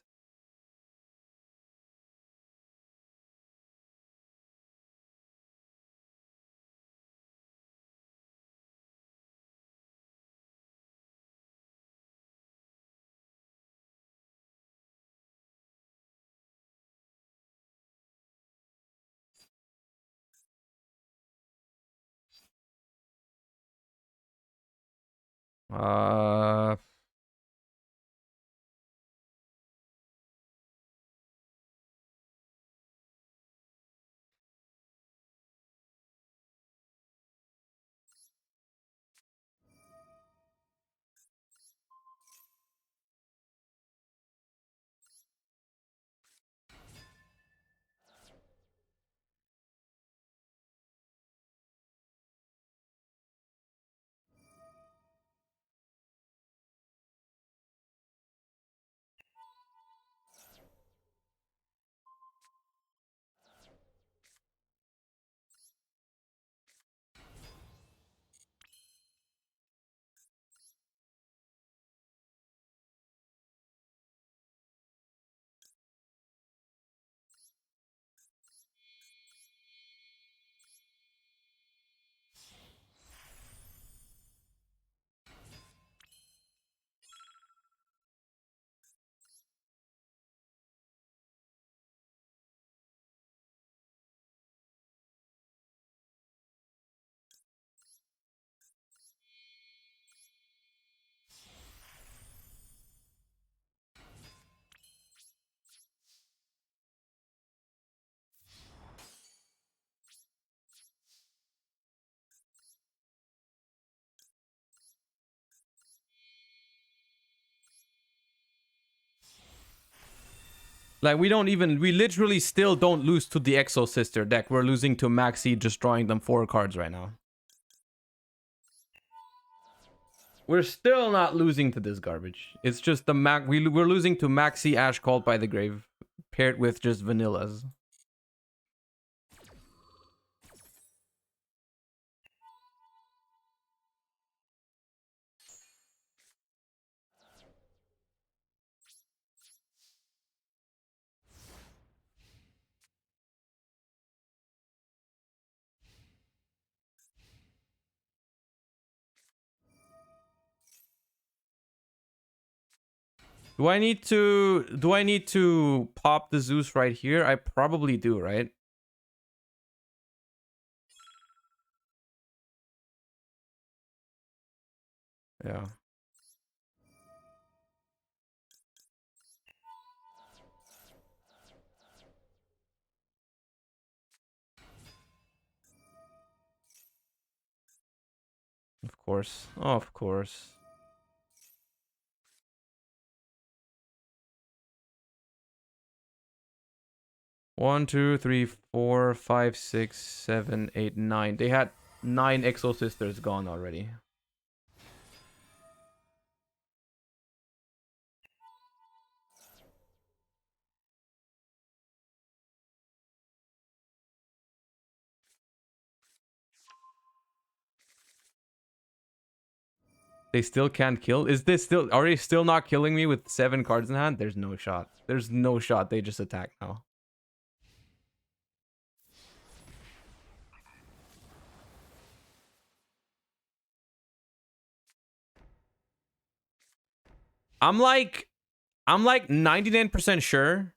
Uh... Like, we literally still don't lose to the Exo Sister deck. We're losing to Maxi, destroying them 4 cards right now. We're still not losing to this garbage. It's just the we're losing to Maxi Ash Called by the Grave, paired with just vanillas. Do I need to pop the Zeus right here? I probably do, right? Yeah. Of course. Of course. One, two, three, 4, 5, 6, 7, 8, 9. They had 9 Exo Sisters gone already. They still can't kill? Is this still... Are they still not killing me with 7 cards in hand? There's no shot. There's no shot. They just attack now. I'm like 99% sure.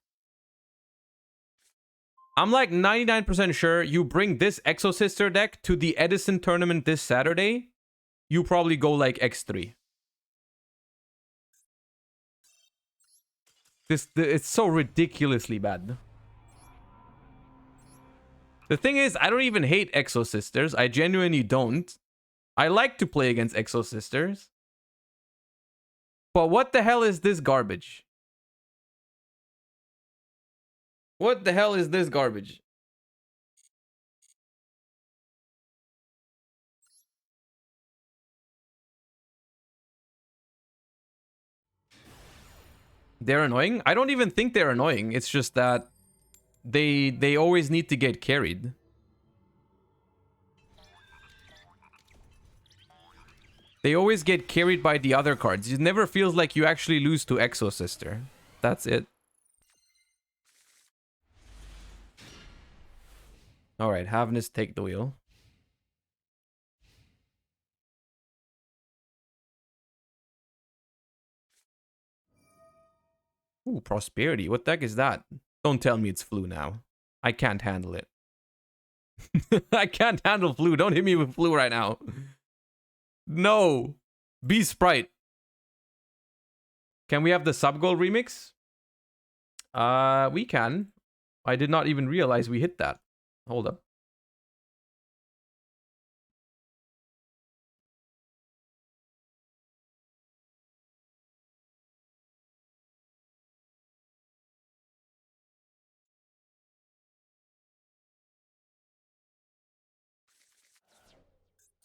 I'm like 99% sure you bring this Exo Sister deck to the Edison tournament this Saturday, you probably go like X3. It's so ridiculously bad. The thing is, I don't even hate Exo Sisters. I genuinely don't. I like to play against Exo Sisters. But what the hell is this garbage? What the hell is this garbage? They're annoying? I don't even think they're annoying. It's just that they always need to get carried. They always get carried by the other cards. It never feels like you actually lose to Exo Sister. That's it. Alright, Havness, take the wheel. Ooh, Prosperity. What the heck is that? Don't tell me it's Flu now. I can't handle it. I can't handle Flu. Don't hit me with Flu right now. No. Be Sprite. Can we have the Sub-Goal remix? We can. I did not even realize we hit that. Hold up.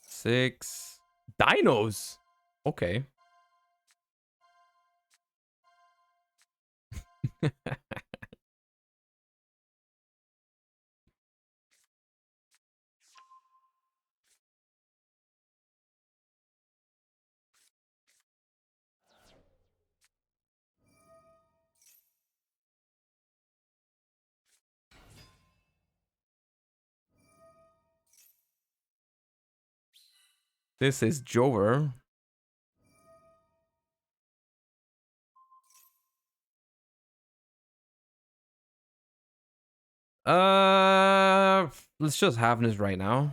Six. Dinos. Okay. This is Jover. Let's just have this right now.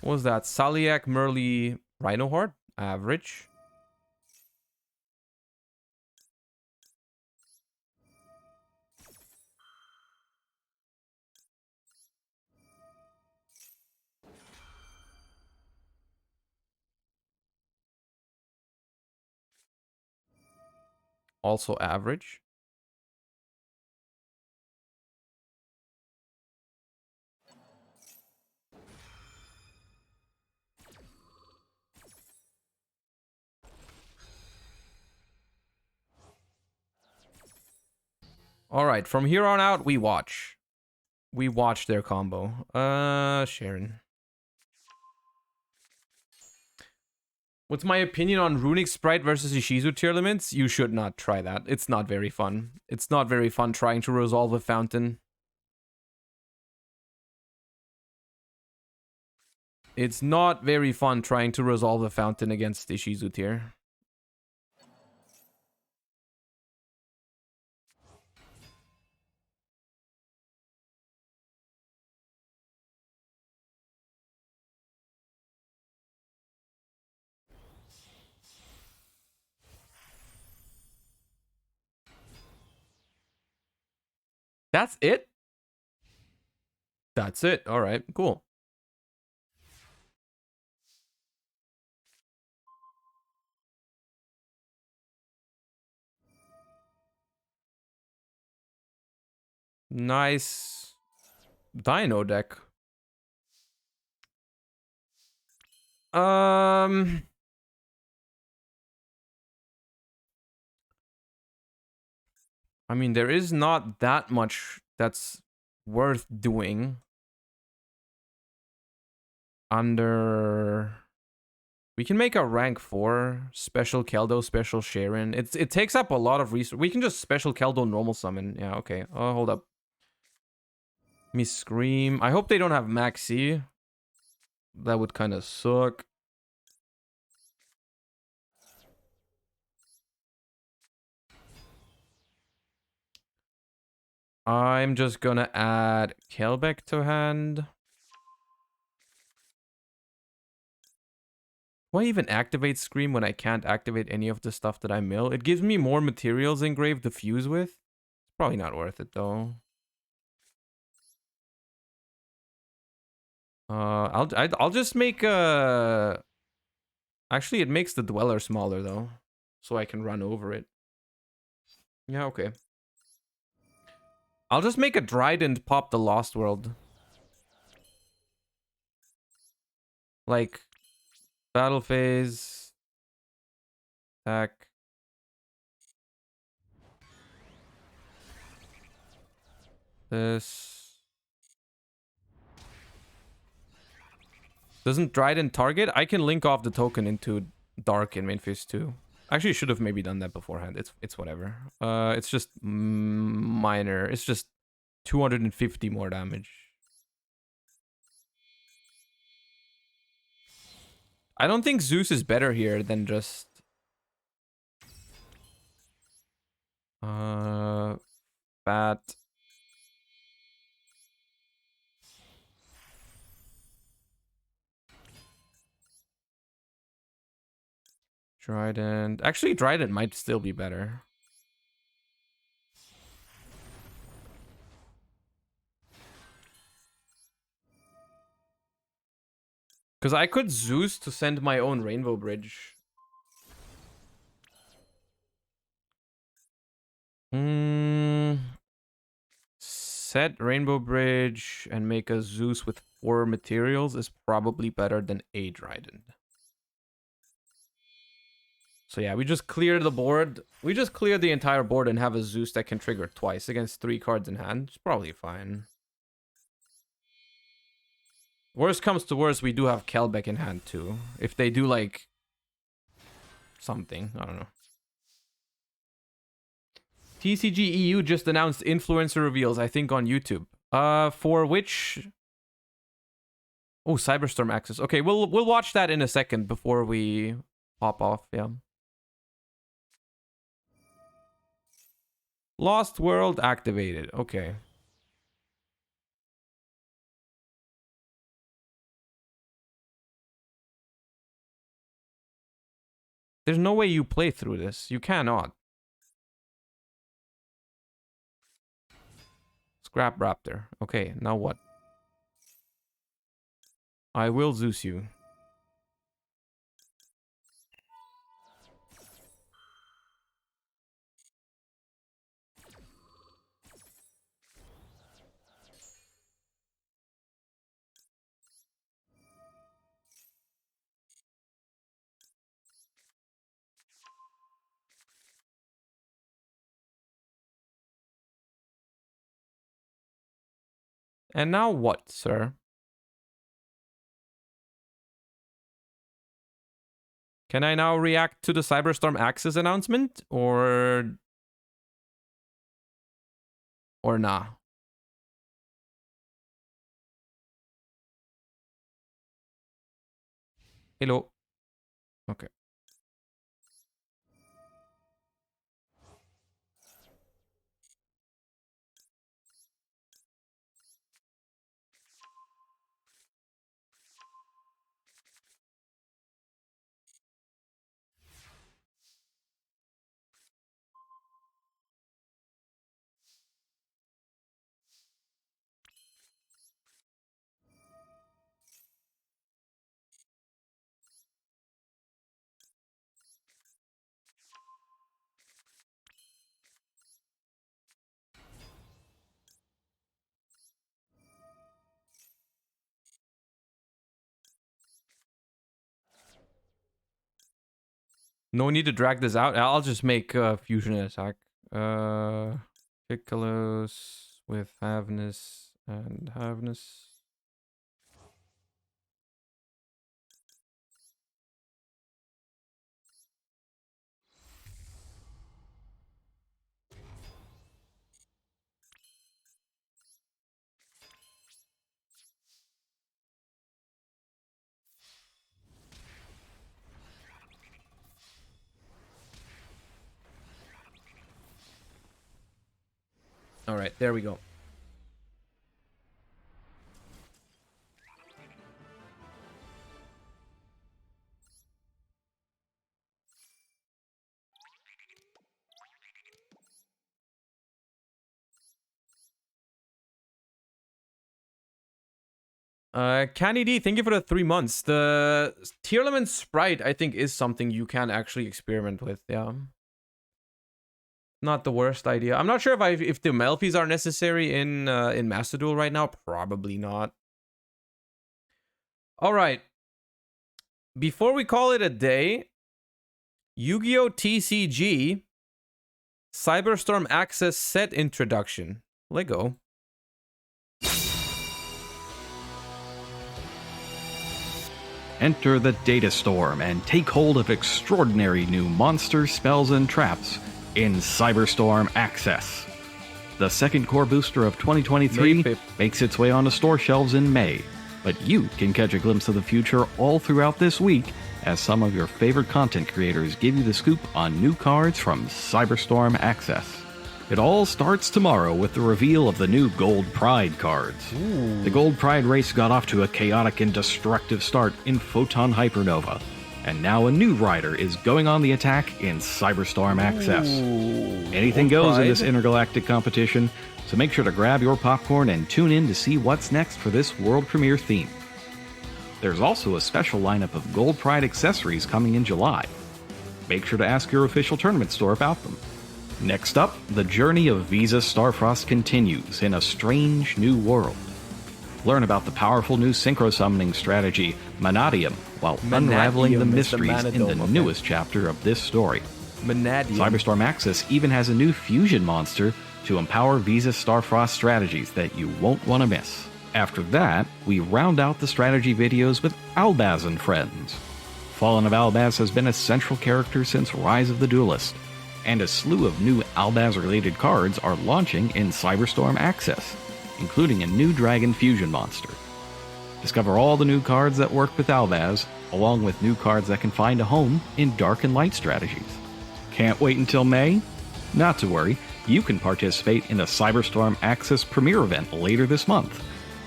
What was that? Saliak, Merly, Rhinoheart? Average. Also average. All right, from here on out, we watch. We watch their combo. Sharon. What's my opinion on Runic Sprite versus Ishizu Tearlaments? You should not try that. It's not very fun. It's not very fun trying to resolve a fountain. It's not very fun trying to resolve a fountain against Ishizu Tear. That's it? That's it. All right, cool. Nice Dino deck. I mean, there is not that much that's worth doing under... We can make a rank 4 special Keldo, special Sharon. It takes up a lot of resources. We can just special Keldo normal summon. Yeah, okay. Oh, hold up. Me Scream. I hope they don't have Maxi. That would kind of suck. I'm just gonna add Kelbeck to hand. Do I even activate Scream when I can't activate any of the stuff that I mill? It gives me more materials engraved to fuse with. It's probably not worth it though. I'll just make Actually, it makes the Dweller smaller though, so I can run over it. Yeah, okay. I'll just make a Trident pop the Lost World. Like, battle phase. Attack. This. Doesn't Trident target? I can link off the token into Dark in main phase 2. Actually, should have maybe done that beforehand. It's whatever. It's just minor. It's just 250 more damage. I don't think Zeus is better here than just Fat. Trident. Actually, Trident might still be better. Because I could Zeus to send my own Rainbow Bridge. Set Rainbow Bridge and make a Zeus with 4 materials is probably better than a Trident. So yeah, we just clear the board. We just clear the entire board and have a Zeus that can trigger twice against 3 cards in hand. It's probably fine. Worst comes to worst, we do have Kelbeck in hand too. If they do like something, I don't know. TCG EU just announced influencer reveals, I think, on YouTube. For which? Oh, Cyberstorm access. Okay, we'll watch that in a second before we pop off. Yeah. Lost World activated. Okay. There's no way you play through this. You cannot. Scrap Raptor. Okay, now what? I will Zeus you. And now what, sir? Can I now react to the Cyberstorm Access announcement? Or nah? Hello. Okay. No need to drag this out. I'll just make fusion attack. Piccolos with halveness and halveness. All right, there we go. Canny D, thank you for the 3 months. The Tearlaments sprite, I think, is something you can actually experiment with. Yeah, not the worst idea. I'm not sure if the Melfies are necessary in Master Duel right now. Probably not. All right. Before we call it a day, Yu-Gi-Oh! TCG Cyberstorm Access set introduction. Lego. Enter the Data Storm and take hold of extraordinary new monsters, spells, and traps in Cyberstorm Access. The second core booster of 2023 May 5th. makes its way onto store shelves in May, but you can catch a glimpse of the future all throughout this week as some of your favorite content creators give you the scoop on new cards from Cyberstorm Access. It all starts tomorrow with the reveal of the new Gold Pride cards. The Gold Pride race got off to a chaotic and destructive start in Photon Hypernova, and now a new rider is going on the attack in Cyberstorm Access. Anything Gold goes in Pride. this intergalactic competition, so make sure to grab your popcorn and tune in to see what's next for this world premiere theme. There's also a special lineup of Gold Pride accessories coming in July. Make sure to ask your official tournament store about them. Next up, the journey of Visa Starfrost continues in a strange new world. Learn about the powerful new synchro summoning strategy, Manadium, while unraveling the Manadium is the mysteries in the Manadome, okay. newest chapter of this story. Manadium. Cyberstorm Access even has a new fusion monster to empower Visa Starfrost strategies that you won't want to miss. After that, we round out the strategy videos with Albaz and Friends. Fallen of Albaz has been a central character since Rise of the Duelist, and a slew of new Albaz-related cards are launching in Cyberstorm Access, including a new Dragon Fusion monster. Discover all the new cards that work with Albaz, along with new cards that can find a home in Dark and Light strategies. Can't wait until May? Not to worry, you can participate in the Cyberstorm Access premiere event later this month,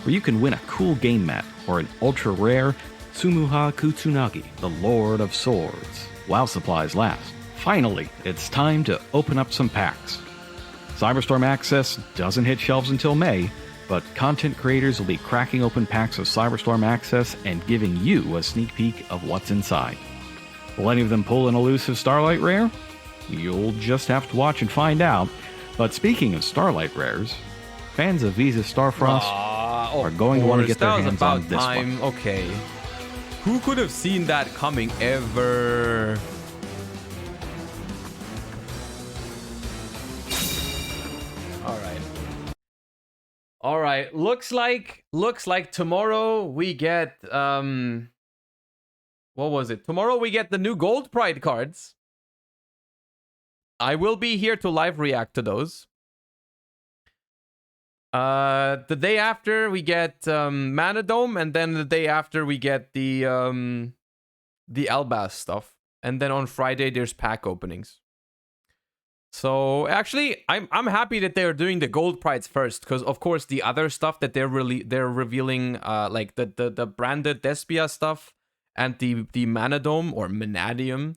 where you can win a cool game mat or an ultra-rare Tsumuha Kutsunagi, the Lord of Swords, while supplies last. Finally, it's time to open up some packs. Cyberstorm Access doesn't hit shelves until May, but content creators will be cracking open packs of Cyberstorm Access and giving you a sneak peek of what's inside. Will any of them pull an elusive Starlight Rare? You'll just have to watch and find out. But speaking of Starlight Rares, fans of Visa Starfrost are going to want to get their hands on this one. Okay. Who could have seen that coming ever? All right. Looks like tomorrow we get what was it? Tomorrow we get the new Gold Pride cards. I will be here to live react to those. The day after we get Manadome, and then the day after we get the the Albaz stuff. And then on Friday, there's pack openings. So actually, I'm happy that they're doing the gold prize first, because of course the other stuff that they're revealing, like the branded Despia stuff and the Manadome or Manadium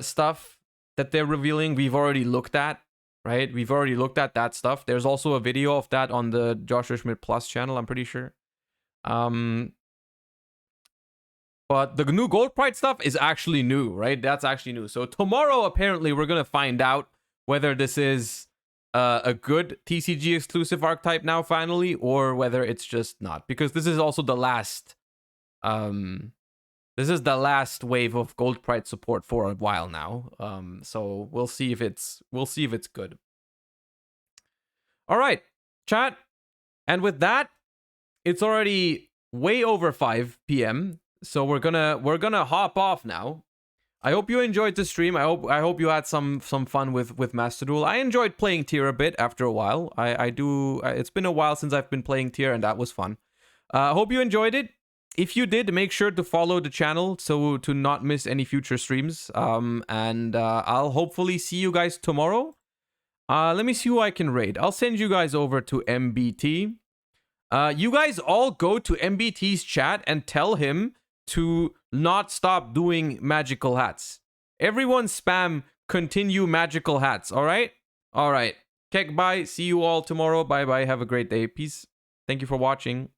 stuff that they're revealing, we've already looked at, right? We've already looked at that stuff. There's also a video of that on the Joshua Schmidt Plus channel, I'm pretty sure. But the new gold prize stuff is actually new, right? That's actually new. So tomorrow, apparently, we're going to find out whether this is a good TCG exclusive archetype now, finally, or whether it's just not. Because this is also the last... this is the last wave of gold prize support for a while now. So we'll see if it's good. All right, chat. And with that, it's already way over 5 p.m. So we're gonna hop off now. I hope you enjoyed the stream. I hope you had some fun with Master Duel. I enjoyed playing tier a bit after a while. I do. It's been a while since I've been playing tier, and that was fun. I hope you enjoyed it. If you did, make sure to follow the channel so to not miss any future streams. And I'll hopefully see you guys tomorrow. Let me see who I can raid. I'll send you guys over to MBT. You guys all go to MBT's chat and tell him to not stop doing magical hats. Everyone spam continue magical hats, all right? All right. Kek, bye. See you all tomorrow. Bye-bye. Have a great day. Peace. Thank you for watching.